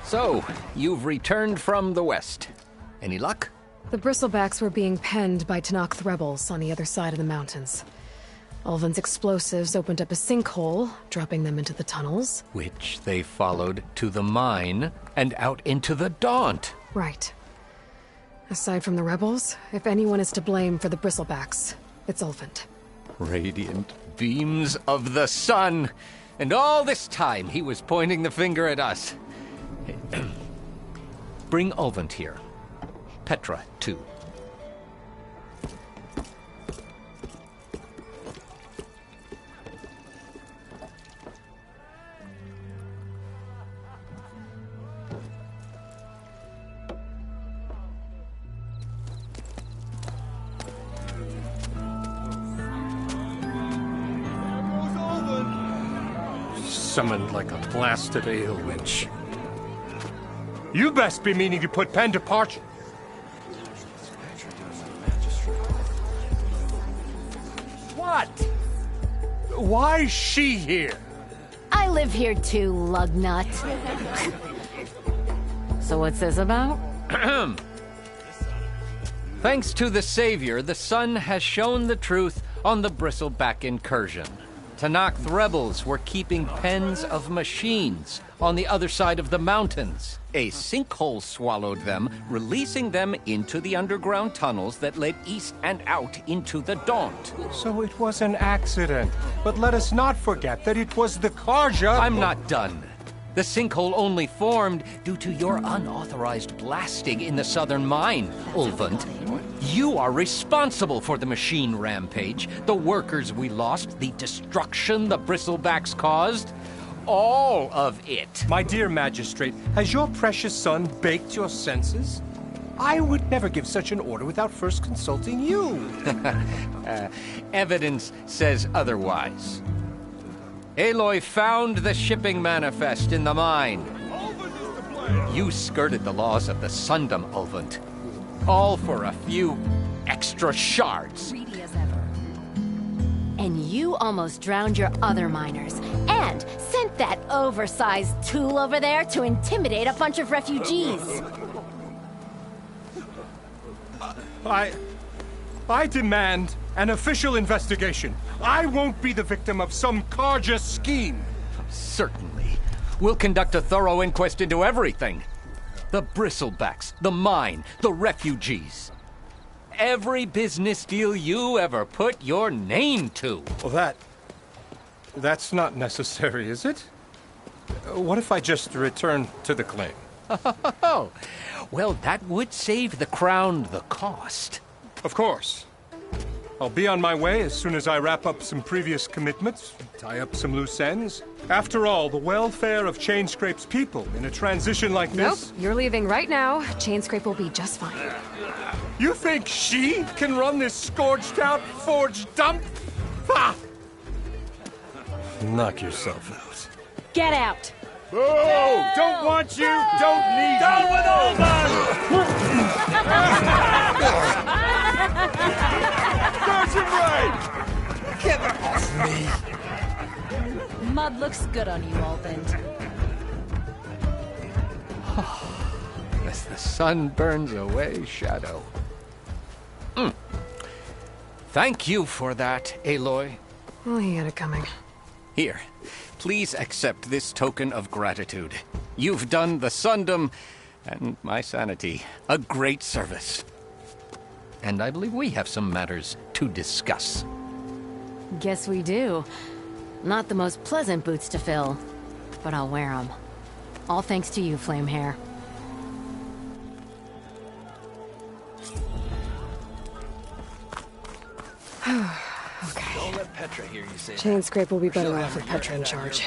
So, you've returned from the west. Any luck? The bristlebacks were being penned by Tanakh rebels on the other side of the mountains. Ulvin's explosives opened up a sinkhole, dropping them into the tunnels. Which they followed to the mine and out into the Daunt. Right. Aside from the rebels, if anyone is to blame for the bristlebacks, it's Ulvin. Radiant beams of the sun! And all this time he was pointing the finger at us. Bring Ulvin here. Petra, too. Summoned like a blasted ale witch. You best be meaning to put pen to parchment. What? Why's she here? I live here too, lugnut. So what's this about? Thanks to the Savior, the sun has shown the truth on the bristleback incursion. Tanakh rebels were keeping pens of machines on the other side of the mountains. A sinkhole swallowed them, releasing them into the underground tunnels that led east and out into the Daunt. So it was an accident. But let us not forget that it was the Karja... I'm not done. The sinkhole only formed due to your unauthorized blasting in the southern mine, Ulvund. You are responsible for the machine rampage, the workers we lost, the destruction the bristlebacks caused. All of it. My dear magistrate, has your precious son baked your senses? I would never give such an order without first consulting you. Evidence says otherwise. Aloy found the shipping manifest in the mine. You skirted the laws of the Sundom, Ulvund. All for a few extra shards. Greedy as ever. And you almost drowned your other miners. And sent that oversized tool over there to intimidate a bunch of refugees. I demand an official investigation. I won't be the victim of some Karja scheme. Certainly. We'll conduct a thorough inquest into everything. The bristlebacks, the mine, the refugees. Every business deal you ever put your name to. Well, that's not necessary, is it? What if I just return to the claim? Oh, well, that would save the crown the cost. Of course. I'll be on my way as soon as I wrap up some previous commitments, tie up some loose ends. After all, the welfare of Chainscrape's people in a transition like this... Nope, you're leaving right now. Chainscrape will be just fine. You think she can run this scorched-out forged dump? Ha! Knock yourself out. Get out! Oh, don't want you, don't need Down you. with all Serves him right! Get off me! Mud looks good on you, Ulvin. As the sun burns away shadow. Thank you for that, Aloy. Well, he had it coming. Here, please accept this token of gratitude. You've done the Sundom and my sanity a great service. And I believe we have some matters to discuss. Guess we do. Not the most pleasant boots to fill, but I'll wear them. All thanks to you, Flamehair. Okay. Don't let Petra hear you say Chainscrape will be better off with Petra in charge.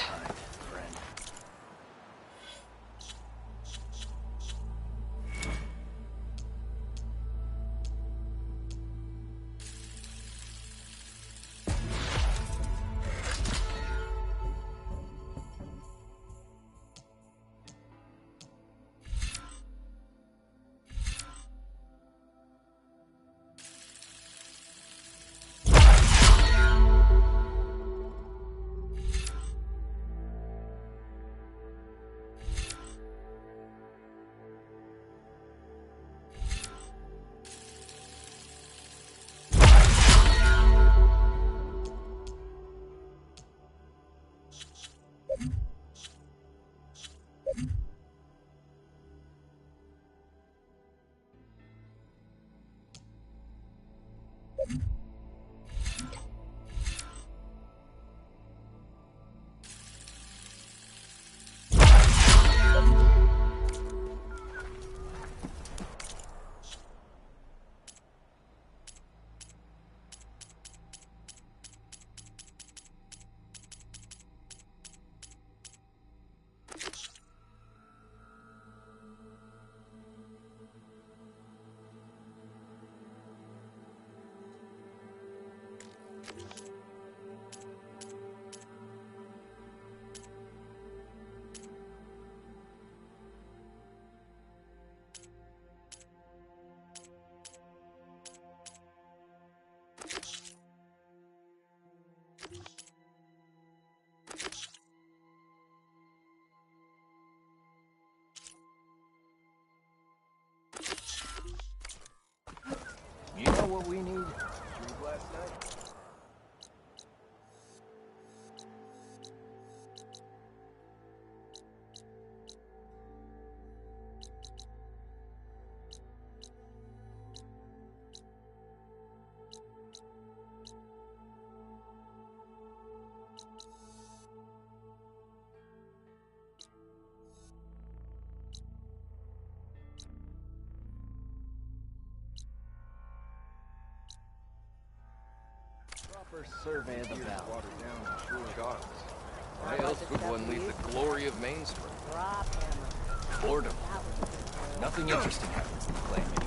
what we need? Drink last night? Survey of the valley. Watered down, sure gods. Why else would one leave the glory of Mainspring? Boredom. Nothing interesting happens in the claim anymore.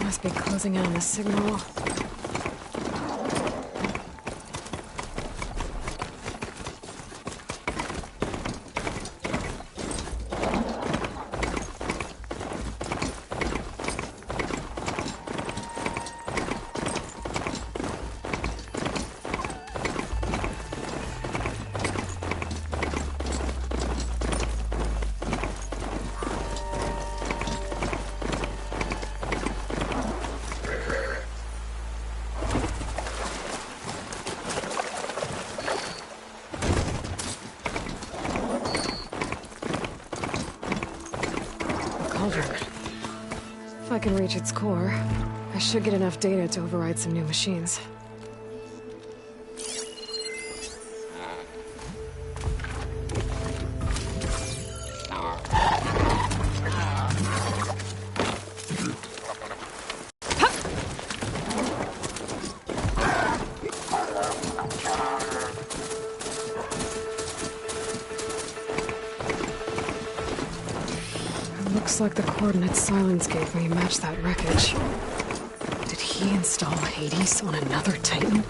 Must be closing in on the signal. If I can reach its core, I should get enough data to override some new machines. Looks like the coordinates Silence gave me match that wreckage. Did he install Hades on another Titan?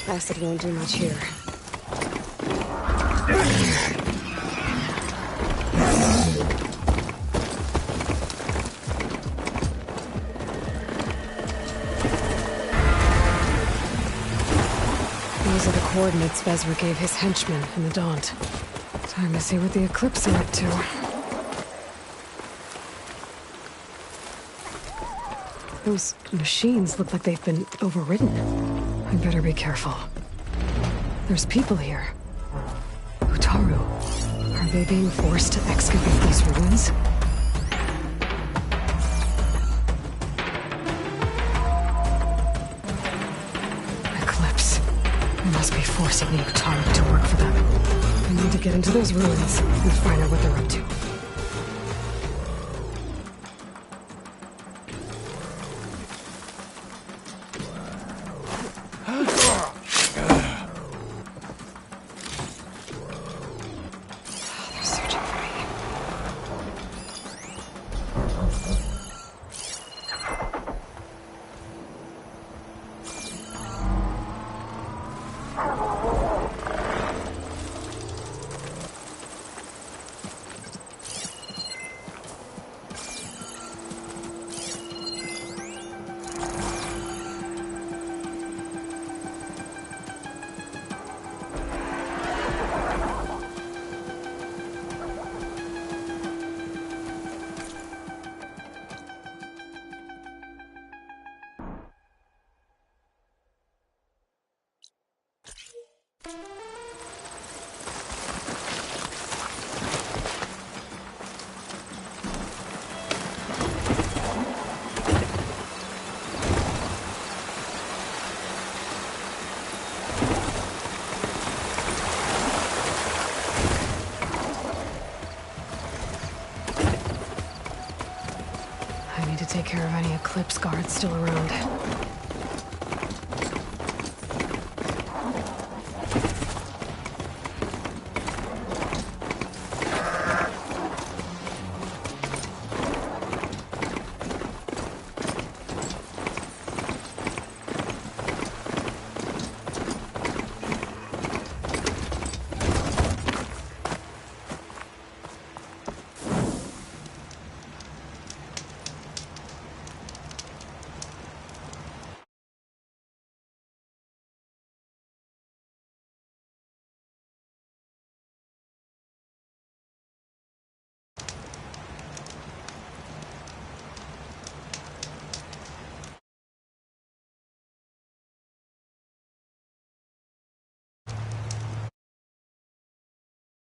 Acid won't do much here. These are the coordinates Vezra gave his henchmen in the Daunt. Time to see what the Eclipse are up to. Those machines look like they've been overridden. I better be careful. There's people here. Utaru. Are they being forced to excavate these ruins? Eclipse. They must be forcing the Utaru to work for them. I need to get into those ruins and find out what they're up to. to take care of any Eclipse guards still around.